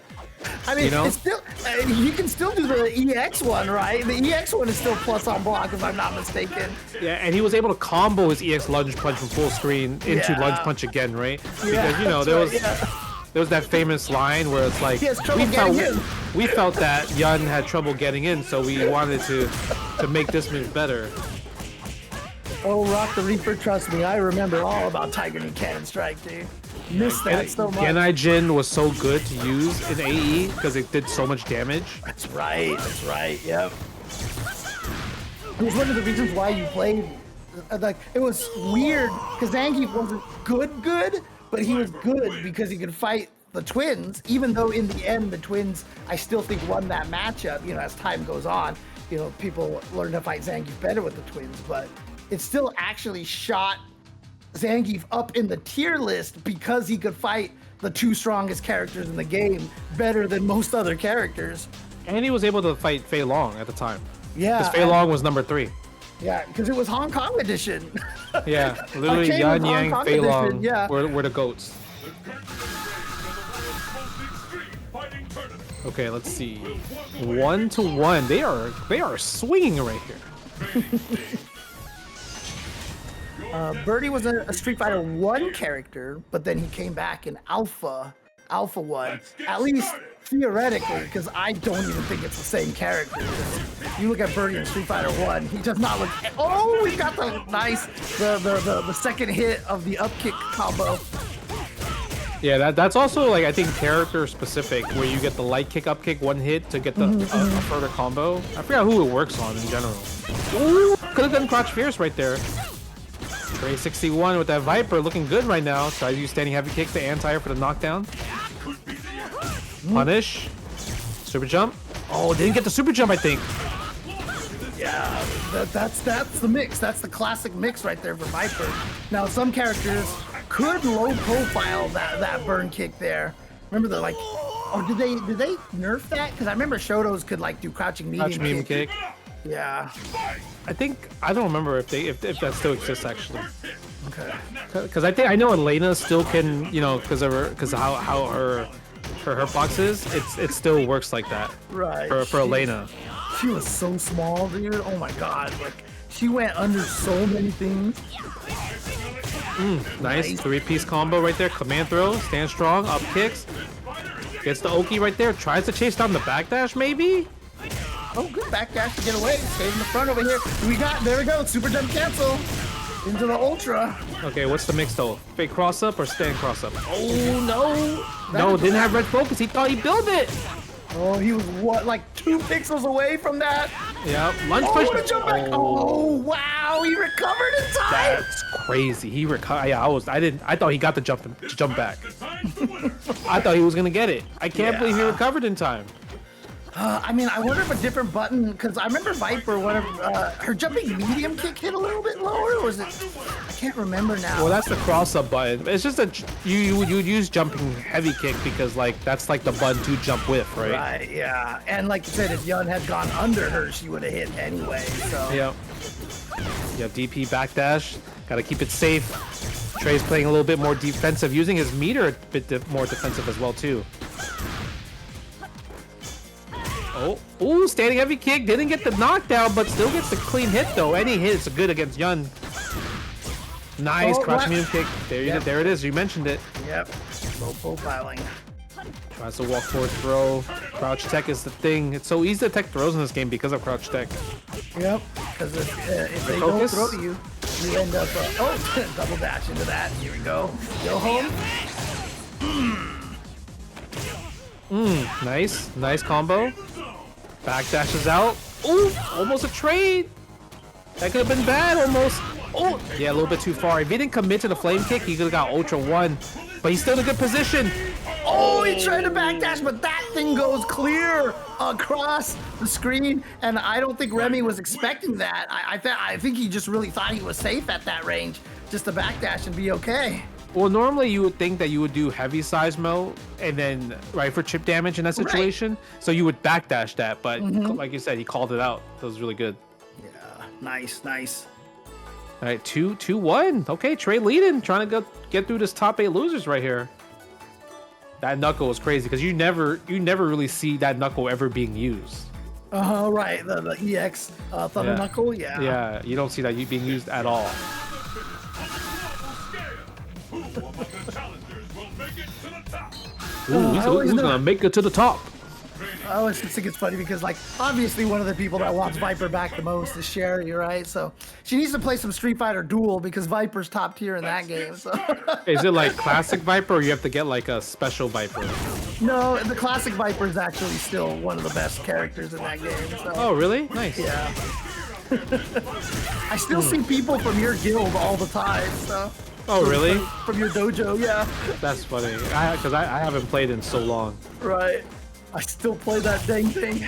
I mean, you know? it's still you can still do the EX one, right? The EX one is still plus on block, if I'm not mistaken. Yeah, and he was able to combo his EX lunge punch from full screen into lunge punch again, right? Because you know there was that famous line where it's like we felt that Yun had trouble getting in, so we wanted to make this move better. Oh, Rock the Reaper, trust me, I remember all about Tiger Knee Cannon Strike, dude. Missed that so much. Genai Jin was so good to use in AE because it did so much damage. That's right, yep. It was one of the reasons why you played, like, it was weird, because Zangief wasn't good, but he was good because he could fight the twins, even though in the end, the twins, I still think won that matchup, you know, as time goes on. You know, people learn to fight Zangief better with the twins, but it still actually shot Zangief up in the tier list because he could fight the 2 strongest characters in the game better than most other characters. And he was able to fight Fei Long at the time. Yeah. Because Fei Long was number 3. Yeah, because it was Hong Kong edition. Yeah, literally Yan Yang, Fei Long were the GOATs. Okay, let's see. 1-1. They are swinging right here. Birdie was a Street Fighter 1 character, but then he came back in Alpha 1, at least theoretically, because I don't even think it's the same character. You look at Birdie in Street Fighter 1, he does not look. Oh, we got the nice, the second hit of the up kick combo. Yeah, that's also like I think character specific, where you get the light kick, up kick, one hit to get the a further combo. I forgot who it works on in general. Ooh, could have done Crotch Fierce right there. Trey 61 with that Viper looking good right now. Tries to use standing heavy kick to anti-air for the knockdown. Punish. Super jump. Oh, didn't get the super jump, I think. Yeah, that's the mix. That's the classic mix right there for Viper. Now, some characters could low profile that burn kick there. Remember the like, oh, did they nerf that? Because I remember Shoto's could like do crouching medium kick. Yeah. I don't remember if that still exists actually. Okay. Because I know Elena still can, you know, because how her hitbox is, it still works like that. Right. For Elena. She was so small, dude. Oh my god. Like she went under so many things. Nice 3-piece combo right there. Command throw, stand strong, up kicks. Gets the Oki right there. Tries to chase down the backdash maybe. Oh, good backdash to get away. Stayed in the front over here. There we go. Super jump cancel into the ultra. Okay, what's the mix though? Fake cross up or stand cross up? Oh no! No, didn't have red focus. He thought he built it. Oh, he was what, like 2 pixels away from that? Yeah, lunge push. What a jump back. Oh, wow, he recovered in time. That's crazy. He recovered. Yeah, I thought he got the jump back. I thought he was gonna get it. I can't believe he recovered in time. I mean, I wonder if a different button, because I remember Viper, her jumping medium kick hit a little bit lower, or was it? I can't remember now. Well, that's the cross-up button. It's just that you would use jumping heavy kick because like that's like the button to jump with, right? Right, yeah. And like you said, if Yun had gone under her, she would have hit anyway, so. Yep. You have DP backdash. Gotta keep it safe. Trey's playing a little bit more defensive, using his meter a bit more defensive as well, too. Oh, ooh, standing heavy kick. Didn't get the knockdown, but still gets the clean hit, though. Any hit is good against Yun. Nice crouch medium kick. There it is. You mentioned it. Yep. Low profiling. Tries to walk forward throw. Crouch tech is the thing. It's so easy to tech throws in this game because of crouch tech. Yep. Because if they don't throw you, you end up. Double dash into that. Here we go. Go home. Nice combo. Backdashes out. Ooh, almost a trade. That could have been bad almost. Oh, yeah, a little bit too far. If he didn't commit to the flame kick, he could have got Ultra 1. But he's still in a good position. Oh, he tried to backdash, but that thing goes clear across the screen. And I don't think Remy was expecting that. I think he just really thought he was safe at that range, just to backdash and be okay. Well, normally you would think that you would do heavy size mode and then right for chip damage in that situation. Right. So you would backdash that, but like you said, he called it out. That was really good. Yeah, nice. All right, 2-1. Okay, Trey leading, trying to get through this top 8 losers right here. That knuckle was crazy because you never really see that knuckle ever being used. Right, the EX Thunder Knuckle, yeah. Yeah, you don't see that being used at all. Ooh, he's gonna make it to the top. I always think it's funny because, like, obviously one of the people that wants Viper back the most is Sherry, right? So she needs to play some Street Fighter Duel because Viper's top tier in that game. So is it like classic Viper, or you have to get like a special Viper? No, the classic Viper is actually still one of the best characters in that game. So. Oh, really? Nice. Yeah. I still see people from your guild all the time. So. Oh, really? From your dojo, yeah. That's funny. Because I haven't played in so long. Right. I still play that dang thing.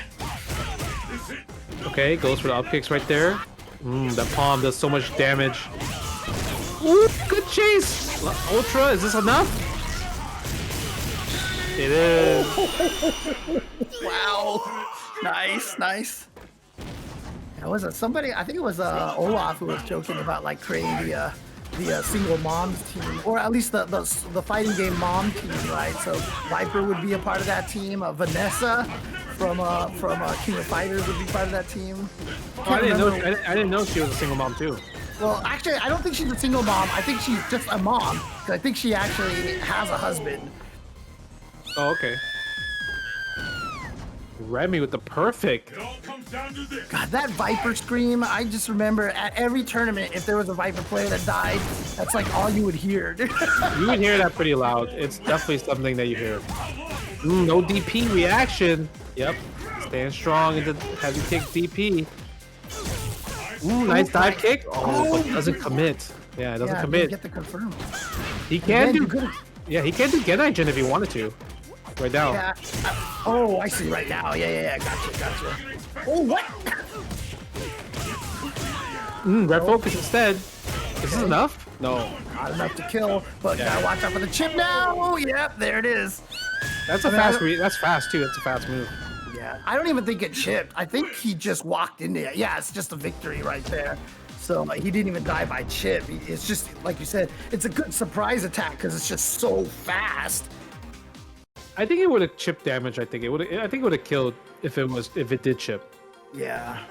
Okay, goes for the up kicks right there. That palm does so much damage. Ooh, good chase! Ultra, is this enough? It is. Wow. Nice. Was it somebody? I think it was Olaf who was joking about like creating the single moms team, or at least the fighting game mom team, right? So Viper would be a part of that team. Vanessa from King of Fighters would be part of that team. I didn't know she was a single mom too. Well, actually, I don't think she's a single mom. I think she's just a mom. Because I think she actually has a husband. Oh, okay. Remy with the perfect. God, that Viper scream, I just remember at every tournament, if there was a Viper player that died, that's like all you would hear. You would hear that pretty loud. It's definitely something that you hear. No DP reaction. Yep. Stand strong into heavy kick DP. Ooh, nice dive kick. Oh, but doesn't commit. Yeah, it doesn't commit. Get the confirm. He can do. Yeah, he can do Genaigen if he wanted to. Right now. Yeah. Oh, I see right now. Yeah. Gotcha. Oh, what? Red focus instead. Is this enough? No. Not enough to kill, but gotta watch out for the chip now. Oh, yep, there it is. That's fast too. That's a fast move. Yeah, I don't even think it chipped. I think he just walked into it. Yeah, it's just a victory right there. So he didn't even die by chip. It's just, like you said, it's a good surprise attack because it's just so fast. I think it would have chipped damage. I think it would have killed if it did chip. Yeah.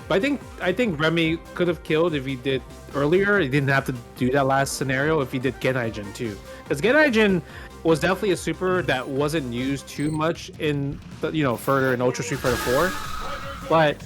But I think Remy could have killed if he did earlier. He didn't have to do that last scenario if he did Genaigen too. Because Genaigen was definitely a super that wasn't used too much in further in Ultra Street Fighter 4. But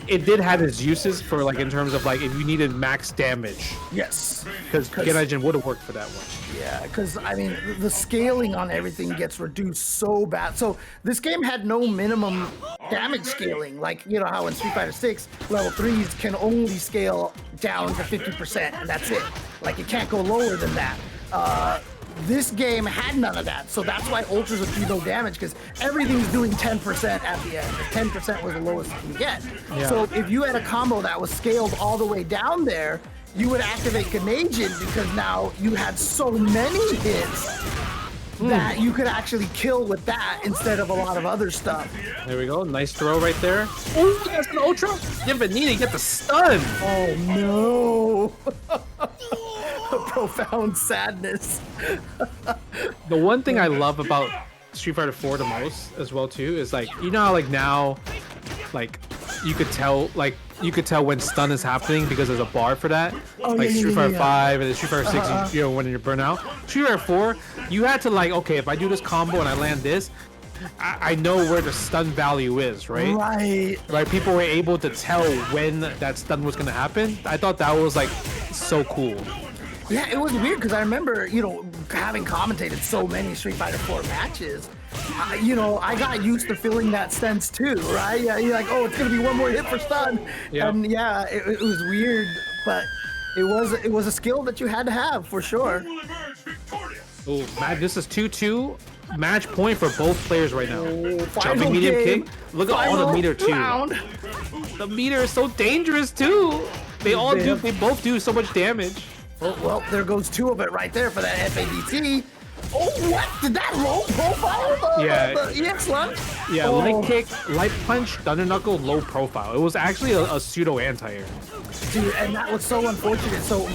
it did have its uses for like in terms of like if you needed max damage. Yes. Because Genaigen would have worked for that one. Yeah, because I mean the scaling on everything gets reduced so bad. So this game had no minimum damage scaling, like you know how in Street Fighter 6 level 3s can only scale down to 50% and that's it. Like it can't go lower than that. This game had none of that, so that's why ultras would do no damage, because everything's doing 10% at the end. 10% was the lowest you can get. Yeah. So if you had a combo that was scaled all the way down there, you would activate Ganagin, because now you had so many hits that you could actually kill with that instead of a lot of other stuff. There we go. Nice throw right there. Oh, that's an ultra. You didn't need to get the stun. Oh no. Profound sadness. The one thing I love about Street Fighter 4 the most as well too is like, you know how like now like you could tell when stun is happening because there's a bar for that. Like Street Fighter 5 and Street Fighter 6, you know, when you're burnt out. Street Fighter 4, you had to like, okay, if I do this combo and I land this, I know where the stun value is, right? Right. People were able to tell when that stun was gonna happen. I thought that was like so cool. Yeah, it was weird because I remember, you know, having commentated so many Street Fighter 4 matches, you know, I got used to feeling that sense too, right? Yeah, you're like, oh, it's gonna be one more hit for stun, and yeah, it was weird, but it was a skill that you had to have for sure. Oh, man, this is 2-2. Match point for both players right now. Jumping medium kick. Look at all the meter too. The meter is so dangerous too. They both do so much damage. Oh, well, there goes two of it right there for that FADT. Oh, what? Did that low profile? The EX lunge? Yeah, light kick, light punch, thunder knuckle, low profile. It was actually a pseudo anti-air. Dude, and that was so unfortunate. So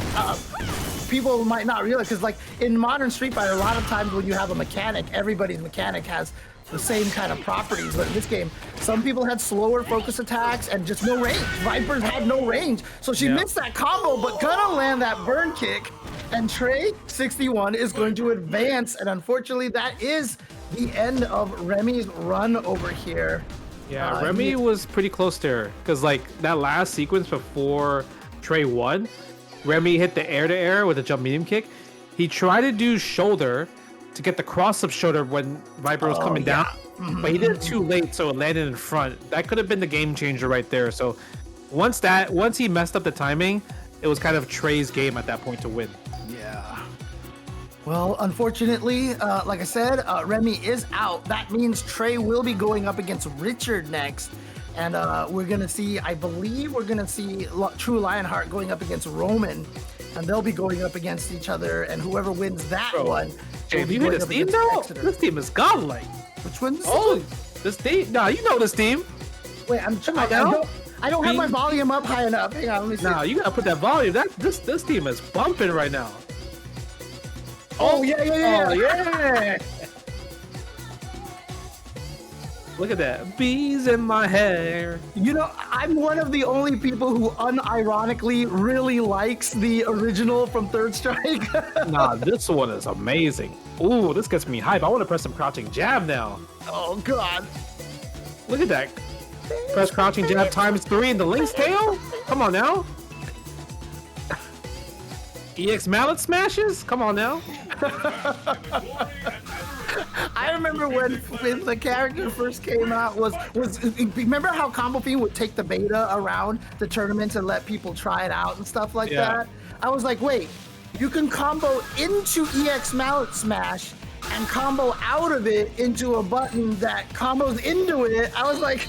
people might not realize, because like in modern Street Fighter, a lot of times when you have a mechanic, everybody's mechanic has the same kind of properties, but in this game, some people had slower focus attacks and just no range. Vipers had no range, so she missed that combo, but gonna land that burn kick, and Trey 61 is going to advance, and unfortunately, that is the end of Remy's run over here. Yeah, Remy was pretty close there, because like that last sequence before Trey won, Remy hit the air-to-air with a jump medium kick. He tried to do shoulder to get the cross-up shoulder when Viper was coming down, but he did it too late, so it landed in front. That could have been the game changer right there. So once he messed up the timing, it was kind of Trey's game at that point to win. Yeah. Well, unfortunately, like I said, Remy is out. That means Trey will be going up against Richard next. And we're going to see, I believe we're going to see TrueLionHeart going up against Roman. And they'll be going up against each other. And whoever wins that one... Hey, you hear this team though? This team is godlike. Which one's this team? Nah, you know this team. Wait, I don't have my volume up high enough. Hang on, let me see. Nah, you gotta put that volume. This team is bumping right now. Oh yeah. Look at that. Bees in my hair. You know, I'm one of the only people who unironically really likes the original from Third Strike. Nah, this one is amazing. Ooh, this gets me hype. I want to press some crouching jab now. Oh, God. Look at that. Press crouching jab ×3 in the Link's tail? Come on now. EX mallet smashes? Come on now. I remember when the character first came out was remember how Combo Fiend would take the beta around the tournaments and let people try it out and stuff like that? I was like, wait, you can combo into EX mallet smash and combo out of it into a button that combos into it. I was like,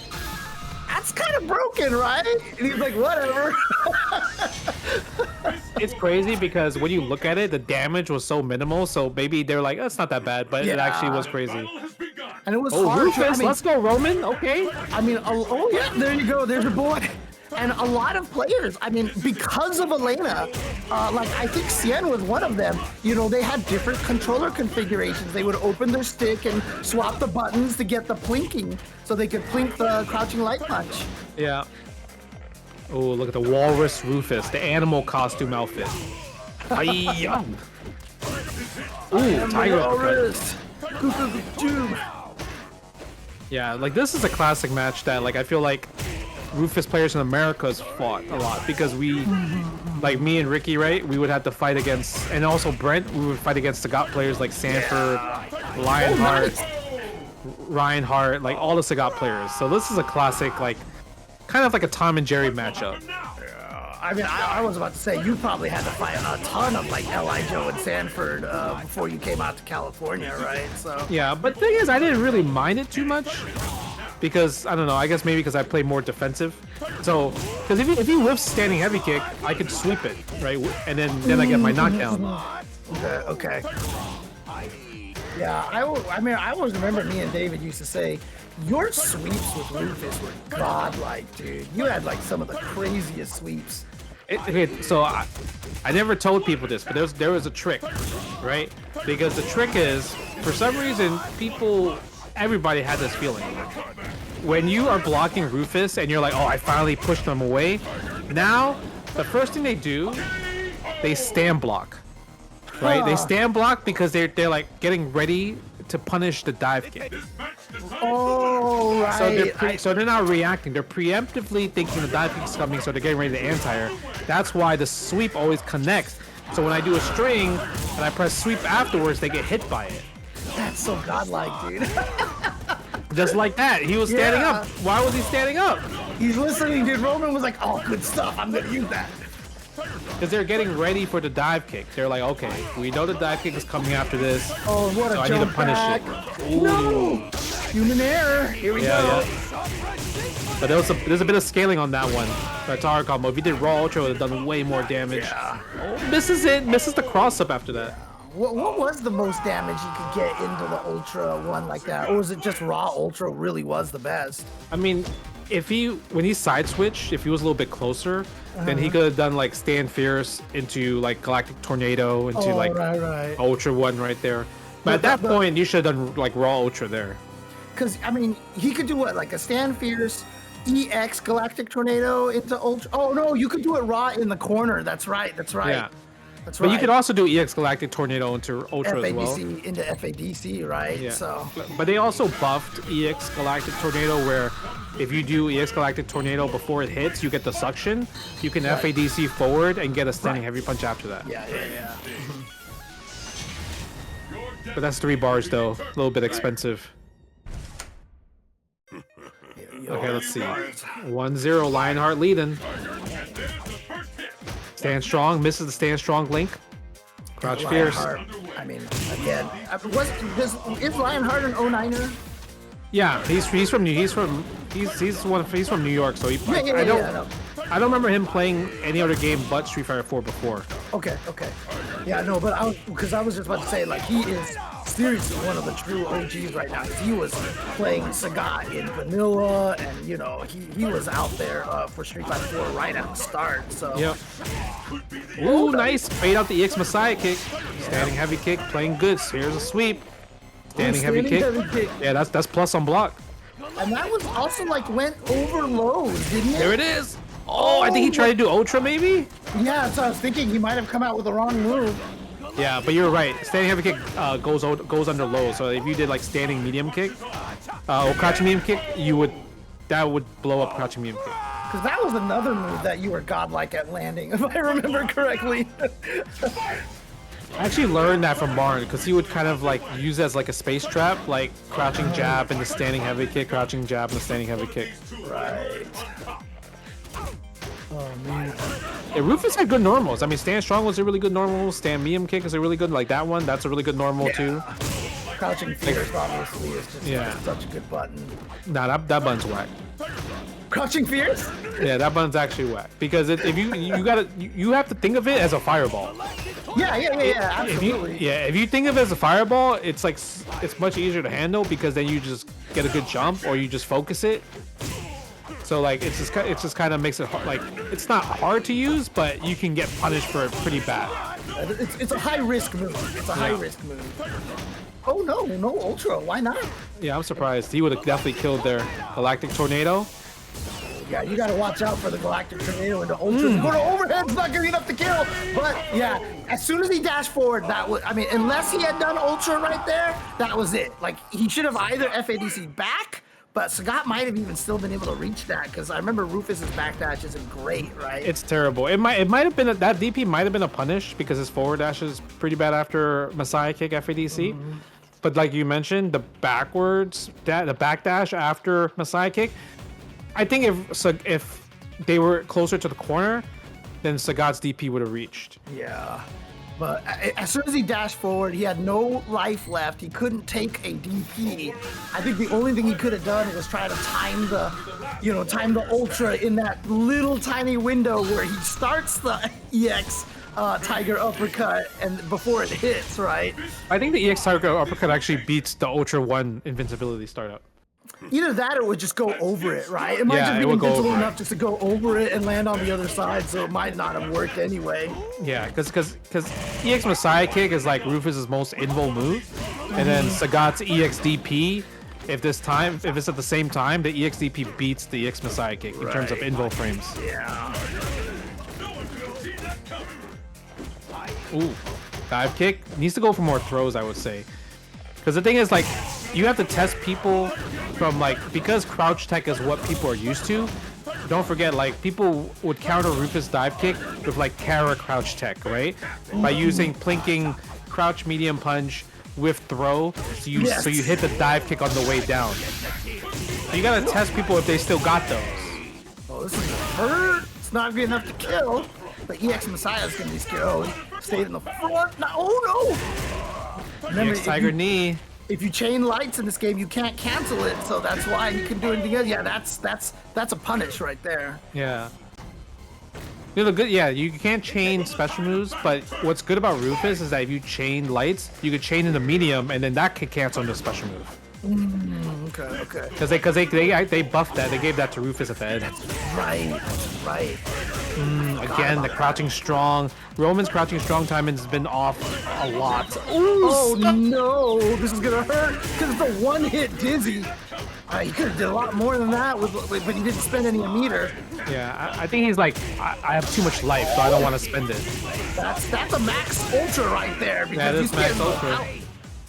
that's kind of broken, right? And he's like, whatever. It's crazy because when you look at it, the damage was so minimal, so maybe they're like, it's not that bad, but it actually was crazy. And it was hard. Rufus, let's go, Roman. Okay. I mean, oh yeah, there you go. There's your boy. And a lot of players, I mean, because of Elena, like I think Cien was one of them, you know, they had different controller configurations. They would open their stick and swap the buttons to get the plinking so they could plink the crouching light punch. Yeah. Oh, look at the Walrus Rufus, the animal costume outfit. Hi-ya. Ooh, Tiger Walrus. Yeah, like this is a classic match that like I feel like Rufus players in America has fought a lot because we, like me and Ricky, right? We would have to fight against, and also Brent, we would fight against Sagat players like Sanford, Lionheart, Reinhardt, like all the Sagat players. So this is a classic, like, kind of like a Tom and Jerry matchup. Yeah. I mean, I was about to say, you probably had to fight a ton of like L.I. Joe and Sanford before you came out to California, right? So Yeah, but the thing is, I didn't really mind it too much because I don't know. I guess maybe because I play more defensive. So, because if he whiffs standing heavy kick, I could sweep it, right? And then I get my knockdown. Okay. Yeah, I mean, I always remember me and David used to say, your sweeps with Rufus were godlike, dude. You had like some of the craziest sweeps. Okay, so I never told people this, but there was a trick, right? Because the trick is, for some reason, everybody had this feeling. When you are blocking Rufus and you're like, oh, I finally pushed them away. Now, the first thing they do, they stand block, right? They stand block because they're like getting ready to punish the dive kick. Oh, right. So they're not reacting. They're preemptively thinking the dive kick is coming, so they're getting ready to anti-air. That's why the sweep always connects. So when I do a string and I press sweep afterwards, they get hit by it. That's so godlike, dude. Just like that. He was standing up. Why was he standing up? He's listening, dude. Roman was like, oh, good stuff. I'm going to use that. Because they're getting ready for the dive kick. They're like, okay, we know the dive kick is coming after this. Oh, what so a I jump need to punish back. it. Ooh. No! Human error. Here we go. Yeah. But there's a bit of scaling on that one. That tower combo. If you did raw ultra, it would have done way more damage. Yeah. Oh, misses it. Misses the cross up after that. What was the most damage you could get into the ultra one like that? Or was it just raw ultra really was the best? I mean, when he side switched, if he was a little bit closer, then he could have done like Stand Fierce into like Galactic Tornado into right. Ultra 1 right there. But at that point, you should have done like raw ultra there. Because, I mean, he could do what? Like a Stand Fierce, EX Galactic Tornado into Ultra. Oh, no, you could do it raw in the corner. That's right. Yeah. That's but right. you could also do EX Galactic Tornado into Ultra as well. Into FADC, right? Yeah. So. But they also buffed EX Galactic Tornado where if you do EX Galactic Tornado before it hits, you get the suction. You can FADC forward and get a standing heavy punch after that. Yeah. But that's 3 bars though. A little bit expensive. Okay, let's see. 1-0, Lionheart leading. Stand strong, misses the stand strong link. Crouch fierce. I mean, again, is Lionheart an 09er? Yeah, he's from New York, so I don't remember him playing any other game but Street Fighter 4 before. Okay. Yeah, no, but I was just about to say, like, he is seriously one of the true OGs right now. He was playing Sagat in vanilla, and you know he was out there for Street Fighter 4 right at the start. So. Yep. Ooh, nice. Fade out the EX Messiah kick. Standing heavy kick, playing good. Here's a sweep. Standing heavy kick. Yeah, that's plus on block. And that was also like went over lows, didn't it? There it is. Oh, I think he tried to do Ultra maybe? Yeah, so I was thinking he might have come out with the wrong move. Yeah, but you're right. Standing heavy kick goes under low. So if you did like standing medium kick or crouching medium kick, that would blow up crouching medium kick. Because that was another move that you were godlike at landing, if I remember correctly. I actually learned that from Barn because he would kind of like use it as like a space trap, like crouching jab and the standing heavy kick, crouching jab and the standing heavy kick. Right. Oh man. Yeah, Rufus had good normals. I mean, stand strong was a really good normal. Stand medium kick is a really good, like that one. That's a really good normal too. Crouching fierce obviously is just such a good button. Nah, that button's whack. Crouching fierce? Yeah, that button's actually whack because if you have to think of it as a fireball. Yeah, absolutely. If you think of it as a fireball, it's like it's much easier to handle because then you just get a good jump or you just focus it. So like it just kind of makes it like it's not hard to use, but you can get punished for it pretty bad. It's a high risk move. High risk move. Oh no ultra. Why not? Yeah, I'm surprised. He would have definitely killed their Galactic Tornado. Yeah, you gotta watch out for the Galactic Tornado and the ultra. Go to overhead's not gonna get enough to kill. But yeah, as soon as he dashed forward, unless he had done ultra right there, that was it. Like he should have either FADC back. But Sagat might have even still been able to reach that because I remember Rufus's backdash isn't great, right? It's terrible. It might have been that DP might have been a punish because his forward dash is pretty bad after Messiah kick FADC. But like you mentioned, the backdash after Messiah kick, I think if they were closer to the corner, then Sagat's DP would have reached. Yeah. But as soon as he dashed forward, he had no life left. He couldn't take a DP. I think the only thing he could have done was try to time the Ultra in that little tiny window where he starts the EX Tiger Uppercut and before it hits, right? I think the EX Tiger Uppercut actually beats the Ultra 1 invincibility startup. Either that or it would just go over it, right? It might Yeah, just it be would go invincible over it. enough just to go over it and land on the other side, so it might not have worked anyway. Yeah, because EX Messiah Kick is like Rufus's most invul move, and then Sagat's EX DP. If it's at the same time, the EX DP beats the EX Messiah Kick in terms of invul frames. Yeah. Ooh, dive kick needs to go for more throws, I would say. Because the thing is, like, you have to test people from, like, because crouch tech is what people are used to. Don't forget, like, people would counter Rufus dive kick with, like, Kara crouch tech, right? By using plinking crouch medium punch with throw, so you hit the dive kick on the way down. So you gotta test people if they still got those. Oh, this is gonna hurt. It's not good enough to kill. But EX Messiah is gonna be scared. Oh, he stayed in the front. No, oh no! Remember, EX Tiger knee. if you chain lights in this game, you can't cancel it, so that's why you can do anything else. Yeah, that's a punish right there. Yeah. You know, you can't chain special moves, but what's good about Rufus is that if you chain lights, you could chain in the medium, and then that could cancel the special move. Okay. Because they buffed that. They gave that to Rufus at the end. Right. Again, the crouching strong. Roman's crouching strong timing has been off a lot. Ooh, Oh no, this is gonna hurt because it's a one-hit dizzy. He could have did a lot more than that, but he didn't spend any meter. Yeah, I think he's like, I have too much life, so I don't want to spend it. That's a max ultra right there. Yeah, Because it is max ultra.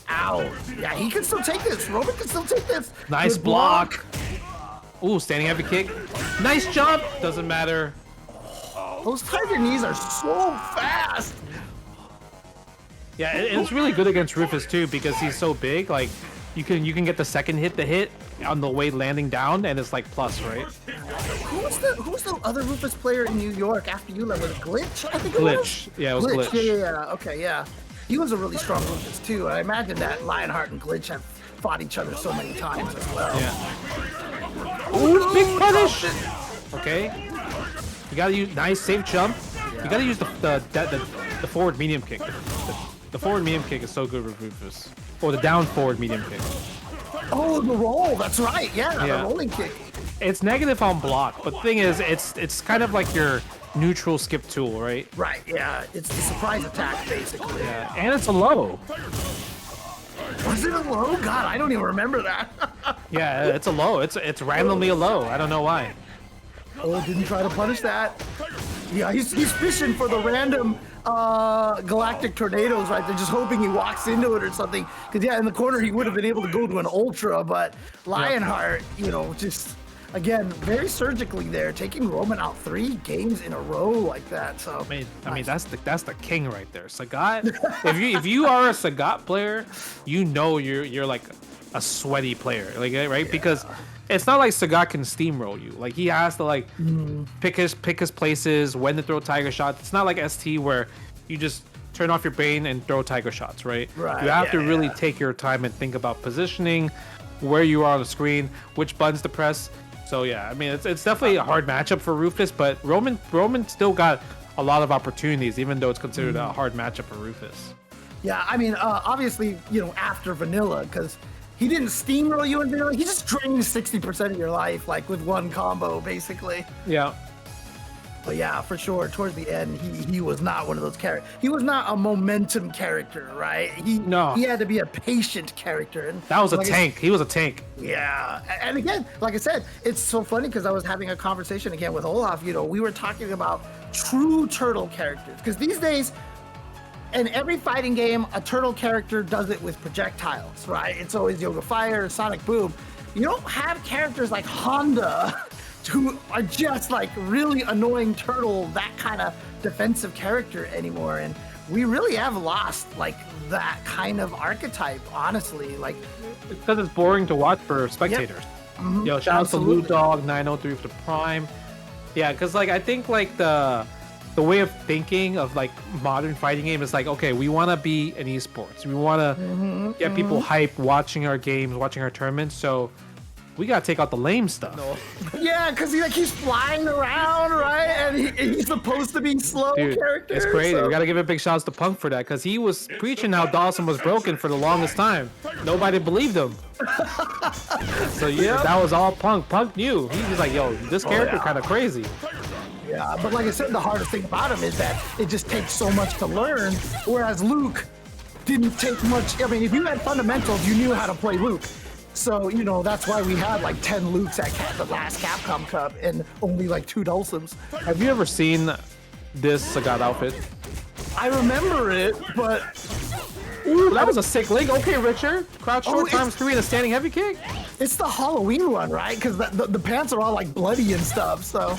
Ow. Yeah, he can still take this. Roman can still take this. Nice Good block. Ooh, standing heavy kick. Nice jump. Doesn't matter. Those Tiger knees are so fast. Yeah, it's really good against Rufus too because he's so big. Like, you can get the second hit on the way landing down, and it's like plus, right? Who's the other Rufus player in New York after you left? Was it Glitch? I think it was. Glitch. Yeah, it was Glitch. Yeah. Okay, yeah. He was a really strong Rufus too. I imagine that Lionheart and Glitch have fought each other so many times as well. Yeah. Ooh, big punish. Okay. You gotta use nice safe jump. You gotta use the forward medium kick. The forward medium kick is so good with Rufus. Or the down forward medium kick. Oh, the roll. That's right. Yeah, the rolling kick. It's negative on block, but the thing is, it's kind of like your neutral skip tool, right? Right. Yeah, it's the surprise attack basically. Yeah, and it's a low. Was it a low? God, I don't even remember that. Yeah, it's a low. It's randomly a low. I don't know why. Oh, didn't try to punish that. Yeah, he's fishing for the random galactic tornadoes right there, just hoping he walks into it or something. Because yeah, in the corner he would have been able to go to an ultra, but Lionheart, just again very surgically there, taking Roman out 3 games in a row like that. So I mean that's the king right there, Sagat. if you are a Sagat player, you know you're like a sweaty player, like right because. It's not like Sagat can steamroll you. Like he has to like pick his places, when to throw tiger shots. It's not like ST where you just turn off your brain and throw tiger shots, right? Right. You have to really take your time and think about positioning, where you are on the screen, which buttons to press. So yeah, I mean it's definitely a hard matchup for Rufus, but Roman still got a lot of opportunities, even though it's considered a hard matchup for Rufus. yeah, I mean obviously after vanilla because. He didn't steamroll you in vanilla. He just drained 60% of your life, like with one combo, basically. Yeah. But yeah, for sure, towards the end, he was not one of those characters. He was not a momentum character, right? He had to be a patient character. And that was a tank. He was a tank. Yeah, and again, like I said, it's so funny because I was having a conversation again with Olaf. We were talking about true turtle characters because these days. In every fighting game, a turtle character does it with projectiles, right? It's always Yoga Fire, Sonic Boom. You don't have characters like Honda who are just like really annoying turtle, that kind of defensive character anymore. And we really have lost like that kind of archetype, honestly. Like it's because it's boring to watch for spectators. Yep. Yo, shout out to Loot Dog 903 for the Prime. Yeah, because like I think like the the way of thinking of like modern fighting game is like, okay, we want to be an esports. We want to get people hyped watching our games, watching our tournaments. So we gotta take out the lame stuff. Yeah, because he like he's flying around, right? And he's supposed to be slow character. It's crazy. So. We gotta give a big shout out to Punk for that, because he was preaching how Dawson was broken for the longest time. Nobody believed him. So yeah, that was all Punk. Punk knew. He was like, yo, this character kind of crazy. Yeah, but like I said, the hardest thing about him is that it just takes so much to learn, whereas Luke didn't take much. I mean, if you had fundamentals, you knew how to play Luke. So, you know, that's why we had like 10 Lukes at the last Capcom Cup and only like 2 Dulcims. Have you ever seen this Sagat outfit? I remember it, but... Ooh, that was a sick link. Okay, Richard. Crouch short times 3 and a standing heavy kick. It's the Halloween one, right? Because the pants are all like bloody and stuff, so...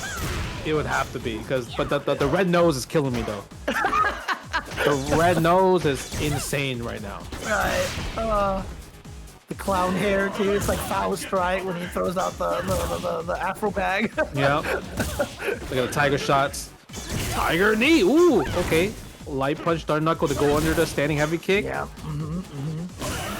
It would have to be, but the red nose is killing me though. The red nose is insane right now. Right. The clown hair too. It's like Faust, right? When he throws out the Afro bag. Yeah. Look at the tiger shots. Tiger knee. Ooh. Okay. Light punch, dark knuckle to go under the standing heavy kick. Yeah.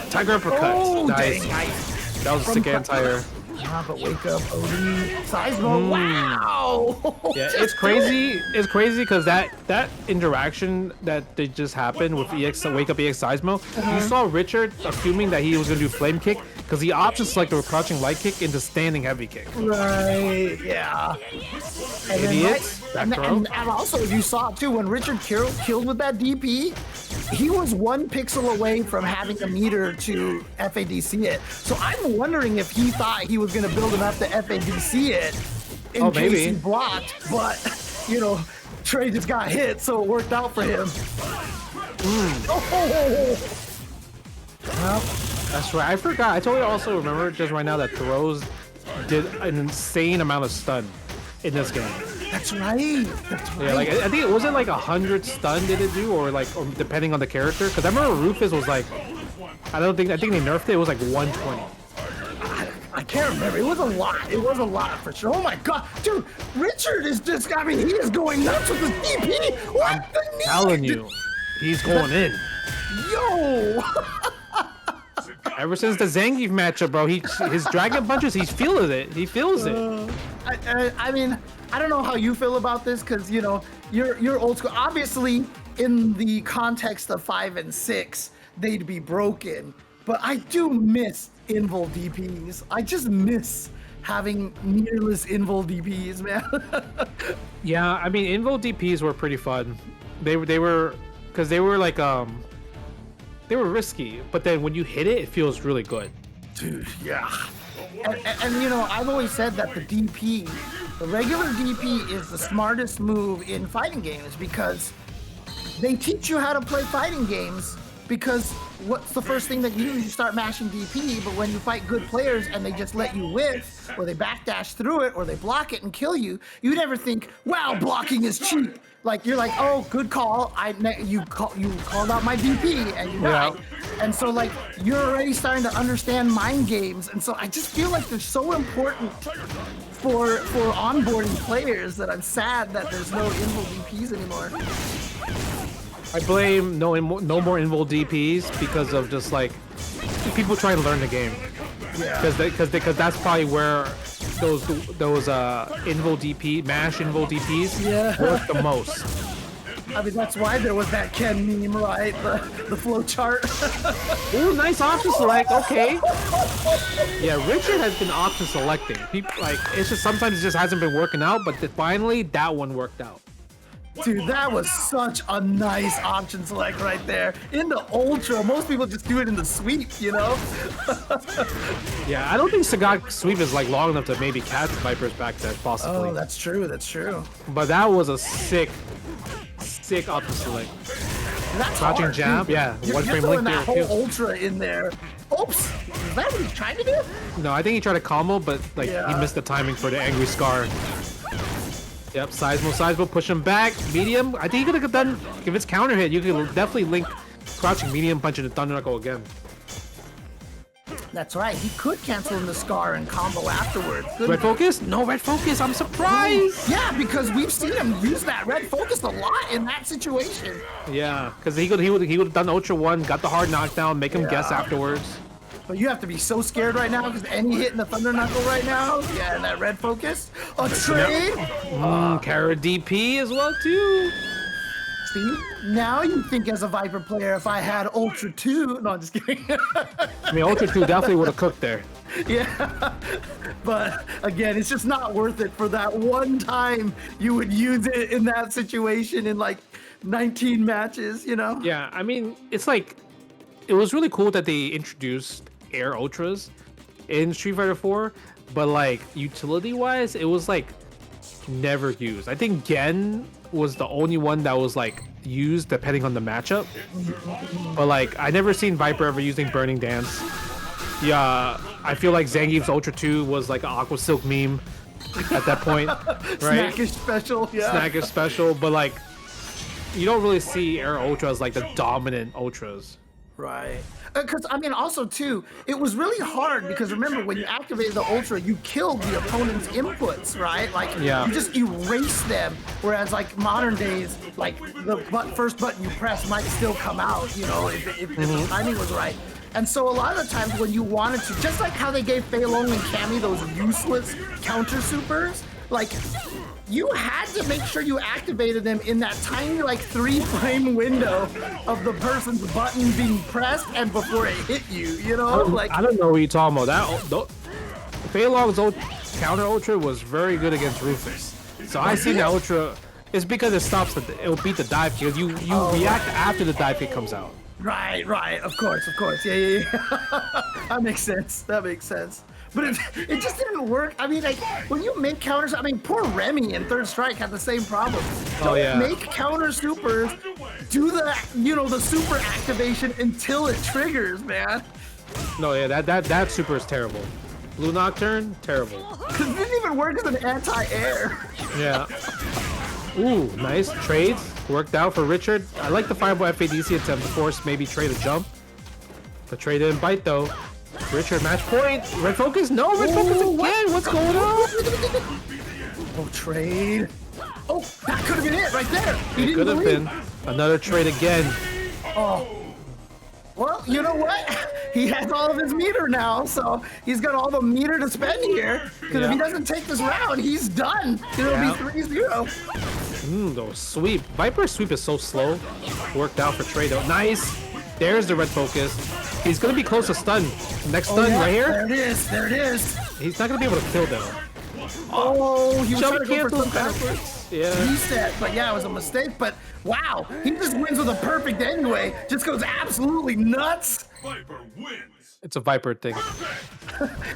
Tiger uppercut. Oh, nice. dang, nice. That was a sick anti-air. Yeah, but wake up, Odie. Seismo. Wow. Yeah, it's crazy. It's crazy because that interaction that they just happened with EX Wake Up EX Seismo, you saw Richard assuming that he was gonna do flame kick because he option selected with crouching light kick into standing heavy kick. Right. Yeah. And Idiots. and also, you saw too when Richard killed with that DP. He was 1 pixel away from having a meter to FADC it. So I'm wondering if he thought he was going to build enough to FADC it in case he blocked. But, you know, Trey just got hit, so it worked out for him. Oh. Well, that's right. I forgot. I totally also remember just right now that throws did an insane amount of stun in this game. That's right. That's right. Yeah, like I think it wasn't like 100 stun did it do, or like depending on the character. Because I remember Rufus was like, I think they nerfed it. It was like 120. I can't remember. It was a lot. It was a lot for sure. Oh my god, dude! Richard is just. I mean, he is going nuts with his DP. What the knee? Telling you, he's going in. Yo. Ever since the Zangief matchup, bro, his dragon punches, he feels it. He feels it. I mean, I don't know how you feel about this because you know you're old school. Obviously, in the context of 5 and 6, they'd be broken. But I do miss invul DPs. I just miss having meterless invul DPs, man. Yeah, I mean, invul DPs were pretty fun. They were because they were like they were risky, but then when you hit it, it feels really good. Dude, yeah. And you know, I've always said that the DP, the regular DP is the smartest move in fighting games because they teach you how to play fighting games because what's the first thing that you do? You start mashing DP, but when you fight good players and they just let you whiff, or they backdash through it, or they block it and kill you, you never think, wow, blocking is cheap. Like, you're like, oh, good call. You called out my DP and you died. And so, like, you're already starting to understand mind games. And so I just feel like they're so important for onboarding players that I'm sad that there's no invul DPs anymore. I blame no more invul DPs because of just like people trying to learn the game. Yeah. Because that's probably where those invul DP mash invul DPs work the most. I mean, that's why there was that Ken meme, right? The flow chart. Ooh, nice option select. Okay. Yeah, Richard has been option selecting. People like it's just sometimes it just hasn't been working out, but finally that one worked out. Dude, that was such a nice option select right there. In the Ultra, most people just do it in the sweep, you know? Yeah, I don't think Sagat sweep is like long enough to maybe catch Viper's back there, possibly. Oh, that's true, that's true. But that was a sick option select. That's crouching hard, jab, dude. yeah. You're throwing that whole Ultra in there. Oops, is that what he's trying to do? No, I think he tried to combo, but like he missed the timing for the angry scar. Yep, Seismo, push him back. Medium, I think you could have done, if it's counter hit, you could definitely link crouching medium punch into Thunder Knuckle again. That's right. He could cancel in the Scar and combo afterwards. Red focus? No red focus. I'm surprised. Yeah, because we've seen him use that red focus a lot in that situation. Yeah, because he would have done Ultra 1, got the hard knockdown, make him guess afterwards. But you have to be so scared right now because any hit in the Thunder Knuckle right now, yeah, and that red focus. A trade? Kara DP as well, too. See? Now you think as a Viper player, if I had Ultra 2, no, I'm just kidding. I mean, Ultra 2 definitely would have cooked there. Yeah, but again, it's just not worth it for that one time you would use it in that situation in like 19 matches, you know? Yeah, I mean, it's like, it was really cool that they introduced Air Ultras in Street Fighter 4, but like, utility-wise, it was like never used. I think Gen was the only one that was like used depending on the matchup, but like, I never seen Viper ever using Burning Dance. Yeah, I feel like Zangief's Ultra 2 was like an Aqua Silk meme at that point, right? Snackish special, yeah. Snackish special, but like, you don't really see Air Ultra as like the dominant Ultras. Right. Because, I mean, also, too, it was really hard because remember, when you activated the Ultra, you killed the opponent's inputs, right? Like, you just erase them. Whereas, like, modern days, like, the first button you press might still come out, you know, if the timing was right. And so a lot of the times when you wanted to, just like how they gave Fei Long and Cammy those useless counter supers, like, you had to make sure you activated them in that tiny, like, 3-frame window of the person's button being pressed and before it hit you, you know? Like, I don't know what you're talking about. Fei Long's counter Ultra was very good against Rufus. So I see that Ultra, it's because it'll beat the dive kick. You react after the dive kick comes out. Right, of course. Yeah. That makes sense. But it just didn't work. I mean, like, when you make counters, I mean, poor Remy in Third Strike had the same problem. Don't make counter supers, do the, you know, the super activation until it triggers, man. No, yeah, that super is terrible. Blue Nocturne, terrible. Because it didn't even work as an anti-air. Yeah. Ooh, nice. Trades worked out for Richard. I like the Fireball FADC attempt to force maybe trade a jump. The trade didn't bite though. Richard, match point. Red focus? No, red focus again. What's going on? Oh, trade. Oh, that could have been it right there. He Could have been. Another trade again. Oh. Well, you know what? He has all of his meter now, so he's got all the meter to spend here. Because if he doesn't take this round, he's done. It'll be 3-0. Those sweep. Viper's sweep is so slow. Worked out for trade though. Nice. There's the red focus. He's gonna be close to stun. Next stun right here. There it is. He's not gonna be able to kill them. Oh, he was Jump trying to go for some backwards. Yeah. reset, but yeah, it was a mistake. But wow, he just wins with a perfect anyway. Just goes absolutely nuts. Viper wins. It's a Viper thing.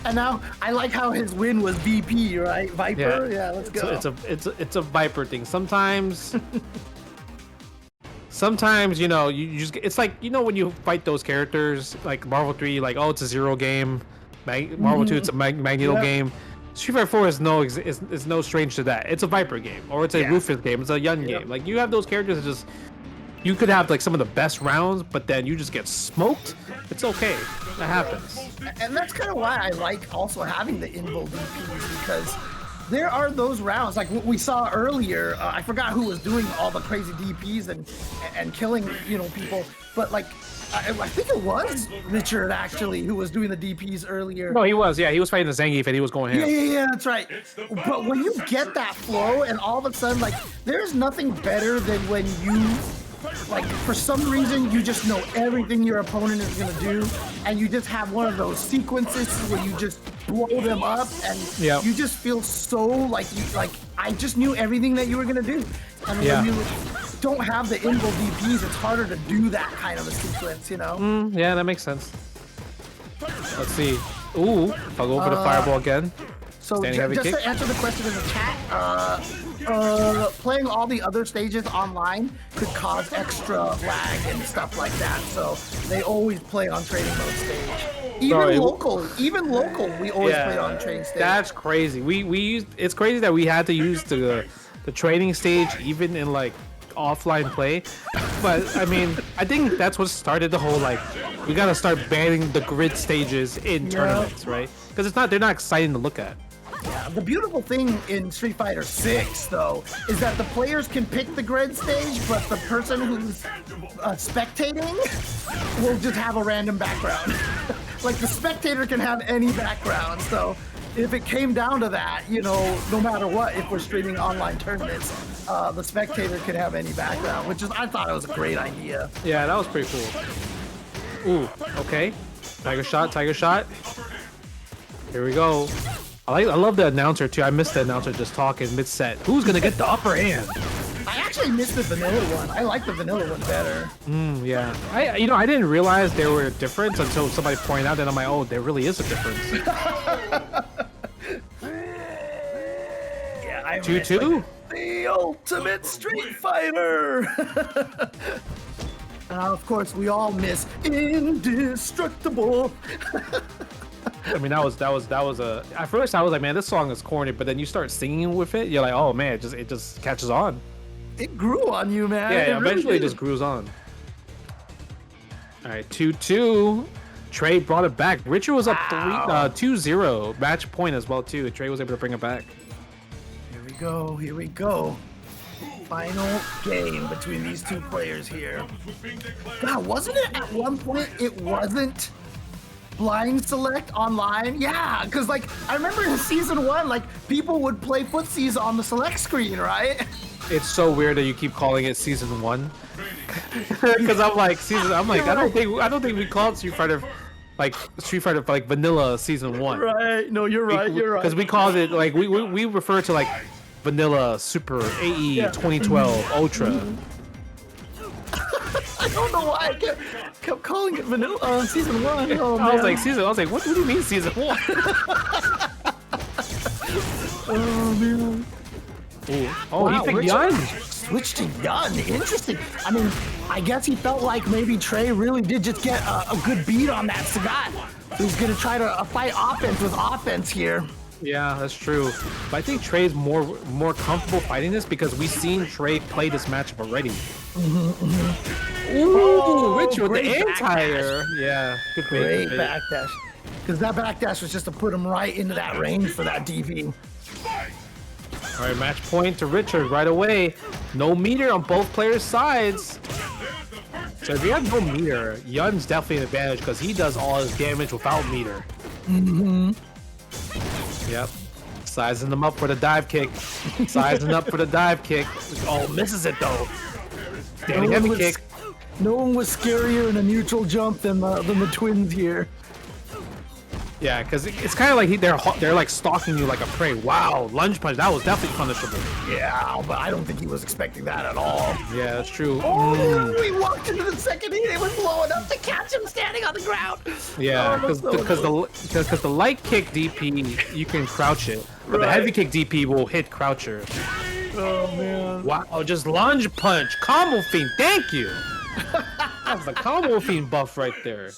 And now I like how his win was VP, right? Viper. Yeah, let's go. It's a Viper thing. Sometimes, you know, you just, it's like, you know, when you fight those characters like Marvel 3, like, oh, it's a Zero game. Marvel 2, it's a Magneto game. Street Fighter 4 is no strange to that. It's a Viper game, or it's a Rufus game. It's a Yun game. Like, you have those characters that just, you could have like some of the best rounds, but then you just get smoked. It's okay. That happens. And that's kind of why I like also having the Invul DPs, because there are those rounds like what we saw earlier. I forgot who was doing all the crazy DPs and killing, you know, people, but like I think it was Richard actually who was doing the DPs earlier. No, he was. Yeah, he was fighting the Zangief and he was going ham. Yeah, that's right. But when you get that flow and all of a sudden, like, there's nothing better than when you, like, for some reason you just know everything your opponent is gonna do, and you just have one of those sequences where you just blow them up, and you just feel so like I just knew everything that you were gonna do. And when you don't have the Invul DPs, it's harder to do that kind of a sequence, you know? Yeah, that makes sense. Let's see. Ooh, I'll go for the fireball again. So just to answer the question in the chat, playing all the other stages online could cause extra lag and stuff like that. So they always play on training mode stage. Even local, we always play on training stage. That's crazy. We used, it's crazy that we had to use the training stage even in like offline play. But I mean, I think that's what started the whole like we gotta start banning the grid stages in tournaments, right? Because they're not exciting to look at. Yeah, the beautiful thing in Street Fighter 6, though, is that the players can pick the grid stage, but the person who's spectating will just have a random background. Like, the spectator can have any background, so if it came down to that, you know, no matter what, if we're streaming online tournaments, the spectator can have any background, which is, I thought it was a great idea. Yeah, that was pretty cool. Ooh, okay. Tiger shot, tiger shot. Here we go. I love the announcer too. I missed the announcer just talking mid-set. Who's gonna get the upper hand? I actually missed the vanilla one. I like the vanilla one better. Yeah. I didn't realize there were a difference until somebody pointed out, and I'm like, oh, there really is a difference. Yeah, I 2-2? The ultimate Street Fighter. Of course, we all miss Indestructible. I mean, that was a. At first, I was like, man, this song is corny. But then you start singing with it, you're like, oh man, it just catches on. It grew on you, man. Yeah, eventually it just grows on. All right, 2-2. Trey brought it back. Richard was up 2-0. Match point as well too. Trey was able to bring it back. Here we go. Here we go. Final game between these two players here. God, wasn't it at one point? It wasn't blind select online? Yeah, because like I remember in season 1, like people would play footsies on the select screen, right? It's so weird that you keep calling it season 1. Because I'm like I don't think we called Street Fighter like vanilla season 1. Right. No, you're right. You're right. Because we called it like we refer to like vanilla super AE 2012 Ultra. I don't know why I kept calling it vanilla season 1. Oh, man. I was like, what do you mean season 1? Oh man. Ooh. Oh, wow, he picked Yun. Switched to Yun. Interesting. I mean, I guess he felt like maybe Trey really did just get a good beat on that Sagat. He's gonna try to fight offense with offense here. Yeah, that's true. But I think Trey's more comfortable fighting this because we've seen Trey play this matchup already. Ooh, Richard with the anti-air. Yeah, good bait. Great backdash. Because that backdash was just to put him right into that range for that DV. All right, match point to Richard right away. No meter on both players' sides. So if you have no meter, Yun's definitely an advantage because he does all his damage without meter. Yep. Sizing them up for the dive kick. Sizing up for the dive kick. Oh, misses it though. Standing heavy kick. No one was scarier in a neutral jump than the twins here. Yeah, because it's kind of like they're like stalking you like a prey. Wow, lunge punch. That was definitely punishable. Yeah, but I don't think he was expecting that at all. Yeah, that's true. Oh, he walked into the second heat. It was low enough to catch him standing on the ground. Yeah, because the light kick DP you can crouch it, but the heavy kick DP will hit croucher. Oh man! Wow, just lunge punch, combo fiend. Thank you. That's the combo fiend buff right there.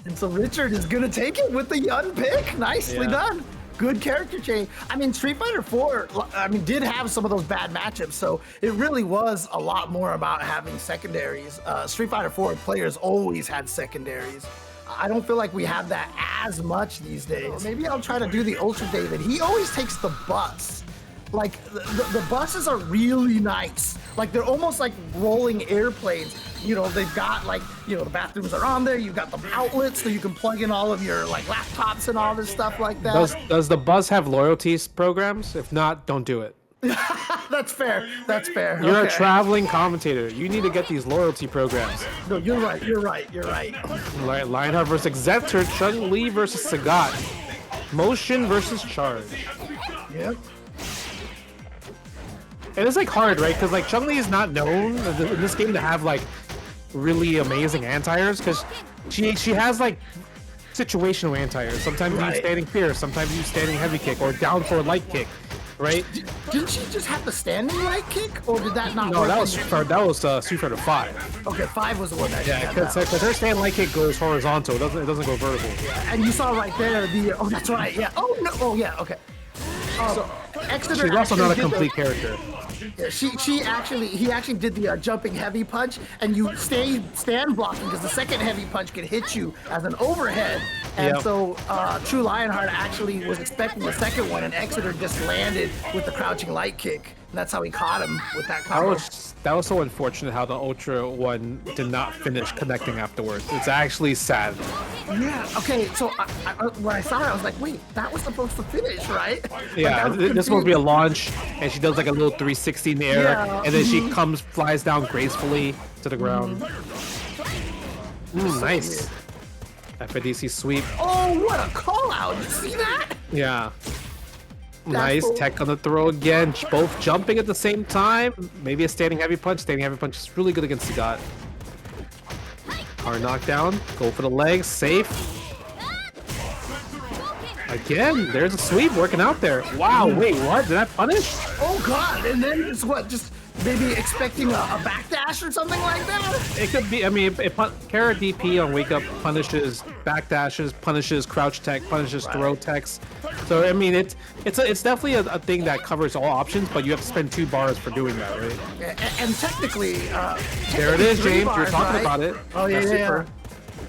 And so Richard is gonna take it with the Yun pick. Nicely done. Good character change. I mean, Street Fighter 4, did have some of those bad matchups, so it really was a lot more about having secondaries. Street Fighter 4 players always had secondaries. I don't feel like we have that as much these days. Maybe I'll try to do the Ultra David. He always takes the bus. Like, the buses are really nice. Like, they're almost like rolling airplanes. You know, they've got, like, you know, the bathrooms are on there. You've got the outlets so you can plug in all of your, like, laptops and all this stuff like that. Does the bus have loyalty programs? If not, don't do it. That's fair. That's fair. You're a traveling commentator. You need to get these loyalty programs. No, you're right. You're right. You're right. Lionheart versus Xeter, Chun-Li versus Sagat. Motion versus charge. Yep. And it's like hard, right? Because like Chun-Li is not known in this game to have like really amazing anti-airs because she has like situational anti-airs. Sometimes you use standing fear, sometimes you use standing heavy kick or down for a light kick, right? Didn't she just have the standing light kick, or did that not? No, that was Street Fighter 5. Okay, 5 was the one that. Yeah, because her stand light kick goes horizontal. It doesn't go vertical. Yeah, and you saw right there the. Oh, that's right. Yeah. Oh no. Oh yeah. Okay. She's also not a complete character. Yeah, he actually did the jumping heavy punch, and you stand blocking because the second heavy punch could hit you as an overhead. And Yep. so TrueLionHeart actually was expecting the second one, and Exeter just landed with the crouching light kick. And that's how he caught him with that combo. That was so unfortunate how the Ultra one did not finish connecting afterwards. It's actually sad. Yeah. Okay. So when I saw it, I was like, wait, that was supposed to finish, right? Yeah, Like, this is supposed to be a launch, and she does like a little 360 in the air, Yeah. and then she flies down gracefully to the ground. Nice. FADC sweep. Oh, what a call out! You see that? Yeah. Nice cool. tech on the throw again. Both jumping at the same time. Maybe a standing heavy punch. Standing heavy punch is really good against Sagat. Hard knockdown. Go for the legs. Safe. Again, there's a sweep working out there. Wow, wait, what? Did I punish? Oh God! And then it's what? Just maybe expecting a backdash or something like that? It could be. I mean, Kara DP on Wake Up punishes backdashes, punishes crouch tech, punishes throw techs. So I mean, it's definitely a thing that covers all options, but you have to spend 2 bars for doing that, right? And technically, There it is, 3 James. bars, You're talking right? about it. Oh yeah, That's yeah. super.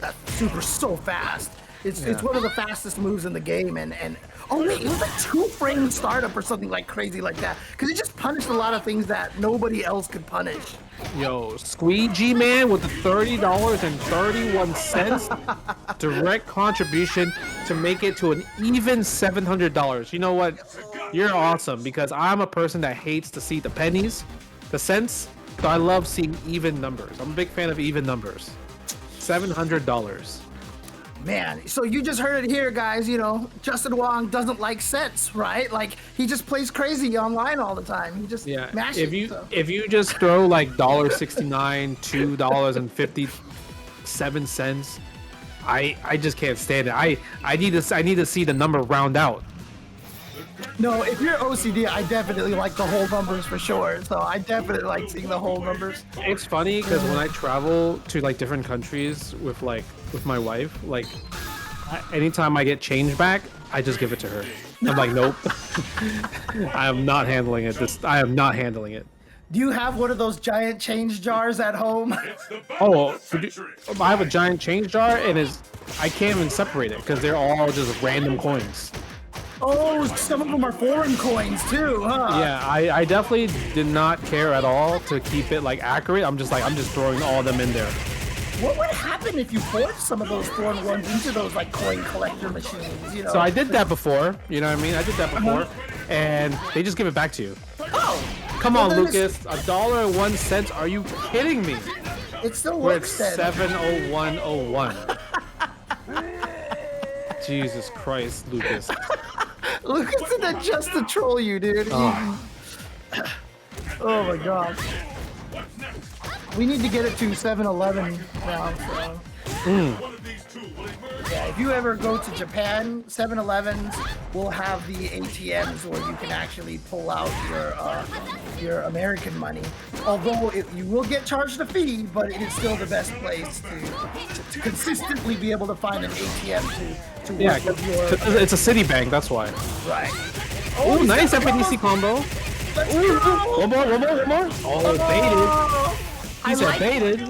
That super's so fast. It's Yeah. one of the fastest moves in the game, and oh wait, it was like 2-frame startup or something like crazy like that. Because he just punished a lot of things that nobody else could punish. Yo, Squeegee Man with the $30.31 direct contribution to make it to an even $700. You know what? You're awesome because I'm a person that hates to see the pennies, the cents. So I love seeing even numbers. I'm a big fan of even numbers. $700. Man, so you just heard it here, guys. You know, Justin Wong doesn't like sets, right? Like he just plays crazy online all the time. He just mashes. If you just throw like $1.69, $2.57, I just can't stand it. I need to see the number round out. No, if you're OCD, I definitely like the whole numbers for sure. So I definitely like seeing the whole numbers. It's funny because when I travel to like different countries with my wife, like anytime I get change back, I just give it to her. I'm like, nope, I am not handling it. I am not handling it. Do you have one of those giant change jars at home? Oh, I have a giant change jar, and I can't even separate it because they're all just random coins. Oh, some of them are foreign coins too, huh? Yeah, I definitely did not care at all to keep it like accurate. I'm just throwing all of them in there. What would happen if you forged some of those foreign ones into those like coin collector machines? You know. So I did that before. You know what I mean? I did that before, and they just give it back to you. Oh, Come well, on, then Lucas. $1.01. Are you kidding me? It still We're at works then. 7:01:01. Jesus Christ, Lucas. Lucas did that just to troll you, dude. Oh. Oh my god. We need to get it to 7-Eleven now. So. Yeah, if you ever go to Japan, 7-Elevens will have the ATMs where you can actually pull out your American money. Although you will get charged a fee, but it is still the best place to consistently be able to find an ATM to work with your. It's a Citibank, that's why. Right. Oh, nice got the FADC combo. Let's Ooh, go! one more. Oh, baited. He said baited.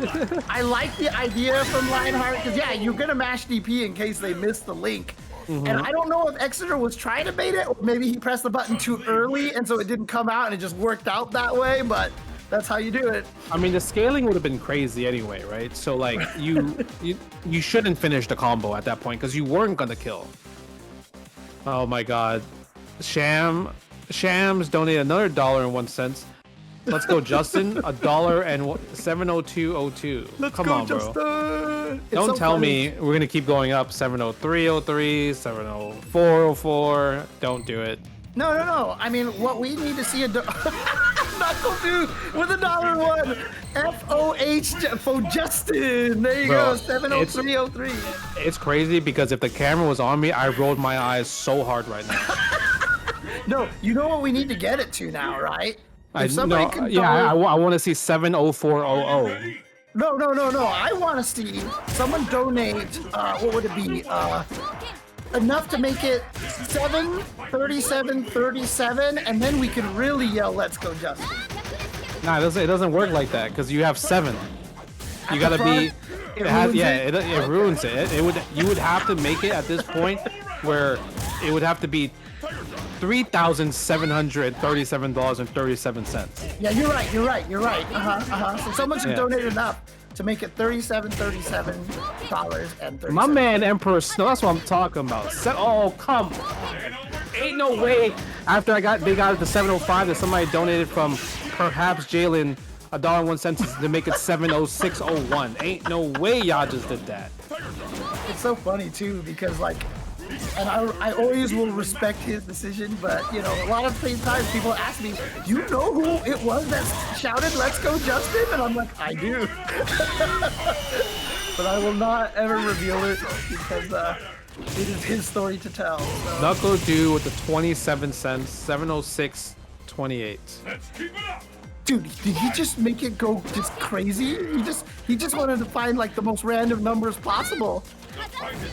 I like the idea from Lionheart because yeah, you're gonna mash DP in case they miss the link. And I don't know if Exeter was trying to bait it, or maybe he pressed the button too early and so it didn't come out and it just worked out that way. But that's how you do it. I mean, the scaling would have been crazy anyway, right? So like you shouldn't finish the combo at that point because you weren't gonna kill. Oh my God, Shams donated another $1.01. Let's go, Justin. $1.070202. Let's Come go, on, bro. Justin. It's Don't so tell funny. me we're gonna keep going up. 70303, 70404. Don't do it. No. I mean, what we need to see Nuckledu with $1.01. FOH for Justin. There you Bro, go. 70303. It's crazy because if the camera was on me, I rolled my eyes so hard right now. No, you know what we need to get it to now, right? I If somebody know. can Yeah, I donate- want to see 70400. No. I want to see someone donate. What would it be? enough to make it 7, 37, 37, and then we could really yell, "Let's go, Justin." Nah, it doesn't work like that because you have 7. You At gotta the be. front, It ruins it. You would have to make it at this point where it would have to be $3,737.37. Yeah, you're right. So someone should donate enough to make it $37.37. My man Emperor Snow, that's what I'm talking about. Oh, come on. Ain't no way after they got it to 705 that somebody donated from perhaps Jalen $1.01 to make it 70601. Ain't no way y'all just did that. It's so funny too because and I always will respect his decision, but a lot of times people ask me, "Do you know who it was that shouted 'Let's go, Justin'?" And I'm like, "I do," but I will not ever reveal it because it is his story to tell. So. Nuckledu with the 27 cents, 706.28. Let's keep it up. Dude, did he just make it go just crazy? He just wanted to find the most random numbers possible.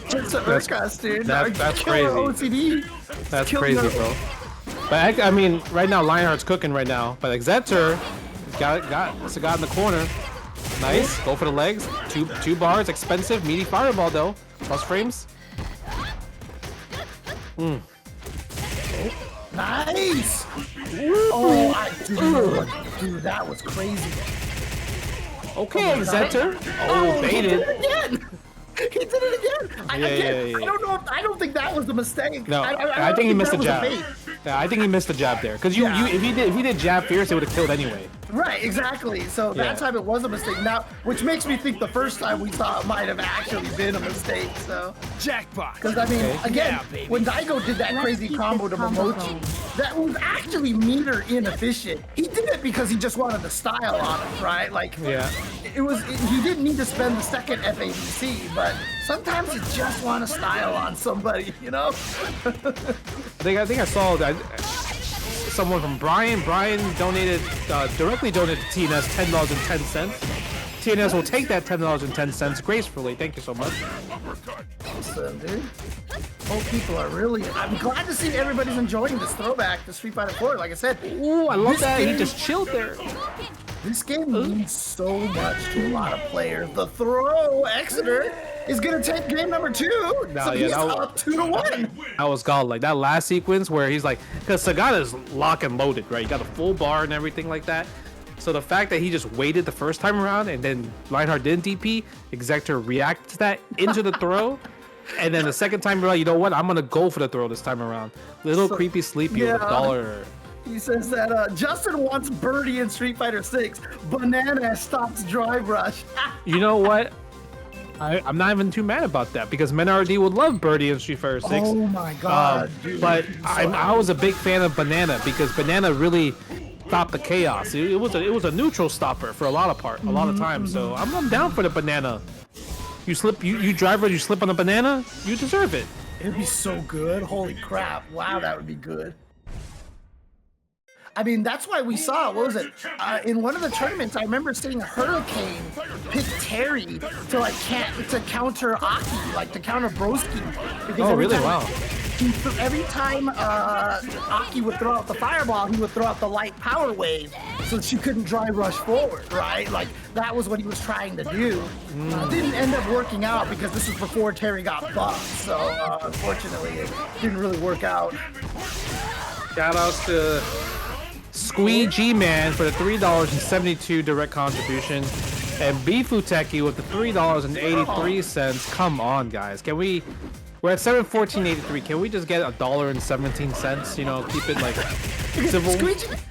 Just to irk us, dude. That's Kill crazy. our OCD. That's Kill crazy, your- bro. But I mean, right now Lionheart's cooking right now. But Xeter got Sagat in the corner. Nice. Go for the legs. Two bars. Expensive. Meaty fireball though. Plus frames. Nice. Dude, that was crazy. Okay, Xeter. Oh, baited. He did it again. I don't know. I don't think that was the mistake. No, I I think he missed the that was a jab. bait. Yeah, I think he missed the jab there. Because Yeah. if he did jab fierce, it would have killed anyway. Right, exactly. So Yeah. that time it was a mistake. Now, which makes me think the first time we saw it might have actually been a mistake. So Jackpot. because I mean, again, Yeah, baby. when Daigo did that crazy combo to Momochi, that was actually meter inefficient. He did it because he just wanted the style on it, right? Yeah. He didn't need to spend the second FABC, but sometimes you just want to style on somebody, I think I saw that someone from Brian. Brian directly donated to TNS $10.10. TNS will take that $10.10 gracefully. Thank you so much. Awesome, dude. Oh, people are really. I'm glad to see everybody's enjoying this throwback to Street Fighter 4. Like I said, Ooh, I love this that. He game- just chilled there. This game means so much to a lot of players. The throw, Exeter, is gonna take game number 2. So he's up 2-1. I was godlike. That last sequence where he's like, because Sagat is lock and loaded, right? You got a full bar and everything like that. So the fact that he just waited the first time around and then Lionheart didn't DP, Exector reacted to that into the throw. And then the second time around, you know what? I'm going to go for the throw this time around. Little creepy sleepy with $1. He says that Justin wants Birdie in Street Fighter 6. Banana stops Drive Rush. You know what? I'm not even too mad about that because MenRD would love Birdie in Street Fighter 6. Oh my god. Dude, But so I was a big fan of Banana because Banana really stopped the chaos. It was a neutral stopper for a lot of times. So I'm down for the Banana. You slip on the banana, you deserve it. It'd be so good. Holy crap. Wow, that would be good. I mean, that's why we saw, what was it? In one of the tournaments, I remember seeing Hurricane pick Terry to counter Aki, to counter Broski. Because every time Aki would throw out the fireball, he would throw out the light power wave so she couldn't drive rush forward, right? That was what he was trying to do. It didn't end up working out because this was before Terry got buffed. So unfortunately, it didn't really work out. Shout outs to Squeegee Man for the $3.72 direct contribution. And Bifuteki with the $3.83. Come on, guys. We're at 714.83. Can we just get $1.17? Keep it civil.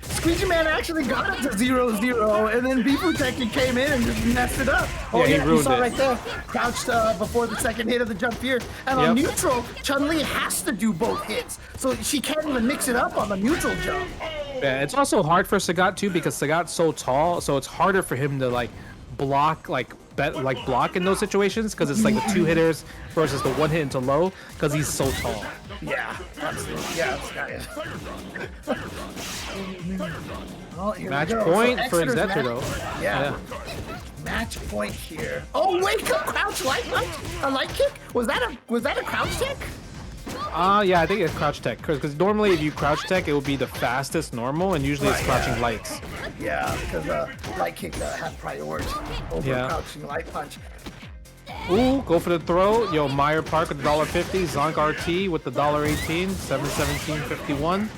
Squeegee Man actually got it to 0-0, and then Bifuteki came in and just messed it up. Oh Yeah, he ruined you saw it. right there, crouched before the second hit of the jump fierce. And on neutral, Chun-Li has to do both hits, so she can't even mix it up on the neutral jump. Yeah, it's also hard for Sagat too because Sagat's so tall, so it's harder for him to block block in those situations because it's the two hitters versus the one hit into low because he's so tall. Yeah, absolutely. Yeah, Match point for Xeter though. Yeah. Match point here. Oh, wake up, crouch light punch, a light kick. Was that a crouch kick? Yeah, I think it's crouch tech. Because normally if you crouch tech, it would be the fastest normal, and usually it's crouching lights. Yeah, because light kick had priority over crouching light punch. Ooh, go for the throw. Yo, MeyerPark with the $1.50. Zonk RT with the $1.18. 717.51.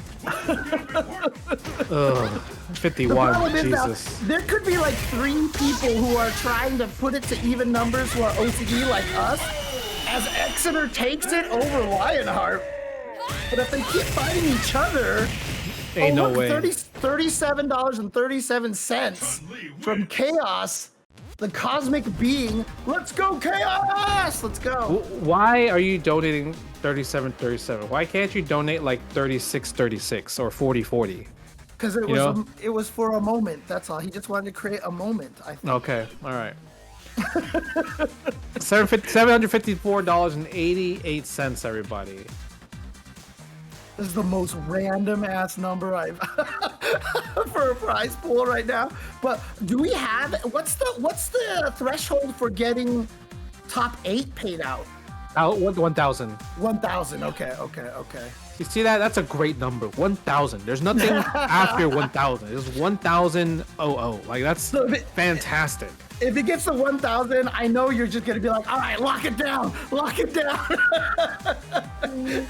Ugh, 51. Jesus. There could be like 3 people who are trying to put it to even numbers who are OCD like us. As Exeter takes it over Lionheart, but if they keep fighting each other, ain't no way. $37.37 from Chaos, the cosmic being. Let's go, Chaos! Let's go. Why are you donating 37.37? Why can't you donate like 36.36 or 40.40? Because it was for a moment. That's all. He just wanted to create a moment, I think. Okay, all right. $754.88, everybody. This is the most random ass number I've for a prize pool right now. But do we have what's the threshold for getting top 8 paid out? 1,000. 1,000. Okay. You see that? That's a great number. 1,000. There's nothing after 1,000. It's 1,000. Like that's fantastic. If it gets to 1,000, I know you're just gonna be like, all right, lock it down.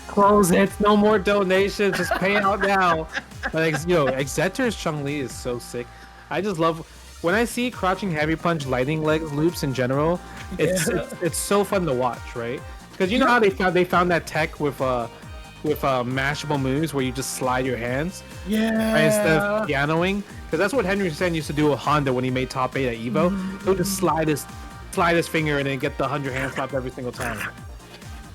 Close it. No more donations. Just pay out now. Like, Exeter's Chun-Li is so sick. I just love when I see crouching heavy punch lightning legs loops in general. It's so fun to watch, right? Because you know how they found that tech with mashable moves where you just slide your hands, right, instead of pianoing. Because that's what Henry Sen used to do with Honda when he made top 8 at Evo. He would just slide his finger and then get the 100 hand slap every single time.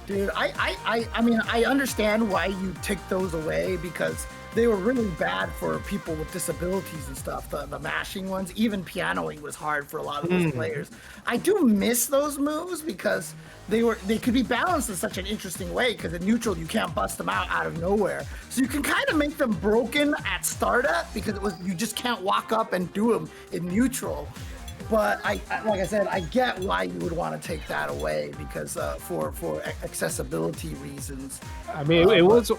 Dude, I mean, I understand why you tick those away because they were really bad for people with disabilities and stuff. The mashing ones, even pianoing was hard for a lot of those players. I do miss those moves because they could be balanced in such an interesting way because in neutral you can't bust them out of nowhere. So you can kind of make them broken at startup because you just can't walk up and do them in neutral. But like I said, I get why you would want to take that away because for accessibility reasons. I mean, it was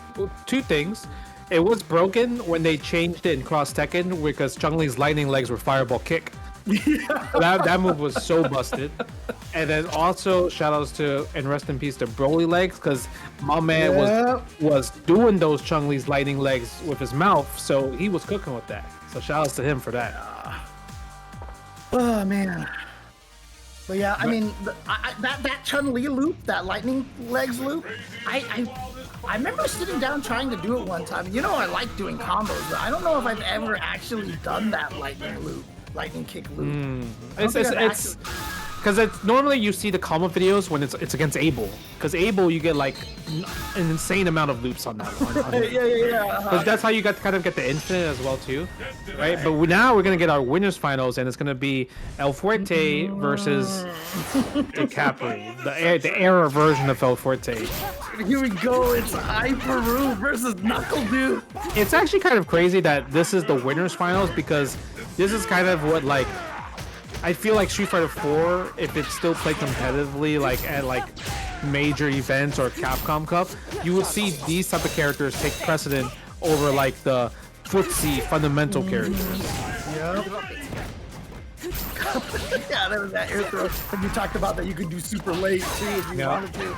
2 things. It was broken when they changed it in Cross Tekken because Chun-Li's lightning legs were fireball kick. That move was so busted. And then also shoutouts to and rest in peace to Broly legs because my man was doing those Chun-Li's lightning legs with his mouth, so he was cooking with that. So shoutouts to him for that. Oh man. But yeah, I mean that Chun-Li loop, that lightning legs loop, I remember sitting down trying to do it one time. You know I like doing combos, but I don't know if I've ever actually done that lightning kick loop. It's because normally you see the combo videos when it's against Abel. Because Abel you get like an insane amount of loops on that one. Yeah. But that's how you kind of get the infinite as well too, right? But now we're gonna get our winners finals, and it's gonna be El Fuerte versus Decapre, the error version of El Fuerte. Here we go. It's iPeru versus Nuckledu. It's actually kind of crazy that this is the winners finals because this is kind of what like. I feel like Street Fighter 4, if it's still played competitively, like at like major events or Capcom Cup, you would see these type of characters take precedent over like the footsie fundamental characters. Yep. Yeah, there was that air throw. And you talked about that you could do super late too if you wanted to.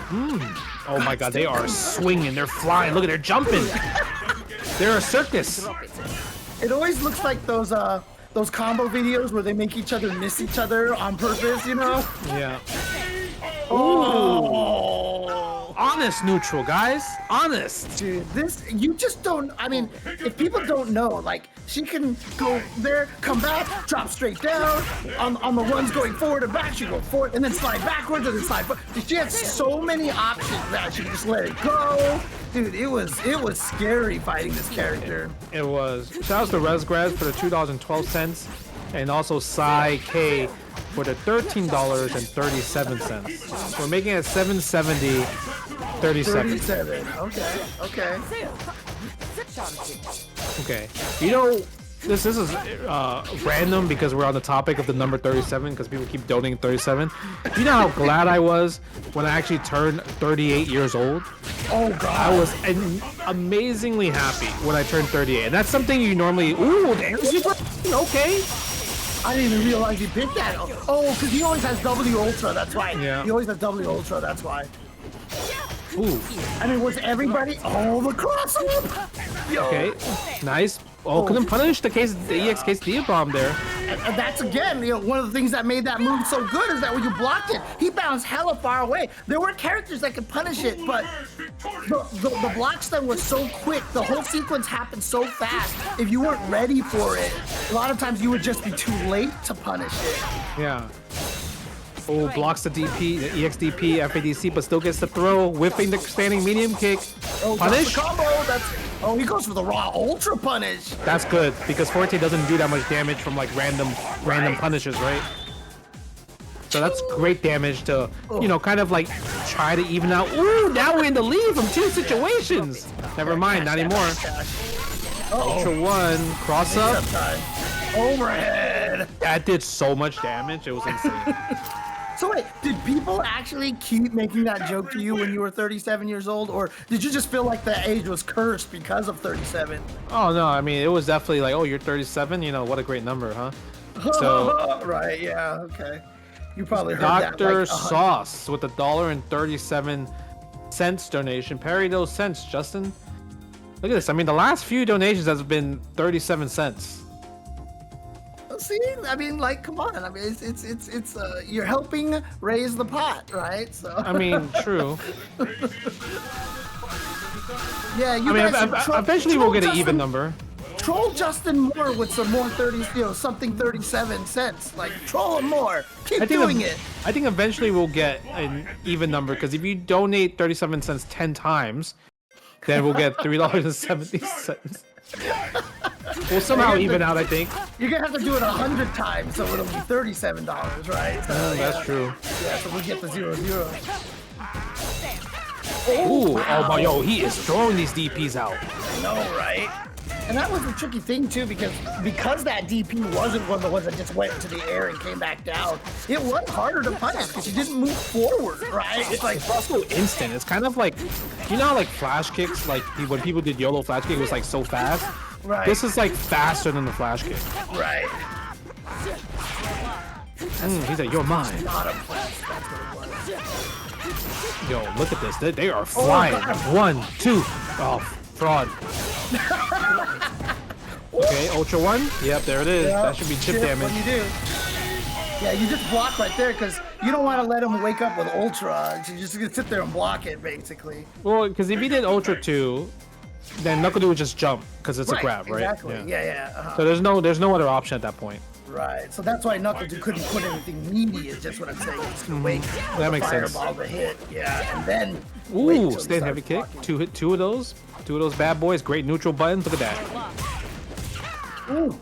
Oh my god, they are swinging, they're flying. Look at they're jumping. They're a circus. It always looks like those combo videos where they make each other miss each other on purpose, you know? Yeah. Oh! Honest neutral, guys. Honest. Dude, you just don't, I mean, if people don't know, like, she can go there, come back, drop straight down. On the ones going forward and back, she go forward and then slide backwards and then slide forward. She had so many options that she could just let it go. Dude, it was scary fighting this character. It was. Shoutouts to Resgrad for the $2.12 and also Psy K for the $13.37. We're making it $770.37. 37. Okay. Okay. You know, this is random because we're on the topic of the number 37 because people keep donating 37. You know how glad I was when I actually turned 38 years old? Oh god. I was amazingly happy when I turned 38. And that's something you normally, ooh, damn, okay. I didn't even realize he picked that. Oh, because he always has W Ultra, that's why. Yeah. He always has W Ultra, that's why. Ooh. I mean, was everybody? Oh, the crossover! Yo. Okay, nice. Oh, couldn't punish the EX Quesadilla bomb there. And that's again, one of the things that made that move so good is that when you blocked it, he bounced hella far away. There were characters that could punish it, but the block stun was so quick. The whole sequence happened so fast. If you weren't ready for it, a lot of times you would just be too late to punish it. Yeah. Oh, blocks the DP, the EXDP, FADC, but still gets the throw, whipping the standing medium kick. Oh, Punish. the combo. Oh, he goes for the raw ultra punish. That's good because Fuerte doesn't do that much damage from like random punishes, right? So that's great damage to, kind of like try to even out. Ooh, now we're in the lead from two situations. Never mind, not anymore. Ultra one, cross up. Overhead. That did so much damage. It was insane. So wait, did people actually keep making that joke to you when you were 37 years old, or did you just feel like the age was cursed because of 37? Oh no, I mean it was definitely like, oh, you're 37. What a great number, huh? So right, yeah, okay. You probably heard Dr. that. Like, Sauce with $1.37 donation. Parry those cents, Justin. Look at this. I mean, the last few donations has been 37 cents. See, I mean, like, come on. I mean, it's you're helping raise the pot, right? So. I mean, true. Yeah, you eventually we'll get an even number. Troll Justin Moore with some more 37 cents. Like, troll him more. Keep doing it. I think eventually we'll get an even number because if you donate 37 cents 10 times, then we'll get $3.70. We'll somehow even out, I think. You're gonna have to do it 100 times, so it'll be $37, right? So, that's true. Yeah, so we get the 0-0. Ooh, wow. Oh my, yo, he is throwing these DPs out. I know, right? And that was the tricky thing too, because that DP wasn't one of the ones that just went into the air and came back down. It was harder to punish because you didn't move forward, right? It's like also instant. It's kind of like, like flash kicks, like when people did YOLO flash kick, it was like so fast. Right. This is like faster than the flash kick. Right. He's like, you're mine. Not a flash. That's what it was. Yo, look at this. They are flying. 1, 2. Oh, fraud. Okay, Ultra 1. Yep, there it is. That should be chip damage. What do you do? Yeah, you just block right there because you don't want to let him wake up with Ultra. You're just going to sit there and block it, basically. Well, because if he did Ultra 2, then Nuckledu would just jump because it's a grab, right? Exactly. Yeah. So there's no other option at that point. Right. So that's why Nuckledu couldn't put anything meaty. Is just what I'm saying. It's gonna wait. That makes sense. Fireball to hit. Yeah, and then. Ooh, stand heavy kick. Blocking. Two of those bad boys. Great neutral buttons. Look at that. Ooh.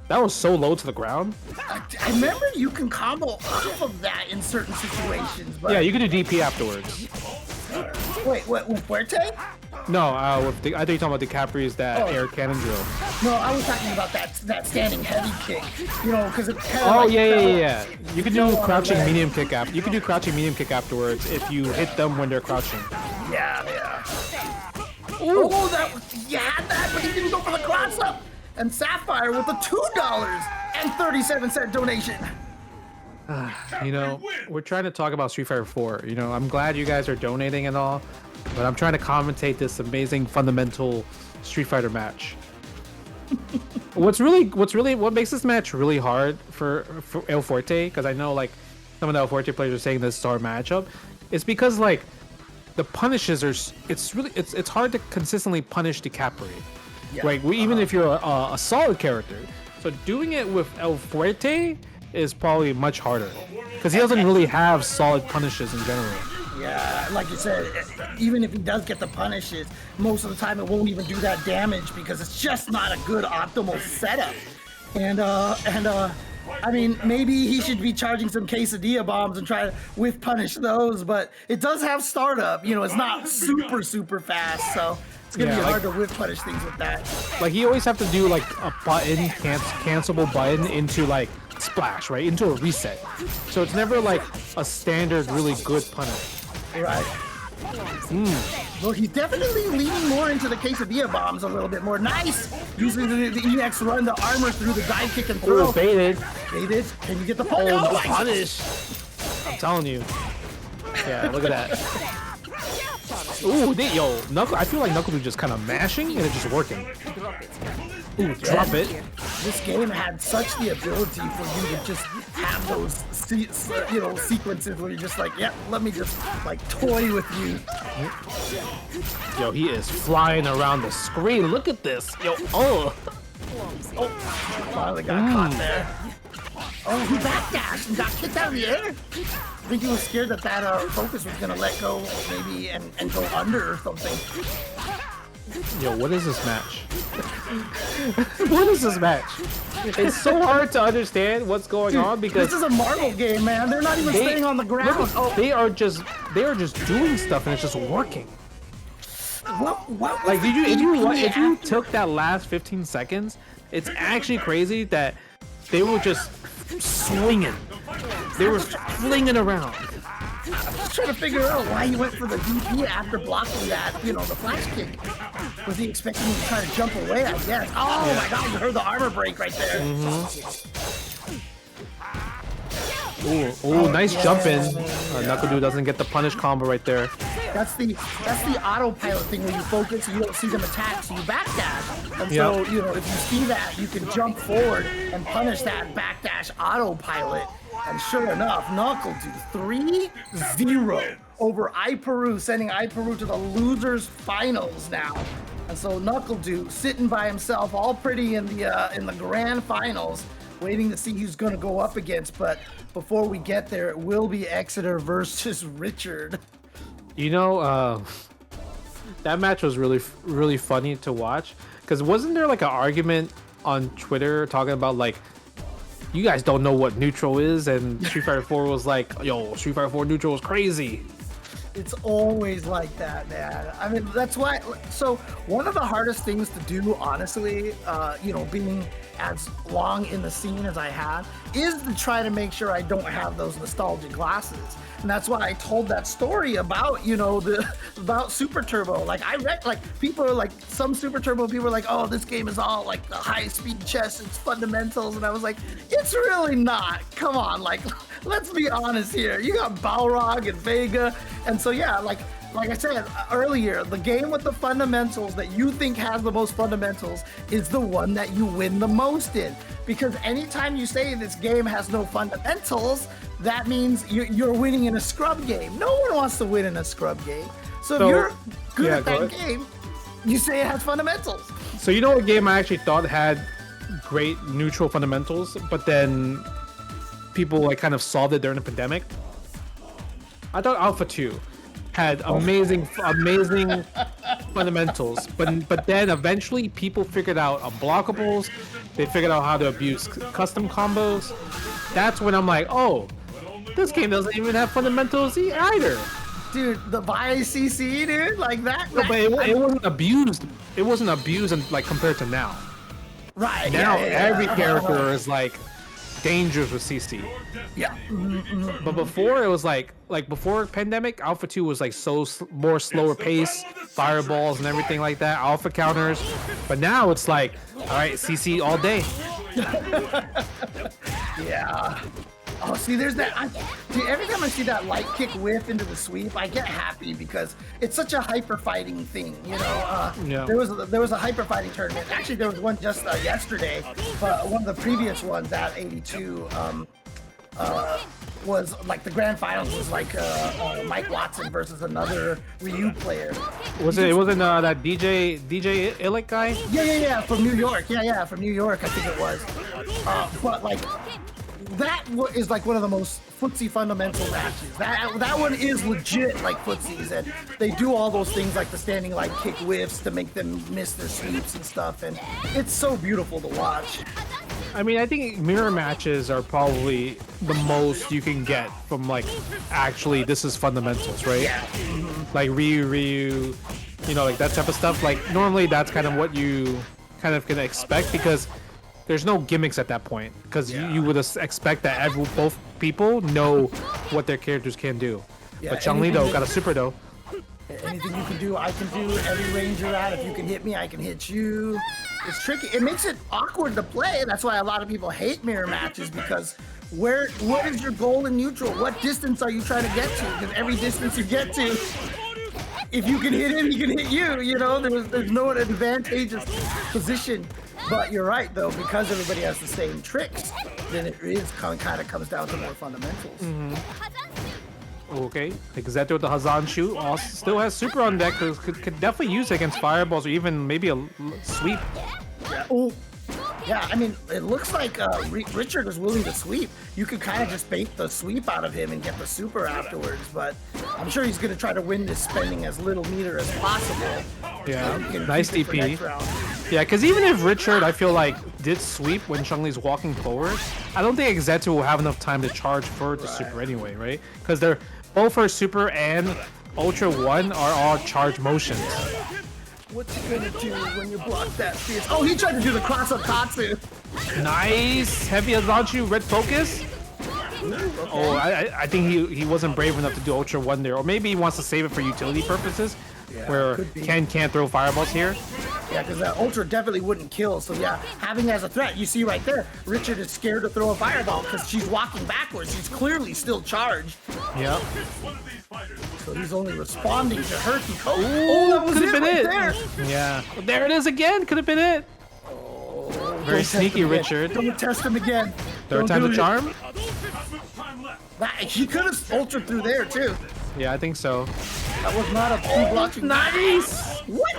That was so low to the ground. I remember you can combo off of that in certain situations. But... Yeah, you can do DP afterwards. Wait, what? With Fuerte? No, I thought you were talking about Decapre's air cannon drill. No, I was talking about that standing heavy kick. Because it kind of. Oh yeah. You can do crouching medium kick after. You can do crouching medium kick afterwards if you hit them when they're crouching. Yeah. Ooh. Oh, you had that, but he didn't go for the cross up. And Sapphire with a $2.37 donation. We're trying to talk about Street Fighter 4. I'm glad you guys are donating and all, but I'm trying to commentate this amazing fundamental Street Fighter match. What makes this match really hard for El Fuerte, because I know like some of the El Fuerte players are saying this is our matchup, is because like the punishes are it's hard to consistently punish Decapre. Yeah. Like even if you're a solid character, so doing it with El Fuerte is probably much harder because he doesn't really have solid punishes in general. Yeah, like you said, even if he does get the punishes, most of the time it won't even do that damage because it's just not a good optimal setup. And I mean, maybe he should be charging some quesadilla bombs and try to whiff punish those, but it does have startup. It's not super fast, so It's gonna be Yeah, hard to whip punish things with that. Like you always have to do like a button, cancelable button into like splash, right? Into a reset. So it's never like a standard really good punish. Right. Well, he's definitely leaning more into the quesadilla bombs a little bit more. Nice! Using the EX run, the armor through the dive kick and throw. Ooh, baited. Baited. Can you get the punish? Oh, the my punish. I'm telling you. Yeah, look at that. Ooh, I feel like Nuckledu just kind of mashing and it's just working. Ooh, drop it. This game had such the ability for you to just have those sequences where you're just like, yeah, let me just like toy with you. Yo, he is flying around the screen. Look at this. Yo, oh. Finally got caught there. Oh, he backdashed and got kicked out of the air. I think he was scared that focus was gonna let go maybe and go under or something. Yo, what is this match? What is this match? It's so hard to understand what's going on because this is a Marvel game, man. They're not even staying on the ground. They are just doing stuff and it's just working. What like if you took that last 15 seconds, it's actually crazy that they were just swinging. They were flinging around. I'm just trying to figure out why he went for the DP after blocking that, the flash kick. Was he expecting him to try to jump away, I guess? Oh my god, you heard the armor break right there. Ooh, nice jump in. Nuckledu doesn't get the punish combo right there. That's the autopilot thing where you focus, you don't see them attack, so you backdash. And so, if you see that, you can jump forward and punish that backdash autopilot. And sure enough, Nuckledu 3-0 over iPeru, sending iPeru to the losers finals now. And so Nuckledu sitting by himself, all pretty in the grand finals, waiting to see who's going to go up against. But before we get there, it will be Exeter versus Richard. That match was really, really funny to watch. Because wasn't there like an argument on Twitter talking about like, you guys don't know what neutral is, and Street Fighter 4 was like, yo, Street Fighter 4 neutral is crazy. It's always like that, man. I mean, that's why. So one of the hardest things to do, honestly, being as long in the scene as I have, is to try to make sure I don't have those nostalgia glasses. And that's why I told that story about, about Super Turbo. Like people are like, some Super Turbo people are like, oh, this game is all like the high speed chess, it's fundamentals. And I was like, it's really not. Come on, like, let's be honest here. You got Balrog and Vega. And so, yeah, like I said earlier, the game with the fundamentals that you think has the most fundamentals is the one that you win the most in. Because anytime you say this game has no fundamentals, that means you're winning in a scrub game. No one wants to win in a scrub game. So if you're good at that game, you say it has fundamentals. So you know what game I actually thought had great neutral fundamentals, but then people like kind of solved it during the pandemic? I thought Alpha 2 had amazing fundamentals, but then eventually people figured out unblockables. They figured out how to abuse custom combos. That's when I'm like, oh, this game doesn't even have fundamentals either. Dude, the VICC, dude, like that. No, but it wasn't abused. It wasn't abused like compared to now. Right. Now every character is like dangerous with CC. Yeah. But before it was like before pandemic, Alpha 2 was like more slower pace, fireballs and everything like that, alpha counters. But now it's like, all right, CC all day. Yeah. Oh, see, there's that. Every time I see that light kick whiff into the sweep, I get happy because it's such a hyper fighting thing, Yeah. There was a hyper fighting tournament. Actually, there was one just yesterday, but one of the previous ones at 82 was like the grand finals was like Mike Watson versus another Ryu player. It wasn't that DJ Illick guy? Yeah, from New York. Yeah, from New York, I think it was. But like. That is like one of the most footsie fundamental matches. That one is legit like footsies, and they do all those things like the standing light kick whiffs to make them miss their sweeps and stuff, and it's so beautiful to watch. I mean, I think mirror matches are probably the most you can get from like actually this is fundamentals, right? Yeah. Like Ryu, You know, like that type of stuff. Like normally that's kind of what you kind of can expect because there's no gimmicks at that point. Because you would expect that both people know what their characters can do. Yeah, But Chun-Li though got a super though. Anything you can do, I can do. Every range you're at, if you can hit me, I can hit you. It's tricky. It makes it awkward to play. That's why a lot of people hate mirror matches because what is your goal in neutral? What distance are you trying to get to? Because every distance you get to, if you can hit him, he can hit you. You know, there's no advantageous position. But you're right though, because everybody has the same tricks, then it is kind of comes down to more fundamentals. Okay, Xeto with the Hazan shoot still has super on deck. Could definitely use it against fireballs or even maybe a sweep. Yeah. Oh, yeah. I mean, it looks like Richard is willing to sweep. You could kind of just bait the sweep out of him and get the super afterwards. But I'm sure he's going to try to win this spending as little meter as possible. Yeah, So nice DP. Yeah, because even if Richard, I feel like, did sweep when Chun-Li's walking forward, I don't think Xeto will have enough time to charge for the super anyway, right? Because they're both her super and Ultra 1 are all charge motions. What's he gonna do when you block that fierce? Oh, he tried to do the cross-up Katsu. Nice! Heavy Azanchu, red focus. Okay. Oh, I think he wasn't brave enough to do Ultra 1 there. Or maybe he wants to save it for utility purposes. Yeah, where could be. Ken can't throw fireballs here. Yeah, because that Ultra definitely wouldn't kill. So yeah, having as a threat, you see right there, Richard is scared to throw a fireball because she's walking backwards. She's clearly still charged. Yep. So he's only responding to her. Oh, that was could have been right it. there. Yeah. Well, there it is again. Could have been it. Oh, Very don't test sneaky, him again. Richard. Don't test him again. Third Don't time's do a it. charm. He could have ultra through there too. Yeah, I think so. That was not a two blocking. Nice. What?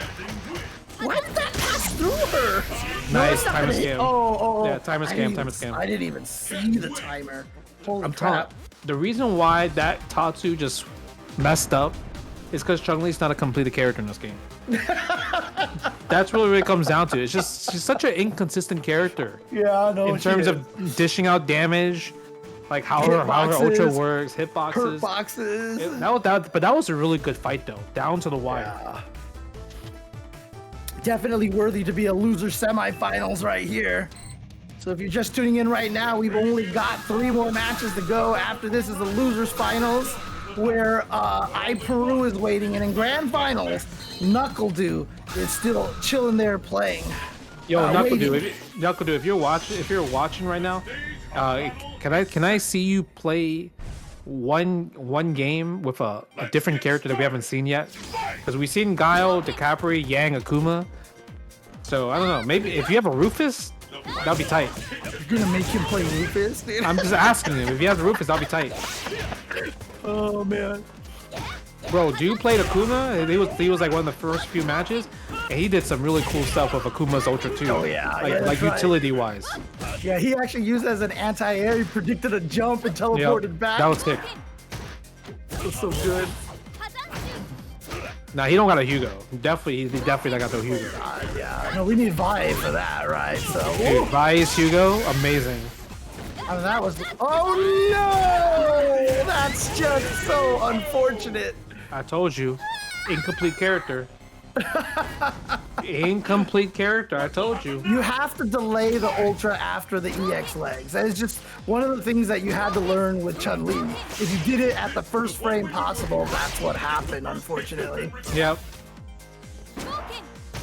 Why did that pass through her? Nice, it's not timer gonna hit. scam. Oh. Yeah, timer scam, timer scam. I didn't even see the timer. Holy I'm telling crap. the reason why that Tatsu just messed up is because Chun-Li's not a completed character in this game. That's really what it comes down to. It's just she's such an inconsistent character Yeah, no. in terms of dishing out damage, like how her ultra Hitboxes, works, hitboxes. hurt boxes. But that was a really good fight though, down to the wire. Yeah. Definitely worthy to be a loser semifinals right here. So if you're just tuning in right now, we've only got 3 more matches to go. After this is the losers finals, where iPeru is waiting, and in grand finals, Nuckledu is still chilling there playing. Yo, Nuckledu, waiting. Nuckledu, if you're watching right now, can I see you play one game with a different character that we haven't seen yet? Because we've seen Guile, Decapre, Yang, Akuma. So I don't know. Maybe if you have a Rufus, that'd be tight. You're gonna make him play Rufus, dude? I'm just asking him. If he has a Rufus, that'd be tight. Oh man. Bro, do you play Akuma? He was like one of the first few matches, and he did some really cool stuff with Akuma's Ultra 2. Oh, yeah. Like, Yeah, that's like right. utility wise. Yeah, he actually used it as an anti-air. He predicted a jump and teleported back. That was sick. That was so good. Nah, he don't got a Hugo. He definitely not got the Hugo. Yeah, no, we need Vi for that, right? So, Dude, Vice Hugo, amazing. I mean, that was. Oh no! That's just so unfortunate. I told you, incomplete character. Incomplete character. I told you. You have to delay the Ultra after the EX legs. That is just one of the things that you had to learn with Chun-Li. If you did it at the first frame possible, that's what happened, unfortunately. Yep.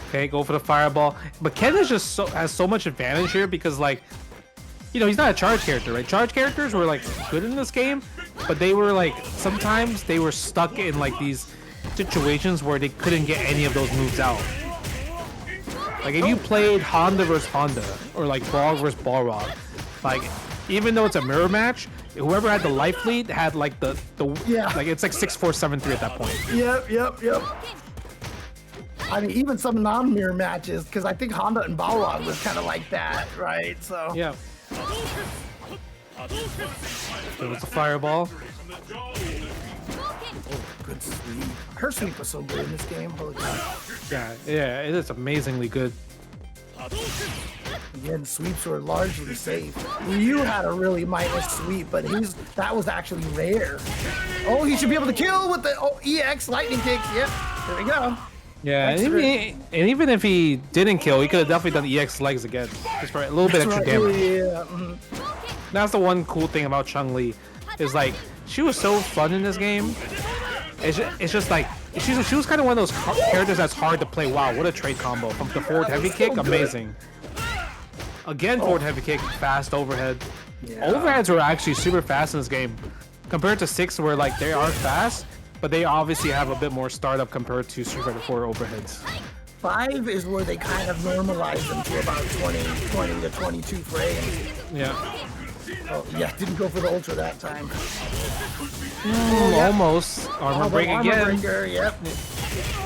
Okay, go for the fireball. But Ken is just has so much advantage here because, like, you know, he's not a charge character, right? Charge characters were like good in this game, but they were like sometimes they were stuck in like these situations where they couldn't get any of those moves out. Like if you played Honda versus Honda or like Ball versus Balrog, like even though it's a mirror match, whoever had the life lead had like the Yeah. like it's like 6-4-7-3 at that point. Yep. I mean, even some non-mirror matches, because I think Honda and Balrog was kind of like that, right? So Yeah. There was a fireball. good sweep. Her sweep was so good in this game. Holy cow. Yeah, it is amazingly good. Again, sweeps were largely safe. Ryu had a really minus sweep, but that was actually rare. Oh, he should be able to kill with the EX lightning kicks. Yep, there we go. Yeah, and even if he didn't kill, he could have definitely done EX legs again, just for a little bit extra damage. Yeah. That's the one cool thing about Chun-Li, is like she was so fun in this game. It's just like she was kind of one of those characters that's hard to play. Wow, what a trade combo from the forward heavy kick, amazing. Again, forward heavy kick, fast overhead. Yeah. Overheads were actually super fast in this game, compared to 6, where like they are fast, but they obviously have a bit more startup compared to Street Fighter 4 overheads. 5 is where they kind of normalize them to about 20 to 22 frames. Yeah. Oh, yeah, didn't go for the ultra that time. Almost. Armor break again. Breaker, yep.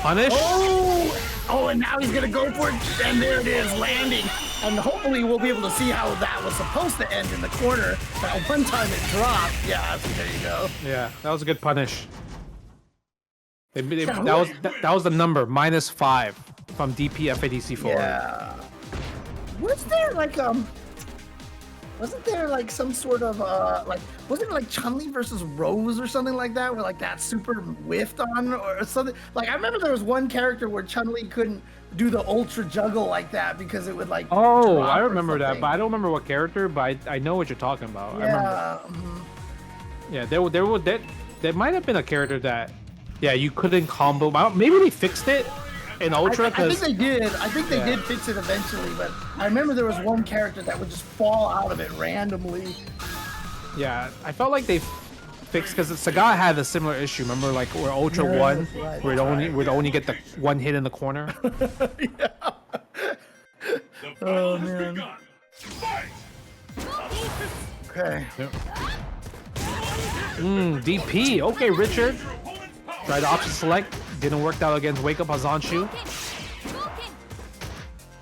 Punish. Oh, and now he's gonna go for it, and there it is, landing. And hopefully we'll be able to see how that was supposed to end in the corner. That one time it dropped. Yeah, there you go. Yeah, that was a good punish. That was the number, -5 from DP FADC4. Yeah. Was there like wasn't there like some sort of wasn't it like Chun-Li versus Rose or something like that, where like that super whiffed on or something? Like I remember there was one character where Chun-Li couldn't do the ultra juggle like that because it would like. Oh, I remember that, but I don't remember what character. But I know what you're talking about. Yeah. Yeah, there might have been a character that, yeah, you couldn't combo. Maybe they fixed it in Ultra. I think they did. I think they did fix it eventually, but I remember there was one character that would just fall out of it randomly. Yeah, I felt like they fixed, because Sagat had a similar issue. Remember, like where Ultra 1, where it would only get the one hit in the corner. Yeah. Oh man. Okay. Yep. DP. Okay, Richard. Tried option select. Didn't work out against Wake Up Hazanshu.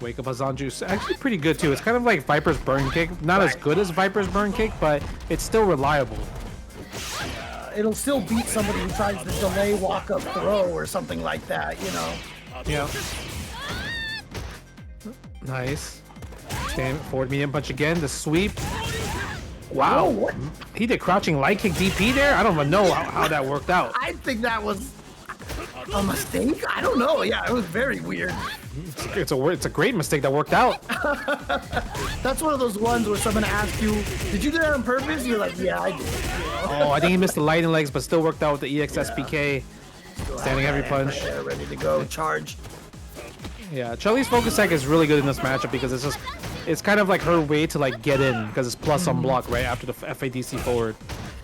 Wake Up Hazanshu actually pretty good too. It's kind of like Viper's burn kick. Not as good as Viper's burn kick, but it's still reliable. It'll still beat somebody who tries to delay walk-up throw or something like that, you know. Yeah. Nice. Stand forward medium punch again. The sweep. Wow. Whoa, what? He did crouching light kick DP there? I don't even know how that worked out. I think that was a mistake? I don't know. Yeah, it was very weird. It's a great mistake that worked out. That's one of those ones where someone asks you, did you do that on purpose? You're like, yeah, I did. Oh, I think he missed the lightning legs, but still worked out with the EX SPK. Standing heavy punch. Right, ready to go. Charge. Yeah, Chun-Li's focus tech is really good in this matchup because it's kind of like her way to like get in, because it's plus on block right after the FADC forward.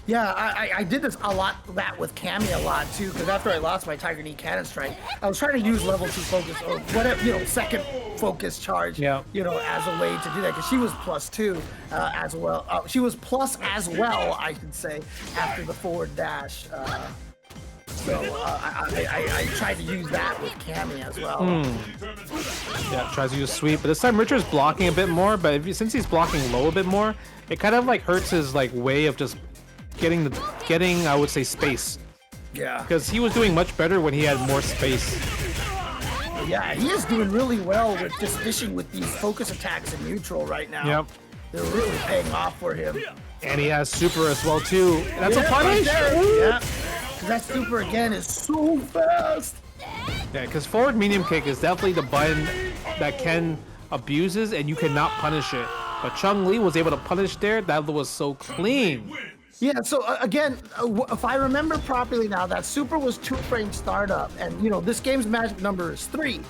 Yeah, I did this a lot, that with Cammy a lot too, because after I lost my Tiger Knee Cannon Strike, I was trying to use level 2 focus or whatever, you know, second focus charge, you know, as a way to do that, because she was +2 as well. She was plus as well, I should say, after the forward dash. So I tried to use that with Cammy as well. Yeah, tries to use sweep, but this time Richard's blocking a bit more. But since he's blocking low a bit more, it kind of like hurts his like way of just getting I would say space. Yeah. Because he was doing much better when he had more space. Yeah, he is doing really well with just fishing with these focus attacks in neutral right now. Yep. They're really paying off for him. And he has super as well too. That's a punish. Yeah. That super again is so fast. Yeah, because forward medium kick is definitely the button that Ken abuses, and you cannot punish it. But Chun-Li was able to punish there. That was so clean. Yeah, so again, if I remember properly now, that super was 2-frame startup, and you know this game's magic number is 3.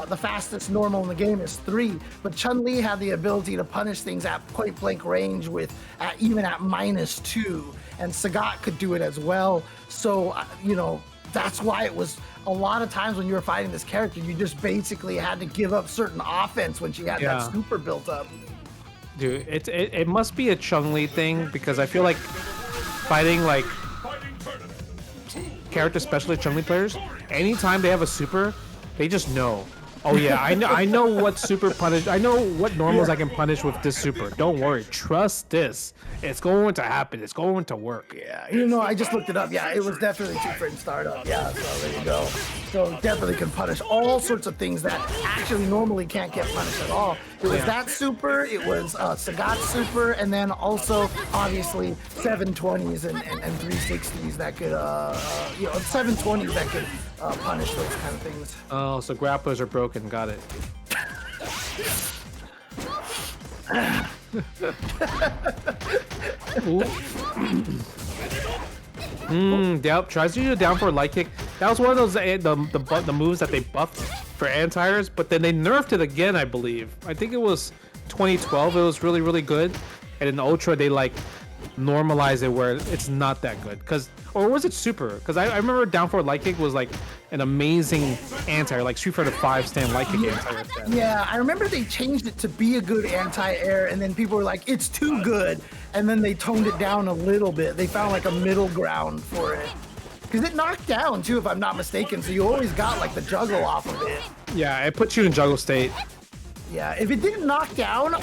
The fastest normal in the game is 3, but Chun-Li had the ability to punish things at point blank range with even at -2, and Sagat could do it as well. So you know that's why it was a lot of times when you were fighting this character, you just basically had to give up certain offense when she had that super built up. Dude, it must be a Chun-Li thing, because I feel like fighting like character, especially Chun-Li players, anytime they have a super, they just know. Oh yeah, I know what super punish. I know what normals I can punish with this super. Don't worry, trust this. It's going to happen. It's going to work. Yeah, you know, I just looked it up. Yeah, it was definitely 2-frame startup. Yeah, so there you go. So definitely can punish all sorts of things that actually normally can't get punished at all. It was that super, it was Sagat super, and then also obviously 720s and 360s that could, 720s that could punish those kind of things. Oh, so grapplers are broken. Got it. Yep, tries to do a down forward light kick. That was one of those the moves that they buffed for anti-airs, but then they nerfed it again, I believe. I think it was 2012. It was really, really good. And in Ultra, they like normalize it where it's not that good. Or was it Super? Because I remember down forward light kick was like an amazing anti-air, like Street Fighter 5 stand light kick anti-air. Yeah, I remember they changed it to be a good anti-air, and then people were like, it's too good. And then they toned it down a little bit. They found like a middle ground for it. Because it knocked down too, if I'm not mistaken. So you always got like the juggle off of it. Yeah, it puts you in juggle state. Yeah, if it didn't knock down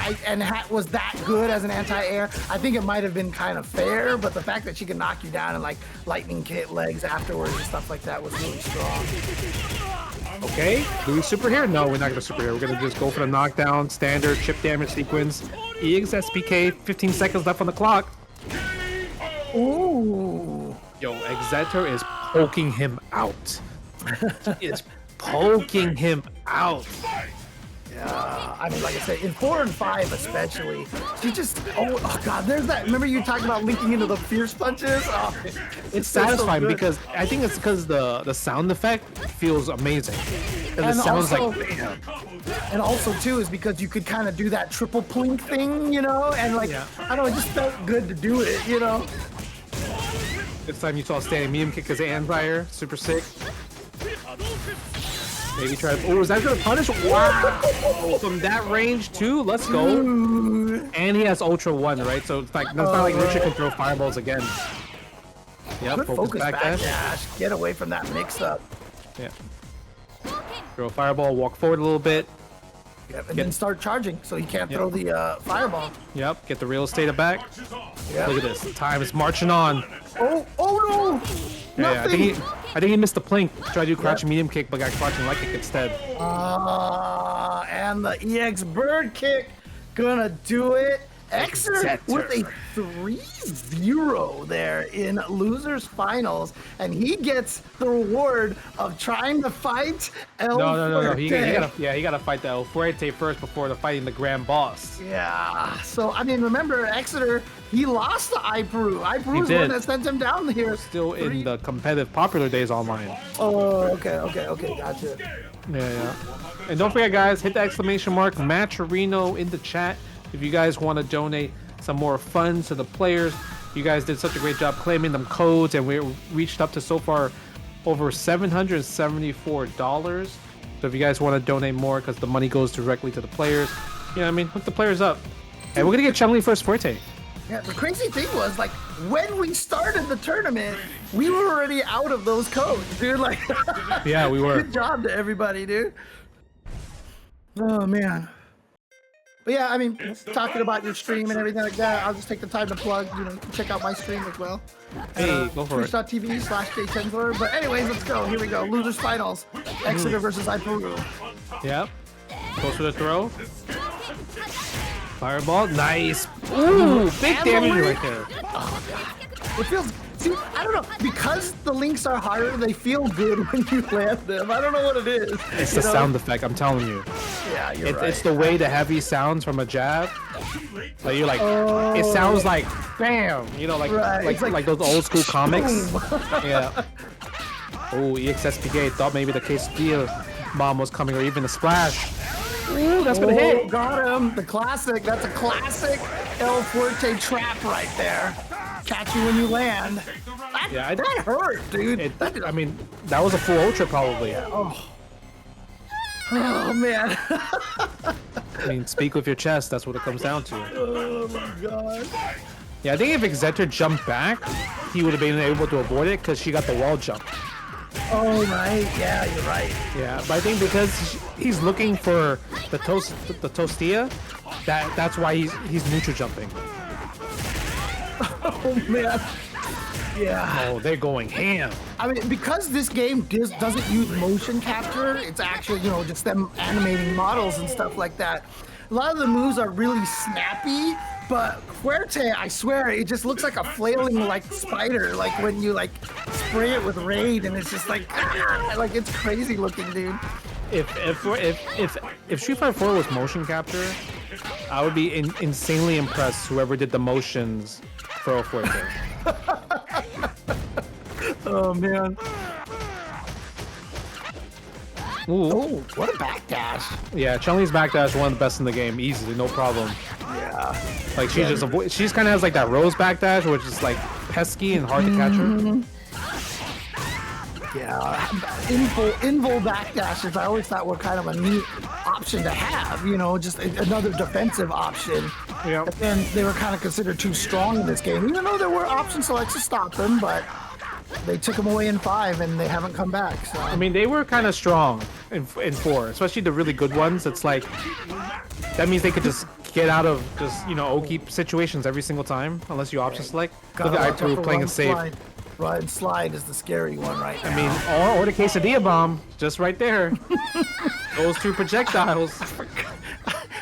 was that good as an anti-air, I think it might have been kind of fair. But the fact that she can knock you down and like lightning kick legs afterwards and stuff like that was really strong. Okay, do we super here? No, we're not gonna super here. We're gonna just go for the knockdown, standard chip damage sequence. EXSPK, 15 seconds left on the clock. Ooh. Yo, Exeter is poking him out. He is poking him out. Yeah, I mean, like I said, in 4 and 5 especially, she just, oh god, there's that. Remember you talked about linking into the fierce punches? Oh, it's satisfying because I think it's because the sound effect feels amazing. And it sounds also, like, bam. And also too is because you could kind of do that triple plink thing, and like, I don't know, it just felt good to do it, This time you saw standing medium kick as an anti-air, super sick. Maybe try. Oh, is that gonna punish? Wow! From that range too. Let's go. And he has Ultra 1, right? So it's like it's not like Richard can throw fireballs again. Yep. Focus back dash. Get away from that mix-up. Yeah. Throw a fireball. Walk forward a little bit. Yep, and then start charging, so he can't throw the fireball. Yep. Get the real estate back. Yep. Look at this. Time is marching on. Oh no! Yeah, I think he missed the plink. Tried to do crouching medium kick, but got crouching light kick instead. And the EX bird kick gonna do it. Exeter with a 3-0 there in losers finals, and he gets the reward of trying to fight El No. Fuerte. He gotta fight the El Fuerte first before fighting the grand boss. Yeah. So I mean, remember Exeter? He lost to iPeru. iPeru's the one that sent him down here. Still in the competitive popular days online. Oh, okay, gotcha. Yeah. And don't forget, guys, hit the exclamation mark Matcherino in the chat if you guys want to donate some more funds to the players. You guys did such a great job claiming them codes, and we reached up to so far over $774. So if you guys want to donate more, because the money goes directly to the players, hook the players up. And we're gonna get Chun-Li first Fuerte. Yeah, the crazy thing was, like, when we started the tournament, we were already out of those codes, dude. Like, yeah, we were. Good job to everybody, dude. Oh man. But yeah, I mean, talking about your stream and everything like that, I'll just take the time to plug, you can check out my stream as well. Hey, go for it. Twitch.tv/JTensler. But anyways, let's go. Here we go. Losers finals. Exeter versus iPeru. Yep. Goes for the throw. Fireball. Nice. Ooh, big damage right there. Oh, God. It feels... See, I don't know. Because the links are harder, they feel good when you land them. I don't know what it is. It's the sound effect, I'm telling you. Yeah, you're right. It's the way the heavy sounds from a jab. Like you're like, it sounds like bam, like those old school comics. Yeah. Oh, EXSPK thought maybe the quesadilla bomb was coming, or even the splash. Ooh, that's gonna hit. Got him. The classic. That's a classic El Fuerte trap right there. Catch you when you land. That hurt, dude. I mean, that was a full ultra probably. Yeah. Oh man. I mean, speak with your chest. That's what it comes down to. Oh my god. Yeah, I think if Exeter jumped back, he would have been able to avoid it because she got the wall jump. Oh right. Yeah, you're right. Yeah, but I think because he's looking for the Tostilla, that's why he's neutral jumping. Oh man. Yeah. Oh, they're going ham. I mean, because this game doesn't use motion capture, it's actually, you know, just them animating models and stuff like that. A lot of the moves are really snappy, but Fuerte, I swear, it just looks like a flailing like spider, like when you like spray it with Raid, and it's just like, like it's crazy looking, dude. If Street Fighter 4 was motion capture, I would be insanely impressed. Whoever did the motions for Fuerte. Oh man. Ooh. Oh, what a backdash. Yeah, Chun-Li's backdash is one of the best in the game, easily, no problem. Yeah. Like she's kind of has like that Rose backdash, which is like pesky and hard to catch her. Yeah, invul backdashes I always thought were kind of a neat option to have, you know, just another defensive option. Yeah. But then they were kind of considered too strong in this game, even though there were option selects to stop them, but they took them away in 5 and they haven't come back. So I mean, they were kind of strong in 4, especially the really good ones. It's like, that means they could just get out of just, you know, Oki situations every single time, unless you option select. Look at iPeru playing it safe. Run and slide is the scary one right now. I mean, or the quesadilla bomb, just right there. Those 2 projectiles.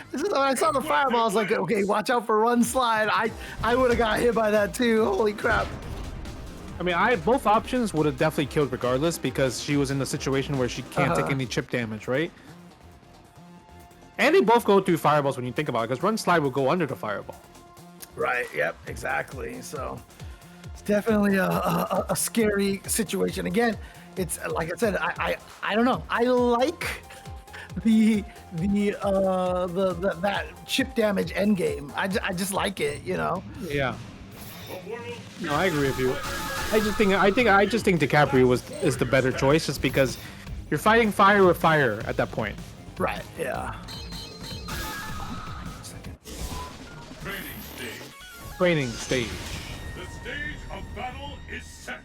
This is when I saw the fireball, I was like, okay, watch out for run slide. I would have got hit by that too. Holy crap. I mean, both options would have definitely killed regardless, because she was in the situation where she can't take any chip damage, right? And they both go through fireballs when you think about it, because run slide will go under the fireball. Right, yep, exactly. So it's definitely a scary situation. Again, it's like I said, I don't know. I like that chip damage end game. I just like it, you know. Yeah. No, I agree with you. I just think Decapre is the better choice, just because you're fighting fire with fire at that point. Right. Yeah. Training stage. The stage of battle is set.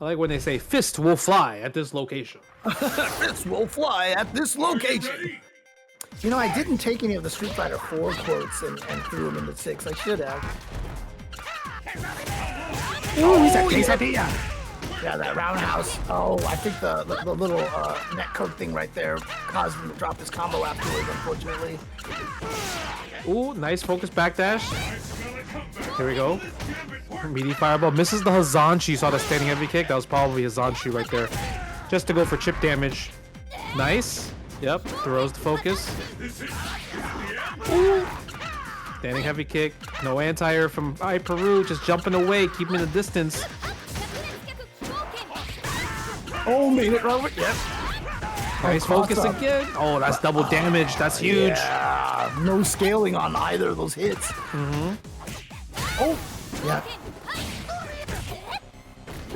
I like when they say fist will fly at this location. Fist will fly at this location. Ready? You know, I didn't take any of the Street Fighter 4 quotes and threw them into 6. I should have. Ooh, he's a quesadilla. Yeah, that roundhouse. Oh, I think the little net code thing right there caused him to drop his combo afterwards, unfortunately. Ooh, nice focus backdash. Here we go. Meaty fireball. Misses the Hazanshi. Saw the standing heavy kick. That was probably Hazanshi right there. Just to go for chip damage. Nice. Yep. Throws the focus. Ooh. Standing heavy kick. No anti-air from iPeru. Just jumping away. Keeping in the distance. Oh, made it, Robert. Yep. Nice focus again. Oh, that's double damage. That's huge. Yeah. No scaling on either of those hits. Oh, yeah.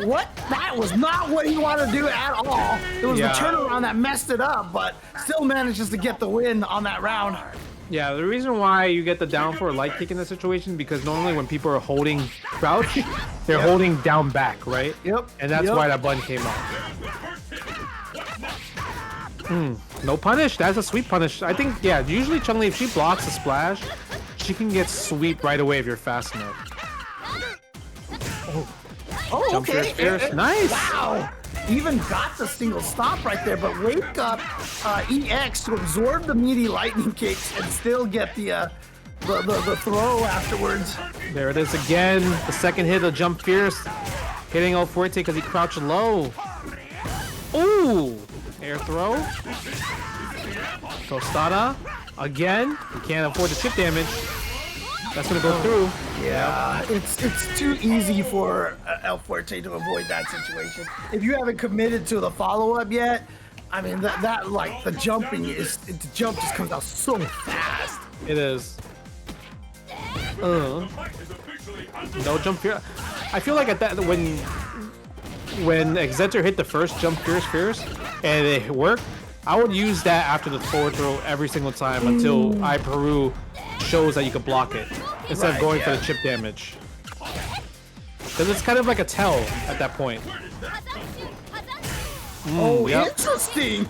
What? That was not what he wanted to do at all. It was the turnaround that messed it up, but still manages to get the win on that round. Yeah, the reason why you get the down for a light kick in this situation, because normally when people are holding crouch, they're holding down back, right? Yep. And that's why that button came out. No punish. That's a sweep punish. I think, yeah, usually Chun-Li, if she blocks a splash, she can get sweep right away if you're fast enough. Oh, Jump okay. fierce. Nice. Wow. Even got the single stop right there, but wake up EX to absorb the meaty lightning kicks and still get the throw afterwards. There it is again. The second hit of jump fierce. Hitting all Fuerte because he crouched low. Ooh. Air throw. Tostada. Again. You can't afford the chip damage. That's gonna go through. Yeah, it's too easy for El Fuerte to avoid that situation. If you haven't committed to the follow-up yet, I mean that like the jumping the jump just comes out so fast. It is. No jump fierce. I feel like at that when xZer hit the first jump fierce and it worked, I would use that after the forward throw every single time until iPeru shows that you can block it instead of going for the chip damage. Because it's kind of like a tell at that point. Interesting.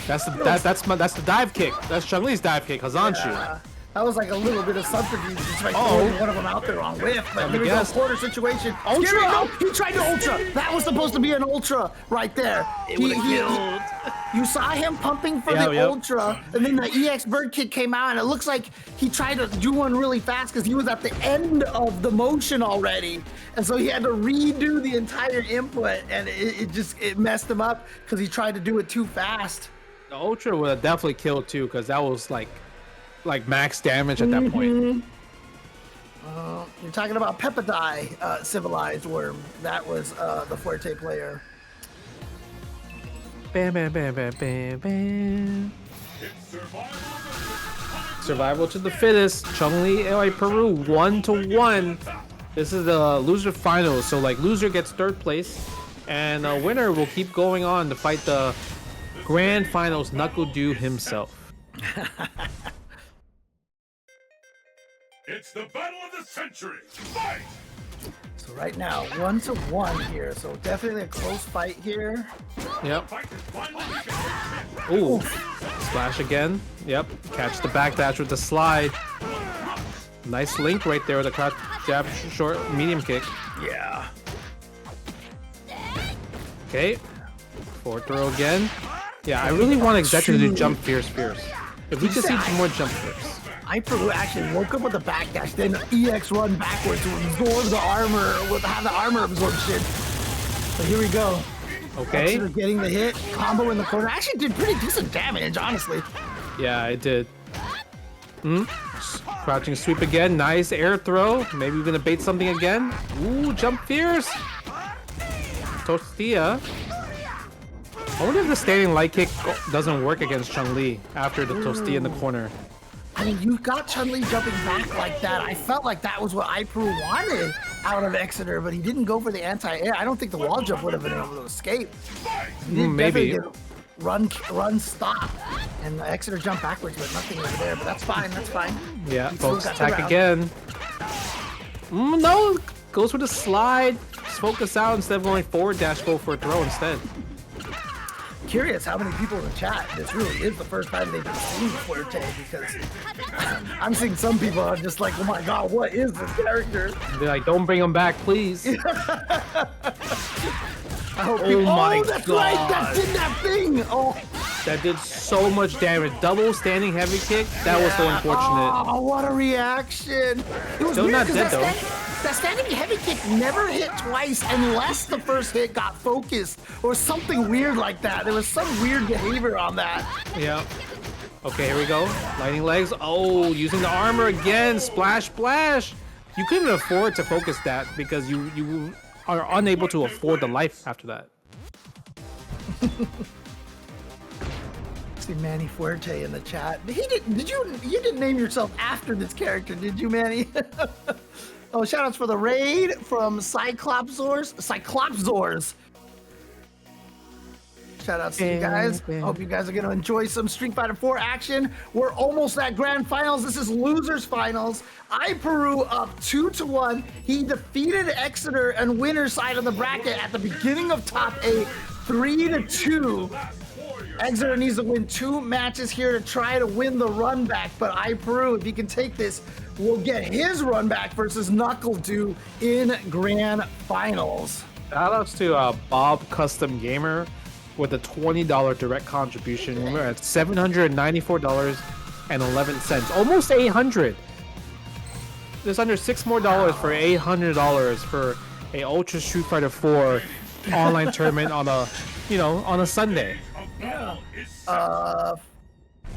That's the dive kick. That's Chun-Li's dive kick. Hazanshi. That was like a little bit of subterfuge just by throwing one of them out there on whiff. But here we go, quarter situation. Ultra! No, he tried to ultra. That was supposed to be an ultra right there. You saw him pumping for the ultra, and then the EX bird kick came out, and it looks like he tried to do one really fast because he was at the end of the motion already, and so he had to redo the entire input, and it messed him up because he tried to do it too fast. The ultra would have definitely killed too, because that was like max damage at that point. You're talking about Pepidai, Civilized Worm. That was the Fuerte player. Bam, bam, bam, bam, bam, bam. Survival to the fittest. Chun-Li and iPeru 1-1. This is the loser finals. So like loser gets third place, and winner will keep going on to fight the grand finals Nuckledu himself. It's the battle of the century. Fight! So right now, 1-1 here. So definitely a close fight here. Yep. Ooh. Splash again. Yep. Catch the backdash with the slide. Nice link right there with a crouch jab, short, medium kick. Yeah. Okay. Forward throw again. Yeah, I really want Executive to do jump fierce. If we could see some more jump fierce. iPeru actually woke up with a backdash, then EX run backwards to absorb the armor, have the armor absorption. So here we go. Okay. Exeter getting the hit, combo in the corner. Actually did pretty decent damage, honestly. Yeah, it did. Crouching sweep again. Nice air throw. Maybe we're gonna bait something again. Ooh, jump fierce. Tortilla. I wonder if the standing light kick doesn't work against Chun-Li after the Tortilla in the corner. I mean, you got Chun-Li jumping back like that. I felt like that was what iPeru wanted out of Exeter, but he didn't go for the anti-air. I don't think the wall jump would have been able to escape. He did maybe. Get run, stop, and Exeter jumped backwards, but nothing over there. But that's fine. That's fine. Yeah, folks, attack again. No, goes for the slide. Just focus out instead of going forward dash, go for a throw instead. Curious how many people in the chat, this really is the first time they've seen Fuerte, because I'm seeing some people are just like, oh my god, what is this character? They're like, don't bring him back, please. I hope that's god. Right, that did that thing! Oh, that did so much damage. Double standing heavy kick, that was so unfortunate. Oh, what a reaction! It was Still weird, not dead though. That standing heavy kick never hit twice unless the first hit got focused or something weird like that. There was some weird behavior on that. Yeah. Okay, here we go. Lightning legs. Oh, using the armor again. Splash, splash. You couldn't afford to focus that because you are unable to afford the life after that. See Manny Fuerte in the chat. You didn't name yourself after this character, did you, Manny? Oh, shoutouts for the raid from Cyclopsors. Shoutouts to you guys. Hope you guys are going to enjoy some Street Fighter 4 action. We're almost at grand finals. This is losers finals. iPeru up 2-1. He defeated Exeter and winner side of the bracket at the beginning of top 8, 3-2. Exeter needs to win 2 matches here to try to win the run back, but iPeru, if he can take this, will get his run back versus Nuckledu in grand finals. Shoutouts to Bobcustomgamer with a $20 direct contribution. We're at $794.11, almost $800. There's under $6 more for $800 for a Ultra Street Fighter 4 online tournament on a Sunday. Yeah.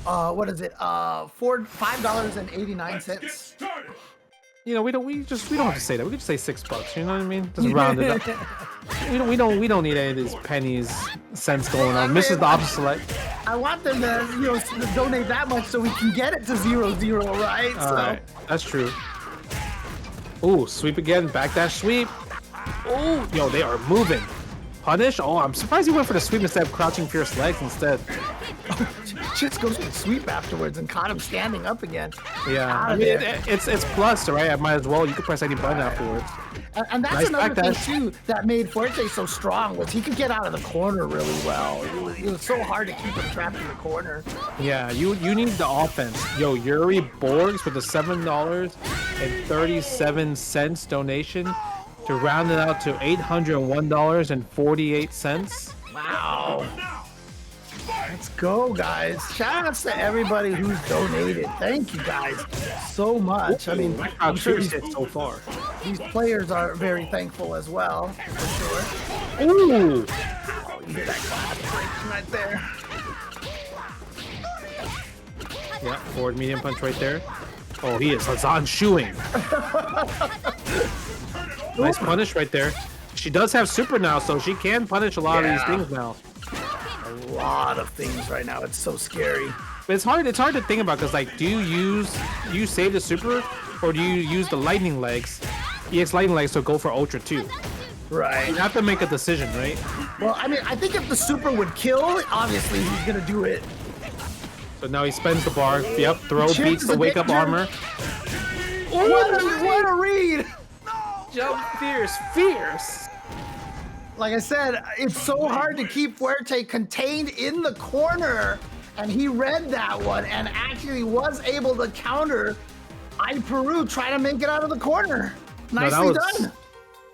What is it? $5.89. We don't have to say that. We can just say $6. You know what I mean? Just round it up. We don't need any of these pennies, cents going on. Mrs. the opposite select. I want them to donate that much so we can get it to 0-0, right? All right, that's true. Ooh, sweep again, backdash sweep. Ooh, yo, they are moving. Punish? Oh, I'm surprised he went for the sweep instead of crouching fierce legs instead. just goes for the sweep afterwards and caught him standing up again. Yeah, Out I of mean, there. it's plus, right? I might as well. You can press any button afterwards. And that's Nice another back thing too that made Fuerte so strong was he could get out of the corner really well. It was so hard to keep him trapped in the corner. Yeah, you need the offense. Yo, Yuri Borgs with the $7.37 donation to round it out to $801.48. Wow. Let's go, guys. Shout outs to everybody who's donated. Thank you guys so much. I mean, I'm sure so far. these players are very thankful as well, for sure. Ooh! Oh, you hear that glass breaking right there. Yeah, forward medium punch right there. Oh, he is Hazan shooing. Nice punish right there. She does have super now, so she can punish a lot of these things now. A lot of things right now. It's so scary. But it's hard to think about because like, do you save the super or do you use the lightning legs, EX lightning legs to go for ultra too? Right. You have to make a decision, right? Well, I mean, I think if the super would kill, obviously he's gonna do it. So now he spends the bar. Yep, throw Chip beats is the a wake up danger. armor. What a read! Jump fierce. Like I said, it's so hard to keep Fuerte contained in the corner, and he read that one and actually was able to counter iPeru trying to make it out of the corner. Nicely done.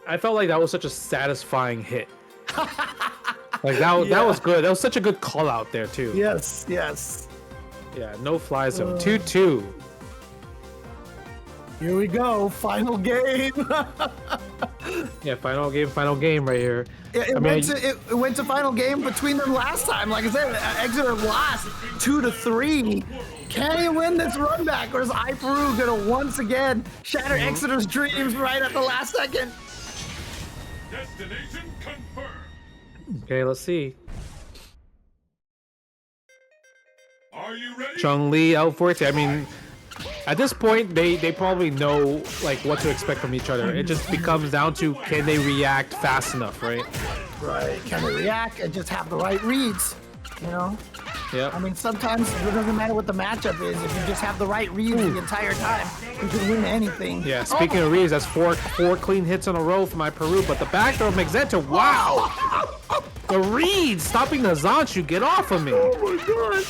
I felt like that was such a satisfying hit. Like that was good. That was such a good call out there too. Yes, yes. Yeah, no fly zone. 2-2. Here we go, final game. Yeah, final game right here. It went to final game between them last time. Like I said, Exeter lost 2-3. Can he win this run back, or is iPeru gonna once again shatter Exeter's dreams right at the last second? Destination confirmed. Okay, let's see. Are you ready? Chun-Li out Fuerte. I mean, at this point, they probably know like what to expect from each other. It just becomes down to can they react fast enough, right? Right. Can they react and just have the right reads? You know. Yeah. I mean, sometimes it doesn't matter what the matchup is. If you just have the right reads the entire time, you can win anything. Yeah. Speaking of reads, that's four clean hits in a row for iPeru, but the backdoor makes that to wow. The reads stopping the Zanshu. Get off of me. Oh my god.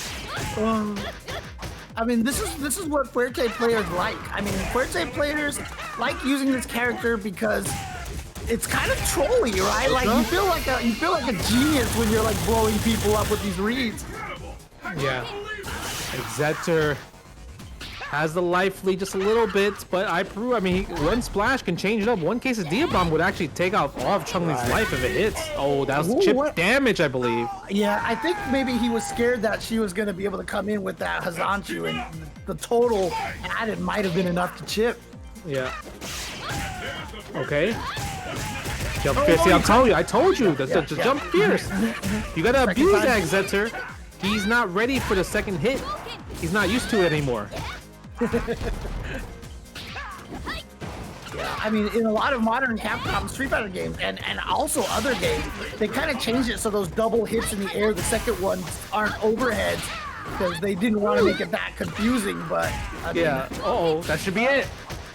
I mean, this is what Fuerte players like. I mean, Fuerte players like using this character because it's kind of trolly, right? Like you feel like a genius when you're like blowing people up with these reads. Yeah. Exeter has the life lead just a little bit, but iPeru, I mean, one splash can change it up. One case of Diabomb would actually take off all of Chun-Li's life if it hits. Oh, that was chip damage, I believe. Yeah, I think maybe he was scared that she was going to be able to come in with that Hazanchu, and the total added might have been enough to chip. Yeah. Okay. Jump fierce. See, I'm telling you, I told you, the jump fierce. You gotta abuse that, Exeter. He's not ready for the second hit. He's not used to it anymore. Yeah, I mean, in a lot of modern Capcom Street Fighter games and also other games, they kind of changed it so those double hits in the air, the second ones aren't overheads because they didn't want to make it that confusing. But I mean, Yeah. That should be it.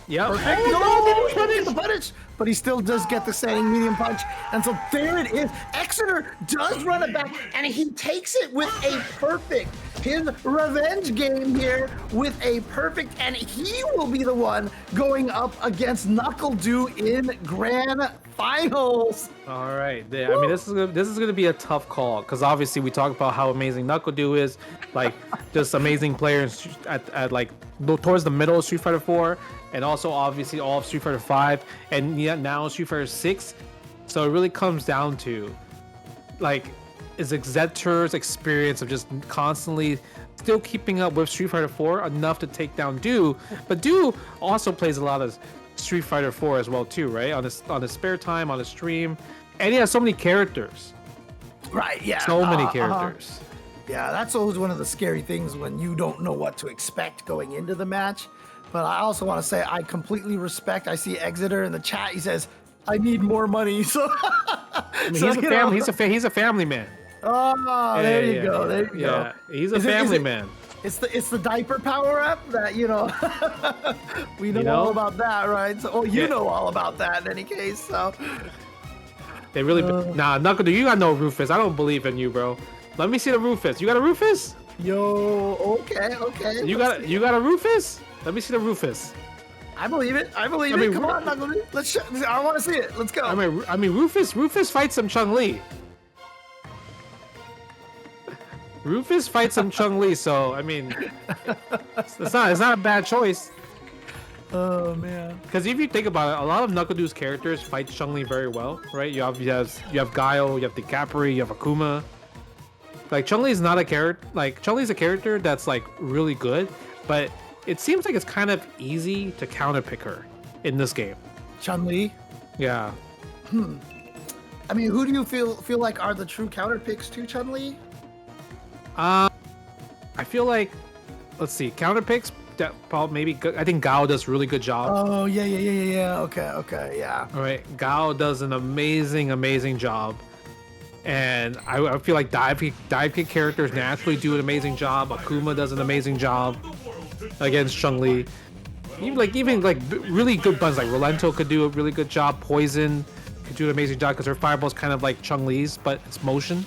Yep. perfect. No, he the punish, but he still does get the standing medium punch, and so there it is. Exeter does run it back, and he takes it with a perfect. His revenge game here with a perfect, and he will be the one going up against Nuckledu in grand finals. All right. Yeah, I mean, this is gonna be a tough call because obviously we talked about how amazing Nuckledu is, like just amazing players at like towards the middle of Street Fighter 4, and also obviously all of Street Fighter 5, and now Street Fighter 6. So it really comes down to like, is Exeter's experience of just constantly still keeping up with Street Fighter 4 enough to take down Do? But Do also plays a lot of Street Fighter 4 as well too, right? On his spare time, on his stream, and he has so many characters. Right, yeah. So many characters. Yeah, that's always one of the scary things when you don't know what to expect going into the match. But I also want to say I completely respect. I see Exeter in the chat. He says, "I need more money." So, I mean, he's a family man. Oh, there you go. There you go. Yeah, he's a Is it- family man. It's the diaper power up that we know, all about that, right? So, know all about that in any case. So They really nah, Nuckledu, you got no Rufus. I don't believe in you, bro. Let me see the Rufus. You got a Rufus? okay. You got a Rufus? Let me see the Rufus. I believe it. Come on, Nuckledu. I want to see it. Let's go. I mean, Rufus fights some Chun-Li. Rufus fights some Chun-Li, so I mean, it's not a bad choice. Oh man. Because if you think about it, a lot of Nuckledu's characters fight Chun-Li very well, right? You have Guile, you have Decapre, you have Akuma. Like Chun-Li is not a character. Like Chun-Li's a character that's like really good, but it seems like it's kind of easy to counterpick her in this game. Chun-Li. Yeah. I mean, who do you feel like are the true counterpicks to Chun-Li? I feel like, let's see, counterpicks. That probably maybe I think Guile does a really good job. Oh yeah. Okay, yeah. All right, Guile does an amazing job, and I feel like dive kick characters naturally do an amazing job. Akuma does an amazing job against Chun-Li. Even really good buns like Rolento could do a really good job. Poison could do an amazing job because her fireball's kind of like Chun-Li's, but it's motion.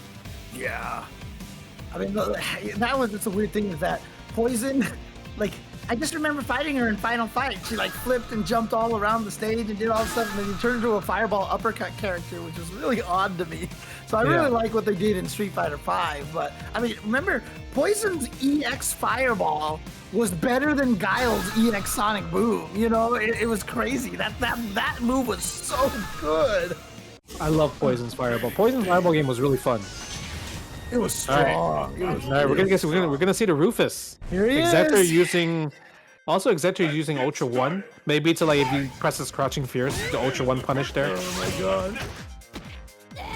Yeah. I mean, it's a weird thing is that Poison, like, I just remember fighting her in Final Fight. She like flipped and jumped all around the stage and did all this stuff, and then she turned into a fireball uppercut character, which is really odd to me. So I really like what they did in Street Fighter V. But I mean, remember, Poison's EX Fireball was better than Guile's EX Sonic Boom. It was crazy. That move was so good. I love Poison's fireball. Poison's fireball game was really fun. It was strong. All right, we're gonna see the Rufus. Here he is. Using using Ultra One, maybe to like if you press this Crouching Fierce, the Ultra One punish there. Oh my god.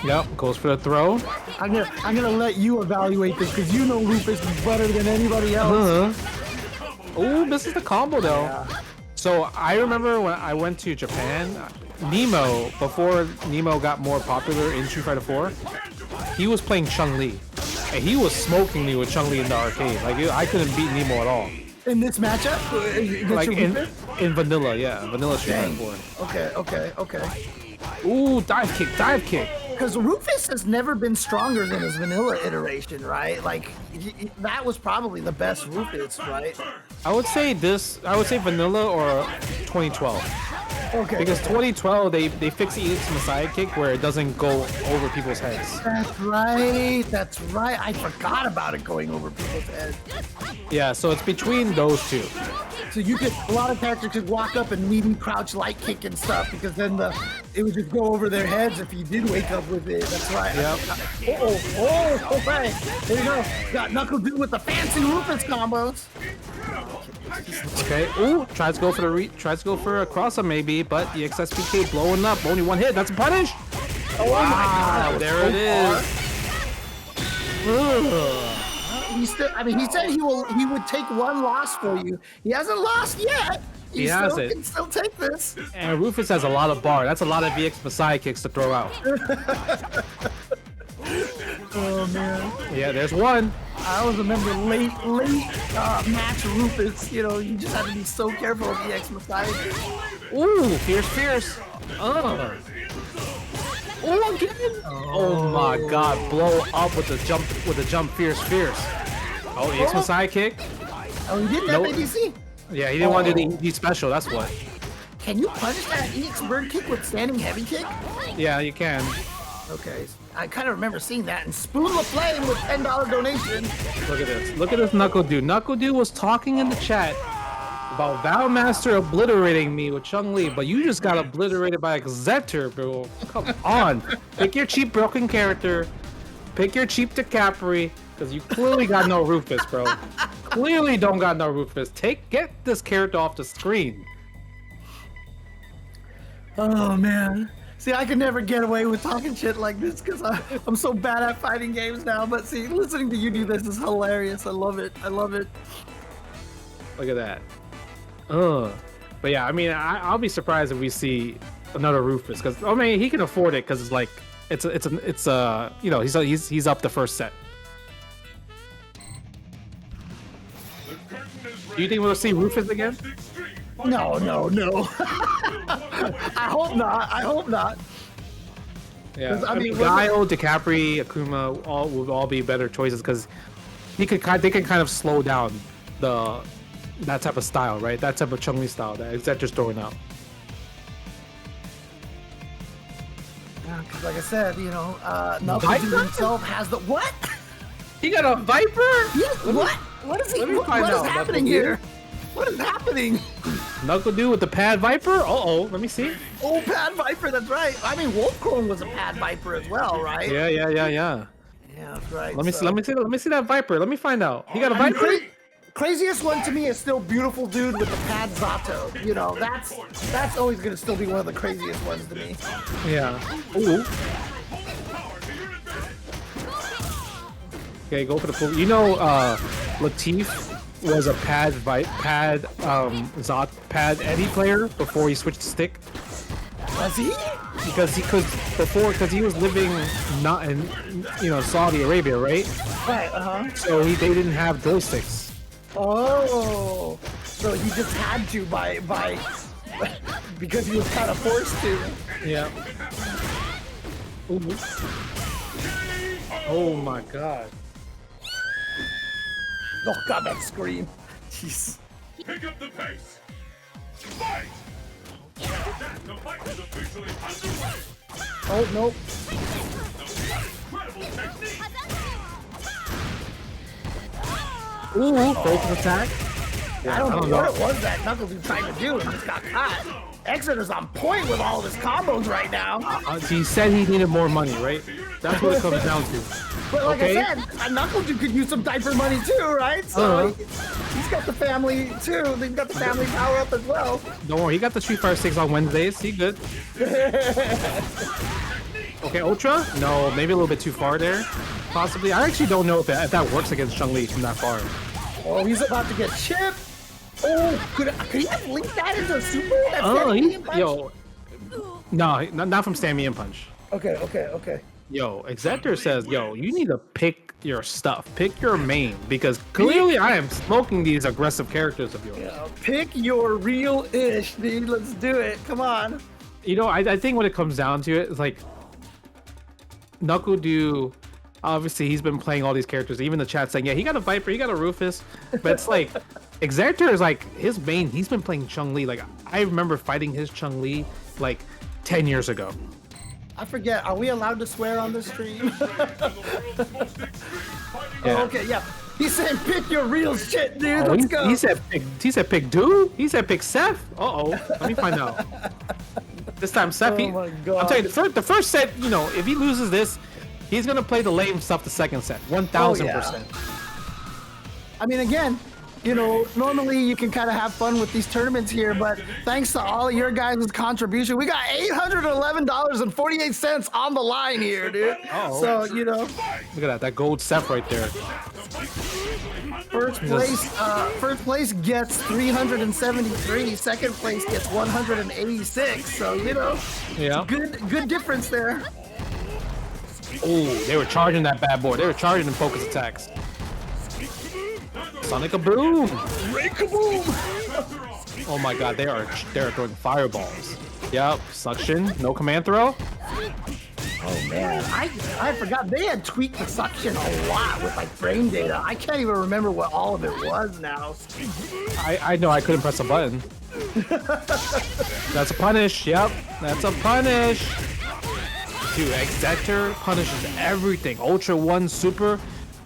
Yep, goes for the throw. I'm gonna let you evaluate this because you know Rufus is better than anybody else. Oh, this is the combo though. Yeah. So I remember when I went to Japan, Nemo, before Nemo got more popular in Street Fighter 4, he was playing Chun-Li. And he was smoking me with Chun-Li in the arcade. Like, I couldn't beat Nemo at all. In this matchup? Like, in vanilla, yeah. Vanilla Street Fighter 4. Okay. Ooh, dive kick. Because Rufus has never been stronger than his vanilla iteration, right? Like, that was probably the best Rufus, right? I would say vanilla or 2012. Okay. Because 2012, they fixed the EX Messiah kick where it doesn't go over people's heads. That's right. I forgot about it going over people's heads. Yeah, so it's between those two. So a lot of characters could walk up and medium crouch light kick and stuff because then it would just go over their heads if you did wake up with it. That's right. Yep. Okay. There you go. Got Nuckledu with the fancy Rufus combos. Okay. Ooh, tries to go for a cross up maybe, but the XSPK blowing up. Only one hit. That's a punish. Oh my god. There it is. He said he would take one loss for you. He hasn't lost yet. He can still take this. And Rufus has a lot of bar. That's a lot of VX Messiah kicks to throw out. Oh man. Yeah, there's one. I always remember late match Rufus. You just have to be so careful of the X Messiah. Ooh, fierce. Oh, again. Oh my god, blow up with the jump fierce. Oh, the X Messiah kick. Oh, he didn't have ABC. Yeah, he didn't want to do the ED special, that's what. Can you punish that EX bird kick with standing heavy kick? Yeah, you can. Okay, I kind of remember seeing that. And Spoon LaFlame with $10 donation. Look at this Nuckledu. Nuckledu was talking in the chat about Valmaster obliterating me with Chun-Li, but you just got obliterated by Xeter, bro. Come on. Pick your cheap broken character. Pick your cheap Decapre, because you clearly got no Rufus, bro. Clearly don't got no Rufus. Get this character off the screen. Oh, man. See, I can never get away with talking shit like this because I'm so bad at fighting games now. But see, listening to you do this is hilarious. I love it. Look at that. But yeah, I mean, I'll be surprised if we see another Rufus because he can afford it because it's like you know, he's up the first set. Do you think we'll see Rufus again? No. I hope not. I hope not. Yeah, 'Cause, I mean, what- Guile, Decapre, Akuma, would all be better choices because they can kind of slow down that type of style, right? That type of Chun-Li style that Xector's throwing out. Yeah, 'cause like I said, you know, Nuckledu Viper? himself has the what? He got a Viper? Yeah, what? What is he? let me What find is out, happening Nuckledu. here? What is happening? Nuckledu with the Pad Viper? Uh-oh, let me see. Oh, Pad Viper, that's right. I mean, Wolfcrone was a Pad Viper as well, right? Yeah. Yeah, that's right. Let me so- see that Viper. Let me find out. He got a I mean, Viper? craziest one to me is still Beautiful Dude with the Pad Zato. You know, that's always gonna still be one of the craziest ones to me. Yeah. Ooh. Okay, go for the full. You know, Latif was a Pad Eddie player before he switched to stick. Was he? Because he was living not in, you know, Saudi Arabia, right? Right. So they didn't have joysticks. Oh, so he just had to by because he was kind of forced to. Yeah. Ooh. Oh my God. Oh God, that scream! Jeez. Pick up the pace. Fight! The fight is officially underway. Oh nope. Incredible technique. Ooh, focus attack. I don't know what it was that Nuckledu tried to do and just got caught. Exeter's on point with all of his combos right now. He said he needed more money, right? That's what it comes down to. But like Okay. I said, Nuckledu could use some diaper money too, right? So he's got the family too. He's got the family power up as well. Don't worry, he got the Street Fighter 6 on Wednesdays. He good. Okay, Ultra? No, maybe a little bit too far there. Possibly. I actually don't know if that works against Chun-Li from that far. Oh, he's about to get chipped. Oh, could he have linked that into a super? That Oh, Stand-Me and Punch? yo. No, not from Stand-Me and Punch. Okay. Yo, Xector says, yo, you need to pick your stuff. Pick your main. Because clearly I am smoking these aggressive characters of yours. Yeah, pick your real-ish, dude. Let's do it. Come on. You know, I think when it comes down to it, it's like Nuckledu, obviously he's been playing all these characters. Even the chat saying, yeah, he got a Viper, he got a Rufus. But it's like, Xector is like, his main, he's been playing Chun-Li. Like, I remember fighting his Chun-Li like 10 years ago. I forget. Are we allowed to swear on this stream? Yeah. Oh, okay, yeah. He's saying pick your real shit, dude. Let's go. He said pick dude. He said pick Seth. Uh-oh. Let me find out. This time Seth, Oh my God. I'm telling you, the first set, you know, if he loses this, he's gonna play the lame stuff the second set. 1000%. I mean, again, you know, normally you can kind of have fun with these tournaments here, but thanks to all of your guys' contribution, we got $811.48 on the line here, dude. Uh-oh. So, you know, Look at that gold Seth right there. first place gets 373, second place gets 186. So, you know, Yeah. good difference there. Oh, they were charging that bad boy. They were charging them focus attacks. Sonic a boom! Kaboom! Oh my God, they are throwing fireballs. Yep, suction, no command throw. Oh man, I forgot they had tweaked the suction a lot with like frame data. I can't even remember what all of it was now. I know I couldn't press a button. That's a punish. Yep, that's a punish. Dude, Xector punishes everything. Ultra 1, Super.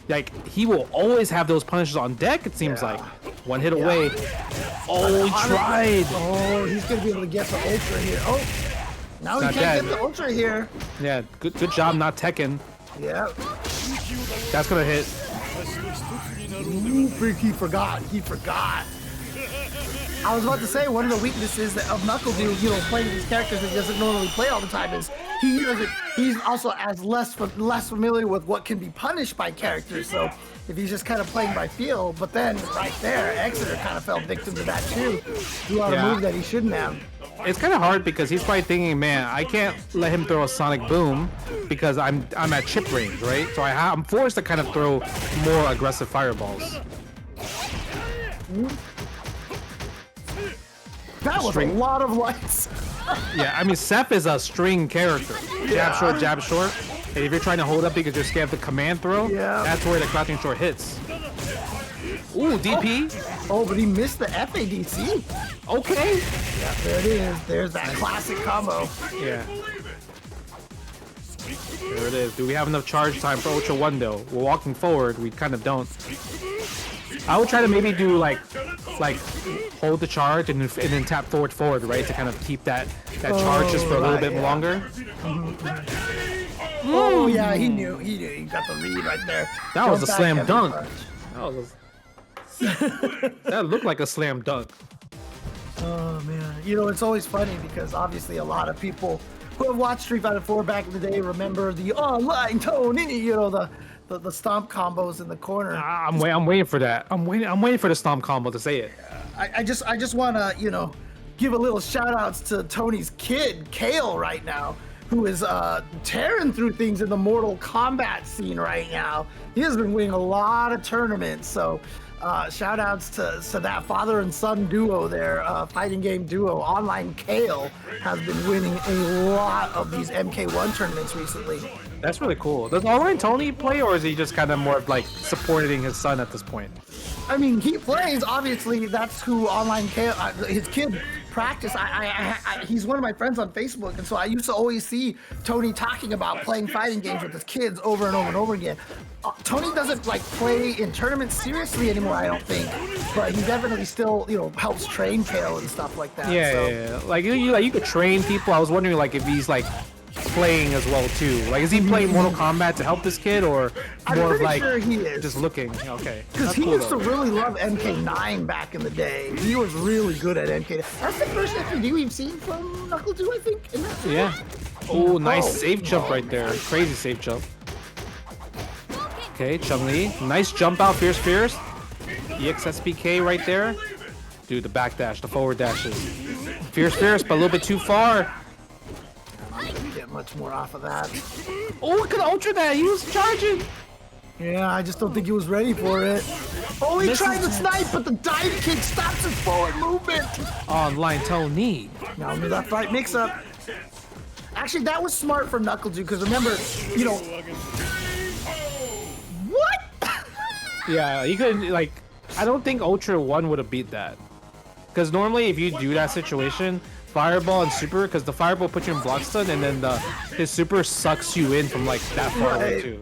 Like, he will always have those punishes on deck, it seems like. One hit away. Oh, he tried. Oh, he's gonna be able to get the ultra here. Oh, now he Not can't dead. get the ultra here. Yeah, good job not teching. Yeah. That's gonna hit. Ooh, freak, he forgot. I was about to say one of the weaknesses of Nuckledu, you know, playing these characters that he doesn't normally play all the time is he's also less familiar with what can be punished by characters. So if he's just kind of playing by feel, but then right there, Exeter kind of fell victim to that too. He on a move that he shouldn't have. it's kind of hard because he's probably thinking, man, I can't let him throw a sonic boom because I'm at chip range, right? So I'm forced to kind of throw more aggressive fireballs. That was a lot of lights. Yeah, I mean, Seth is a string character. Jab short. And if you're trying to hold up because you're scared of the command throw, that's where the crouching short hits. Ooh, DP. Oh, but he missed the FADC. Okay. Yeah, there it is. There's that classic combo. Yeah. There it is. Do we have enough charge time for Ultra 1 though? We're walking forward. We kind of don't. I would try to maybe do like hold the charge and then tap forward, right? To kind of keep that charge just for a little bit longer. Oh yeah, he knew. He got the read right there. That was a slam dunk. That looked like a slam dunk. Oh man, you know it's always funny because obviously a lot of people who have watched Street Fighter 4 back in the day remember the online Tourney, you know, the stomp combos in the corner. I'm waiting for that. I'm waiting for the stomp combo to say it. I just want to, you know, give a little shout outs to Tony's kid, Kale, right now, who is tearing through things in the Mortal Kombat scene right now. He has been winning a lot of tournaments, so shout outs to that father and son duo there, fighting game duo. Online Kale has been winning a lot of these MK1 tournaments recently. That's really cool. Does online Tony play, or is he just kind of more of like supporting his son at this point? I mean, he plays. Obviously, that's who online Kale, his kid practice. He's one of my friends on Facebook, and so I used to always see Tony talking about playing fighting games with his kids over and over and over again. Tony doesn't like play in tournaments seriously anymore, I don't think, but he definitely still, you know, helps train Kale and stuff like that. Yeah. Like you could train people. I was wondering like if he's like playing as well too. Like, is he playing Mortal Kombat to help this kid, or more of like sure he is. just looking? Okay, because he used to really love MK9 back in the day. He was really good at MK9. That's the first FPD we've seen from Nuckledu, I think. In that yeah. Oh, nice safe jump right there. Crazy safe jump. Okay, Chun-Li. Nice jump out, fierce. EXSPK right there. Dude, the back dash, the forward dashes. Fierce, but a little bit too far. Get much more off of that. Oh, look at Ultra that. He was charging. Yeah, I just don't think he was ready for it. Oh, he tried to snipe, but the dive kick stops his forward movement. Online Tourney. Now under that fight mix-up. Actually, that was smart from Nuckledu, because remember, you know... What? Yeah, you could, like... I don't think Ultra 1 would have beat that. Because normally, if you do that situation... Fireball and super, because the fireball puts you in block stun, and then his super sucks you in from like that far away too.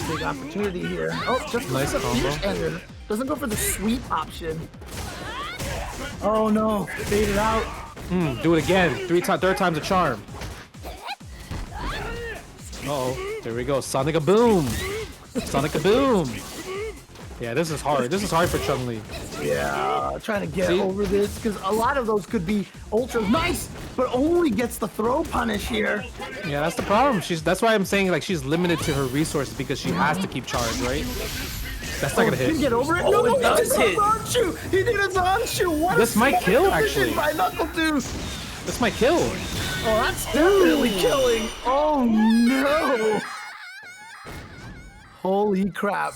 Big opportunity here. Oh, just nice combo. Doesn't go for the sweep option. Oh no, fade it out. Do it again. Third time's a charm. Uh-oh, there we go. Sonic a boom. Yeah, this is hard. This is hard for Chun-Li. Yeah, trying to get over this, because a lot of those could be ultras. Nice, but only gets the throw punish here. Yeah, that's the problem. That's why I'm saying like she's limited to her resources because she has to keep charge, right? That's not gonna hit. Can get over it? Oh, No, it does hit. He did a Zangief. What this might kill actually. By Nuckledu. This might kill. Oh, that's definitely killing. Oh no. Holy crap.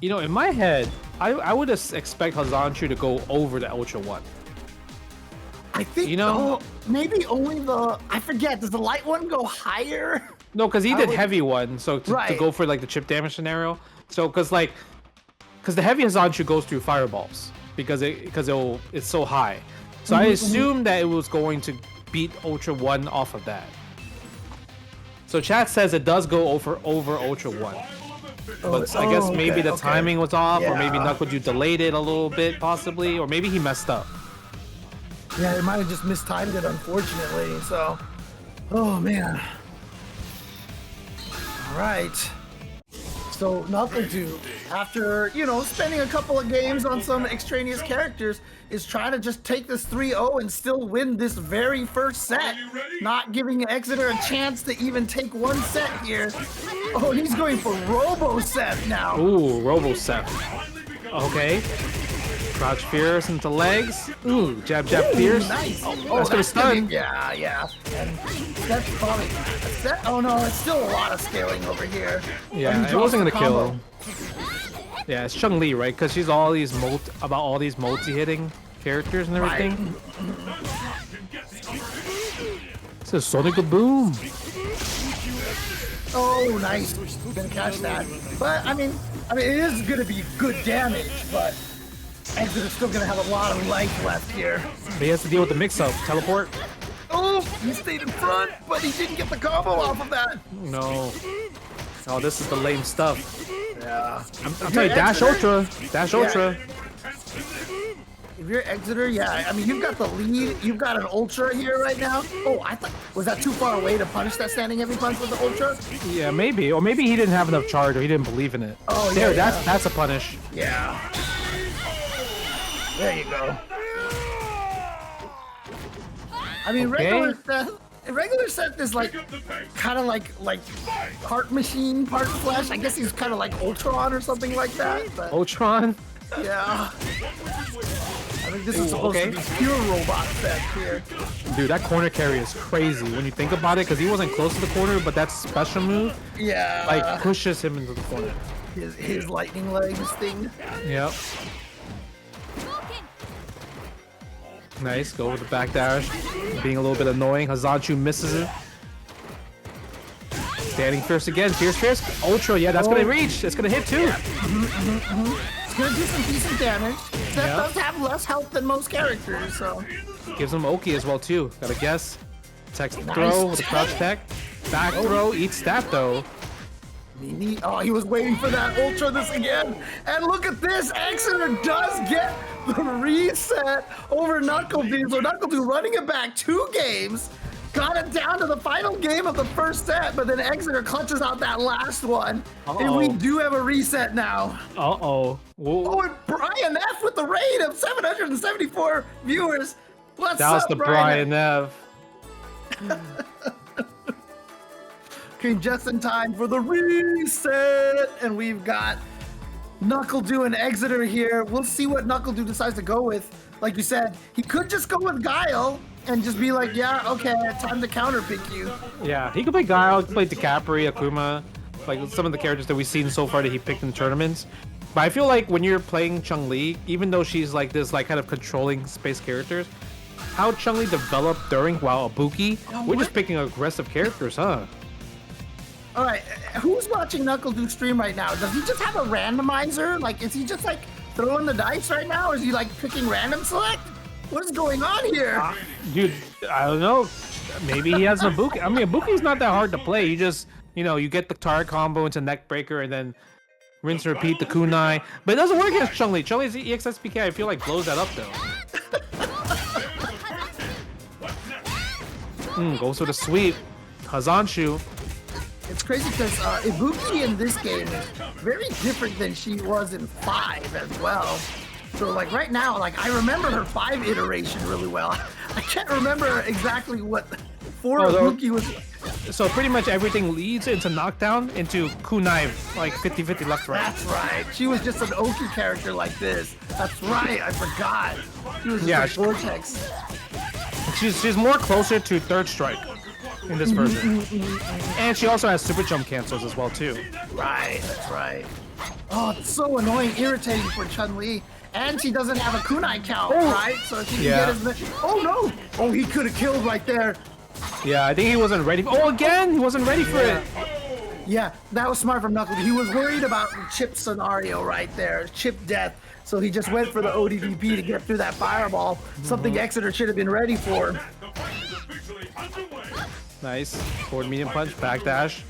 You know, in my head, I would expect Zangief to go over the Ultra 1. I think, you know, maybe only I forget, does the light one go higher? No, because he did heavy one, so to go for like the chip damage scenario. So, because the heavy Zangief goes through fireballs because it's so high. So I assumed that it was going to beat Ultra 1 off of that. So chat says it does go over Ultra 1. But I guess maybe the timing was off, or maybe Nuckledu delayed it a little bit, possibly, or maybe he messed up. Yeah, they might have just mistimed it, unfortunately. So, oh man. All right. So Nuckledu, after spending a couple of games on some extraneous characters, is trying to just take this 3-0 and still win this very first set, not giving Exeter a chance to even take one set here. Oh, he's going for Robo Seth now. Ooh, Robo Seth. Okay. Crouch fierce into legs. Ooh, jab fierce. Nice. That's gonna stun. Yeah. And that's probably. Oh no, it's still a lot of scaling over here. Yeah, it wasn't gonna kill. Yeah, it's Chun-Li, right? Because she's all these multi-hitting characters and everything. It's a Sonic Boom. Oh, nice. Gonna catch that. But I mean, it is gonna be good damage, but Exeter's still gonna have a lot of life left here. But he has to deal with the mix-up. Teleport. Oh, he stayed in front, but he didn't get the combo off of that. No. Oh, this is the lame stuff. Yeah. I'm telling you, Dash Ultra. Dash Ultra. If you're Exeter, yeah, I mean, you've got the lead. You've got an Ultra here right now. Oh, I thought, was that too far away to punish that standing heavy punch with the Ultra? Yeah, maybe. Or maybe he didn't have enough charge or he didn't believe in it. Oh, there, yeah. that's a punish. Yeah. There you go. I mean, regular Seth is like kind of like heart machine, part flesh. I guess he's kind of like Ultron or something like that. But Ultron? yeah. I think this is supposed to be pure robot Seth here. Dude, that corner carry is crazy when you think about it, because he wasn't close to the corner, but that special move like pushes him into the corner. His lightning legs thing. Yep. Nice, go with the back dash. Being a little bit annoying. Hazanchu misses it. Standing fierce again. Fierce. Ultra, yeah, that's gonna reach. It's gonna hit too. It's gonna do some decent damage. Seth does have less health than most characters, so. Gives him Oki as well too. Gotta guess. Text throw with a crouch tech. Back throw, eats that though. Oh, he was waiting for that Ultra this again. And look at this, Exeter does get the reset over Nuckledu. So Nuckledu running it back 2 games. Got it down to the final game of the first set, but then Exeter clutches out that last one. And we do have a reset now. Whoa. Oh, and Brian F with the raid of 774 viewers. What's that was up, the Brian F. Came just in time for the reset, and we've got Nuckledu and Exeter here. We'll see what Nuckledu decides to go with. Like you said, he could just go with Guile and just be like, yeah, okay, time to counter pick you. Yeah, he could play Guile, he could play Decapre, Akuma, like some of the characters that we've seen so far that he picked in tournaments. But I feel like when you're playing Chun-Li, even though she's like this like kind of controlling space characters, how Chun-Li developed during Ibuki, we're just picking aggressive characters, huh? All right, who's watching Nuckledu stream right now? Does he just have a randomizer? Like, is he just like throwing the dice right now? Or is he like picking random select? What is going on here? Dude, I don't know. Maybe he has an Ibuki. I mean, Ibuki's not that hard to play. You just, you get the target combo into neck breaker and then rinse and repeat the kunai. But it doesn't work against Chun-Li. Chun-Li's EXSPK, I feel like, blows that up though. Goes for the sweep. Hazanchu. It's crazy because Ibuki in this game is very different than she was in 5 as well. So like right now, like I remember her 5 iteration really well. I can't remember exactly what 4 Ibuki was. So pretty much everything leads into knockdown into kunai, like 50-50 left right. That's right. She was just an Oki character like this. That's right. I forgot. She was just a vortex. She's more closer to third strike in this version. And she also has super jump cancels as well too. Right, that's right. Oh, it's so annoying, irritating for Chun-Li. And she doesn't have a kunai count, right? So she can get as many. Oh no! Oh, he could have killed right there. Yeah, I think he wasn't ready. Oh, again, he wasn't ready for it. Yeah, that was smart from Nuckledu. He was worried about the chip scenario right there, chip death. So he just went for the ODDP to get through that fireball. Something Exeter should have been ready for. Nice. Forward medium punch, backdash.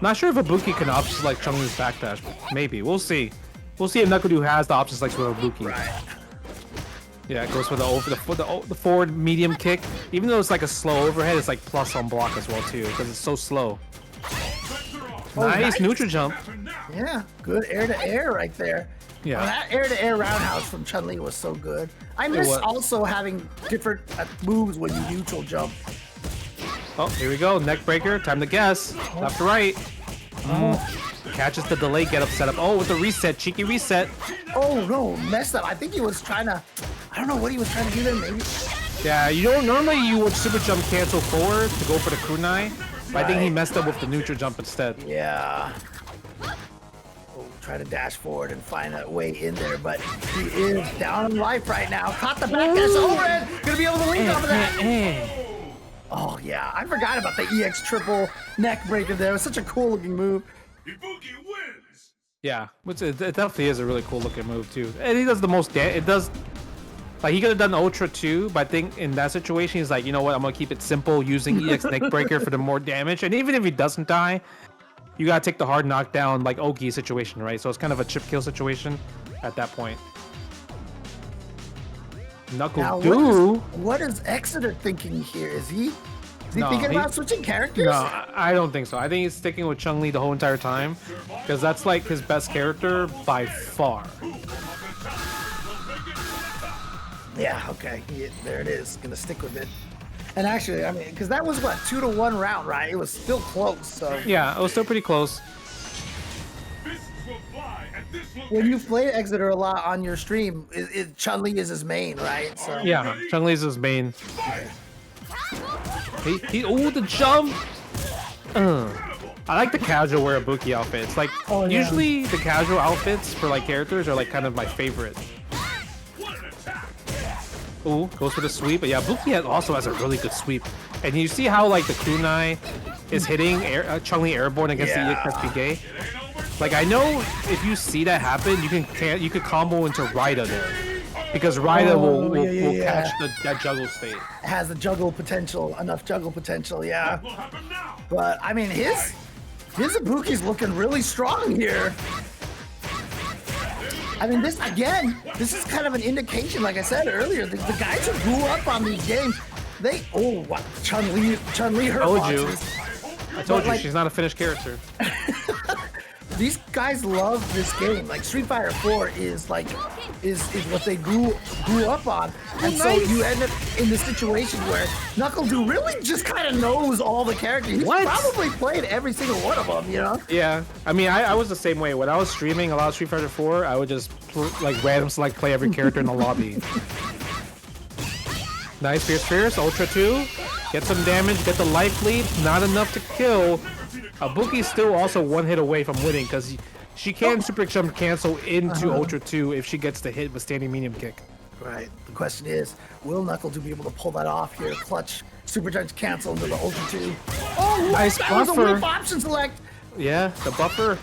Not sure if Ibuki can option like Chun-Li's backdash, but maybe. We'll see. We'll see if Nuckledu has the options like with Ibuki. Right. Yeah, it goes for the forward medium kick. Even though it's like a slow overhead, it's like plus on block as well too, because it's so slow. Nice neutral jump. Yeah, good air to air right there. Yeah. Well, that air to air roundhouse from Chun-Li was so good. I miss also having different moves when you neutral jump. Oh, here we go. Neck breaker. Time to guess. Left to right. Catches the delay. Get up. Set up. Oh, with the reset. Cheeky reset. Oh no, messed up. I think he was trying to. I don't know what he was trying to do there. Maybe. Yeah, you know, normally you would super jump cancel forward to go for the kunai, but I think he messed up with the neutral jump instead. Yeah. Oh, try to dash forward and find a way in there, but he is down in life right now. Caught the back dash overhead. Gonna be able to link off of that. Oh yeah, I forgot about the EX triple neck breaker there. It was such a cool looking move. Ibuki wins. Yeah, which it definitely is a really cool looking move too. And he does the most it does. Like, he could have done Ultra too, but I think in that situation, he's like, you know what, I'm going to keep it simple using EX Neckbreaker for the more damage. And even if he doesn't die, you got to take the hard knockdown, like Ogi situation, right? So it's kind of a chip kill situation at that point. Nuckledu. What is Exeter thinking here? Is he thinking about switching characters? No, I don't think so. I think he's sticking with Chun-Li the whole entire time, because that's like his best character by far. Yeah, okay. Yeah, there it is. Gonna stick with it. And actually, I mean, because that was what, 2-1 round, right? It was still close, so. Yeah, it was still pretty close. When you play Exeter a lot on your stream, Chun-Li is his main, right? So. Yeah, Chun-Li is his main. Oh, the jump! I like the casual wear Ibuki outfits. Like, usually the casual outfits for like characters are like kind of my favorite. Ooh, goes for the sweep. But yeah, Ibuki also has a really good sweep. And you see how like the kunai is hitting Chun-Li airborne against the EXSPK? Like, I know if you see that happen, you can combo into Raida there. Because Raida will catch that juggle state. Has the juggle potential, enough juggle potential, yeah. But I mean, his Ibuki's looking really strong here. I mean, this is kind of an indication, like I said earlier, the guys who grew up on these games, Chun-Li hurt boxes. I told you, she's not a finished character. These guys love this game. Like Street Fighter 4 is what they grew up on, and so you end up in this situation where Nuckledu really just kind of knows all the characters. He's probably played every single one of them, you know? Yeah, I mean, I was the same way. When I was streaming a lot of Street Fighter 4, I would just like random select play every character in the lobby. Nice, fierce, Ultra 2. Get some damage, get the life lead. Not enough to kill. Ibuki's still also one hit away from winning because she can super jump cancel into Ultra 2 if she gets the hit with standing medium kick. Right. The question is, will Nuckledu be able to pull that off here? Clutch super jump cancel into the Ultra 2. Oh, nice that buffer. was a whip option select. Yeah, the buffer.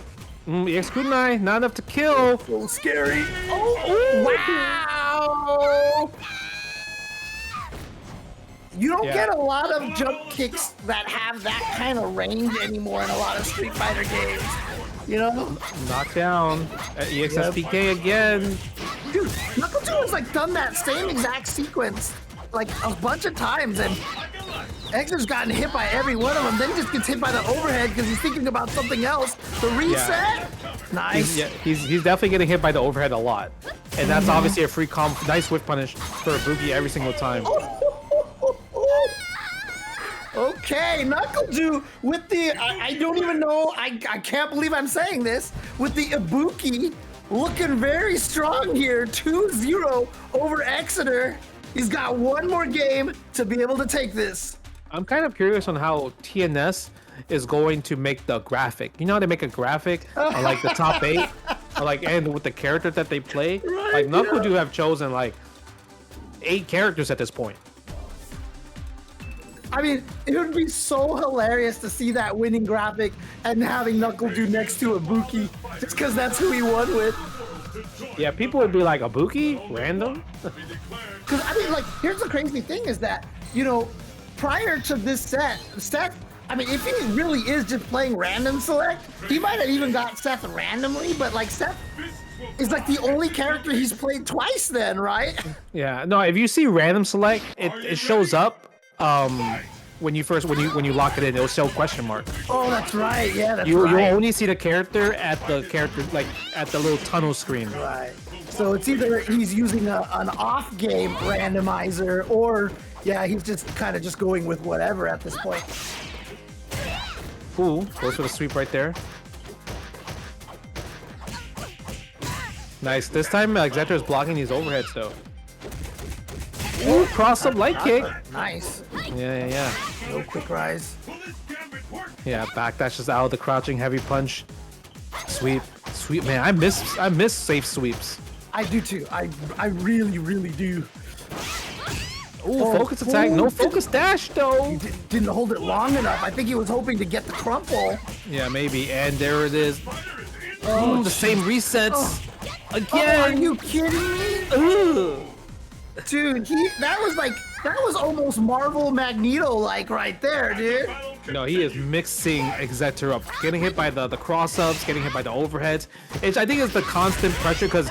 EX kunai, not enough to kill. A little scary. Oh, wow. You don't get a lot of jump kicks that have that kind of range anymore in a lot of Street Fighter games. You know? Knockdown. EXSPK again. Dude, Nuckledu has like done that same exact sequence like a bunch of times, and Exer's gotten hit by every one of them. Then he just gets hit by the overhead because he's thinking about something else. The reset. Nice. He's definitely getting hit by the overhead a lot, and that's obviously a free comp. Nice whip punish for Ibuki every single time. Okay, Nuckledu with the, I don't even know, I can't believe I'm saying this, with the Ibuki looking very strong here, 2-0 over Exeter. He's got one more game to be able to take this. I'm kind of curious on how TNS is going to make the graphic. You know how they make a graphic on like the top 8? Or like, and with the characters that they play? Right, like Nuckledu have chosen like 8 characters at this point. I mean, it would be so hilarious to see that winning graphic and having Nuckledu next to Ibuki, just because that's who he won with. Yeah, people would be like, Ibuki? Random? Because, I mean, like, here's the crazy thing is that, you know, prior to this set, Seth, I mean, if he really is just playing random select, he might have even got Seth randomly, but, like, Seth is, like, the only character he's played twice then, right? Yeah, no, if you see random select, it shows up. When you lock it in, it'll show question mark. Oh, that's right. Yeah, that's right. You'll only see the character at the little tunnel screen. Right. So it's either he's using an off-game randomizer, or yeah, he's just kind of just going with whatever at this point. Ooh, goes for the sweep right there. Nice. This time, xZetor is blocking these overheads, though. Ooh, cross-up light kick. Nice. Yeah. No quick rise. Yeah, backdashes out, the crouching heavy punch. Sweep. Sweep, man. I miss safe sweeps. I do too. I really do. Ooh, focus attack. No focus dash, though. He didn't hold it long enough. I think he was hoping to get the crumple. Yeah, maybe. And there it is. Oh, the same resets. Again. Are you kidding me? Ugh. Dude, that was almost Marvel Magneto-like right there, dude. No, he is mixing xZetor up, getting hit by the cross-ups, getting hit by the overheads. I think it's the constant pressure because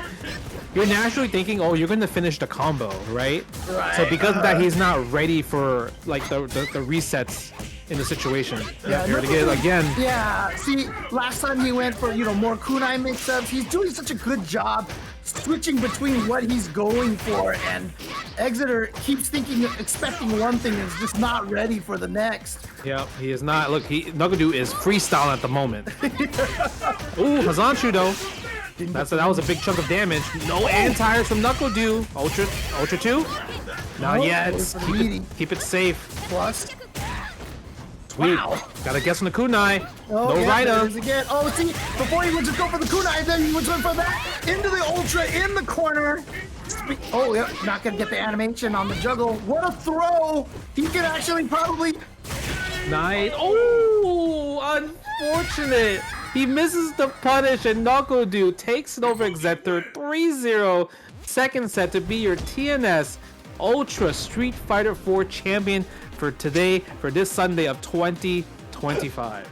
you're naturally thinking, oh, you're going to finish the combo, right? So because of that, he's not ready for like the resets in the situation. Yeah, here to get it again. Yeah, see, last time he went for, more kunai mix-ups. He's doing such a good job switching between what he's going for, and xZetor keeps expecting one thing and is just not ready for the next. Yeah, he is not. Look, Nuckledu is freestyling at the moment. Ooh, Hazanchu though. That was a big chunk of damage. No anti-airs from Nuckledu. Ultra 2? Not yet. Keep it safe. Plus. Sweet. Wow. Gotta guess on the kunai. Oh, no yeah, right-up. Again. Oh, see, before he would just go for the kunai, then he would went for that into the ultra in the corner. Oh, yeah, not gonna get the animation on the juggle. What a throw! He could actually probably. Nice. Oh, unfortunate. He misses the punish, and Nuckledu takes it over xZetor 3-0. Second set to be your TNS Ultra Street Fighter 4 champion for today, for this Sunday of 2025.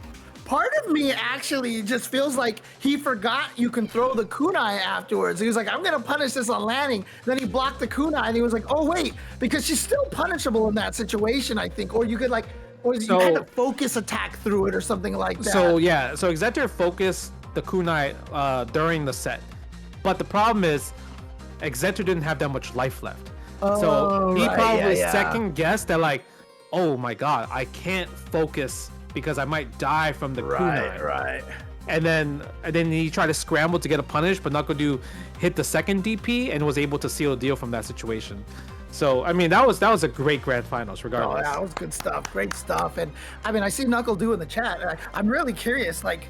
Part of me actually just feels like he forgot you can throw the kunai afterwards. He was like, I'm gonna punish this on landing. Then he blocked the kunai and he was like, oh wait, because she's still punishable in that situation, I think. Or you could you kind of focus attack through it or something like that. So yeah, so xZetor focused the kunai during the set. But the problem is, xZetor didn't have that much life left. So he probably second guessed that like, oh my god, I can't focus because I might die from the kunai. Right. And then he tried to scramble to get a punish, but Nuckledu hit the second DP and was able to seal the deal from that situation. So I mean, that was a great grand finals, regardless. Oh, yeah, that was good stuff, great stuff. And I mean, I see Nuckledu in the chat. I'm really curious, like,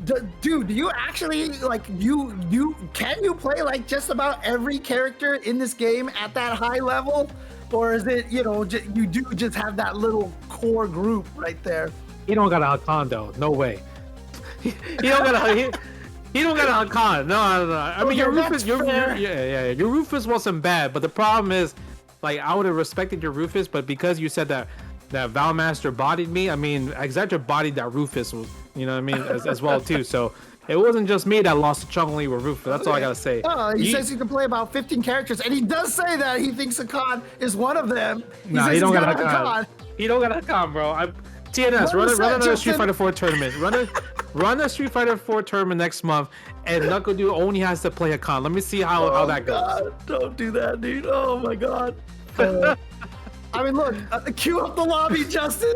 dude, do you actually can you play like just about every character in this game at that high level? Or is it, you do just have that little core group right there? He don't got a Hakan though. No way. He don't got a Hakan. No. I mean, your Rufus, your Rufus wasn't bad, but the problem is, like, I would have respected your Rufus, but because you said that Valmaster bodied me, I mean, xZetor bodied that Rufus, you know what I mean, as well too. So it wasn't just me that lost to Chun-Li with Rufus. That's all I gotta say. He says he can play about 15 characters, and he does say that he thinks Hakan is one of them. He don't got a Hakan. He don't got a Hakan, bro. TNS, run another Street Fighter 4 tournament. Run a Street Fighter 4 tournament next month, and Nuckledu only has to play Hakan. Let me see how that goes. God, don't do that, dude. Oh my god. I mean, look, cue up the lobby, Justin.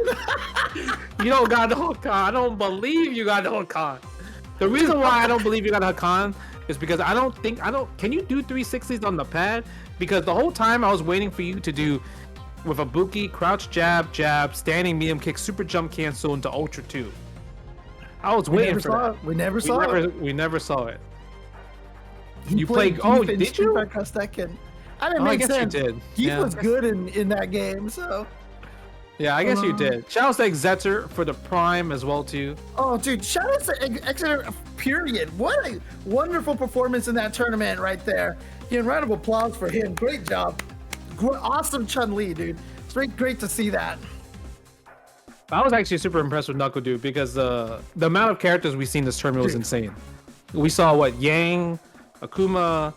You don't got the Hakan. I don't believe you got the Hakan. The reason why I don't believe you got a Hakan is because can you do 360s on the pad? Because the whole time I was waiting for you to do with a Buki, crouch jab, standing medium kick, super jump cancel into Ultra 2. I was waiting for that. We never saw it. We never saw it. You played did you? I didn't make sense. You did. He was good in that game, so. Yeah, I guess you did. Shout out to xZetor for the prime as well too. Oh, dude! Shout out to xZetor. Period. What a wonderful performance in that tournament right there. Round of applause for him. Great job. Awesome Chun-Li, dude. It's great to see that. I was actually super impressed with Nuckledu because the amount of characters we seen this tournament was insane. We saw Yang, Akuma,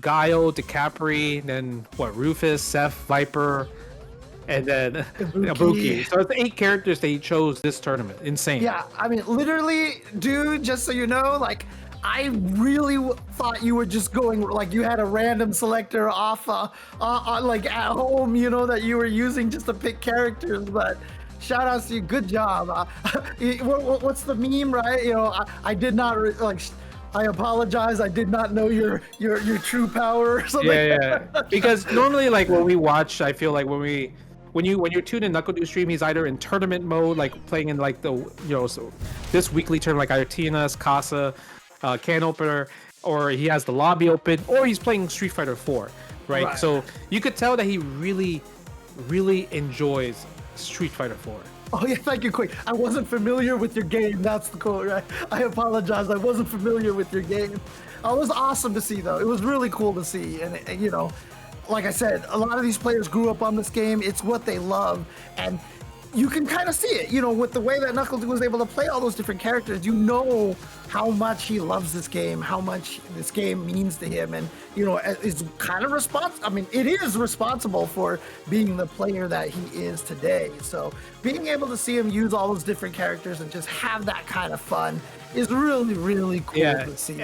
Guile, Decapre, then Rufus, Seth, Viper, and then Ibuki. So it's 8 characters that he chose this tournament. Insane. Yeah, I mean, literally, dude, just so you know, like, I really thought you were just going like you had a random selector off, like at home, you know, that you were using just to pick characters. But shout outs to you, good job. What's the meme, right? You know, I did not like. I apologize. I did not know your true power or something. Yeah. Because normally, like when we watch, I feel like when you're tuned in Nuckledu stream, he's either in tournament mode, like playing in like so this weekly tournament, like either TNS, Casa, can opener, or he has the lobby open, or he's playing Street Fighter 4, right? So you could tell that he really enjoys Street Fighter 4. Oh yeah, thank you, Quick. I wasn't familiar with your game. That's the quote, right? I apologize. I wasn't familiar with your game. It was awesome to see, though. It was really cool to see, and you know, like I said, a lot of these players grew up on this game. It's what they love, and you can kind of see it, you know, with the way that Nuckledu was able to play all those different characters. You know how much he loves this game, how much this game means to him, and you know, is kind of responsible. I mean, it is responsible for being the player that he is today. So being able to see him use all those different characters and just have that kind of fun is really cool to see.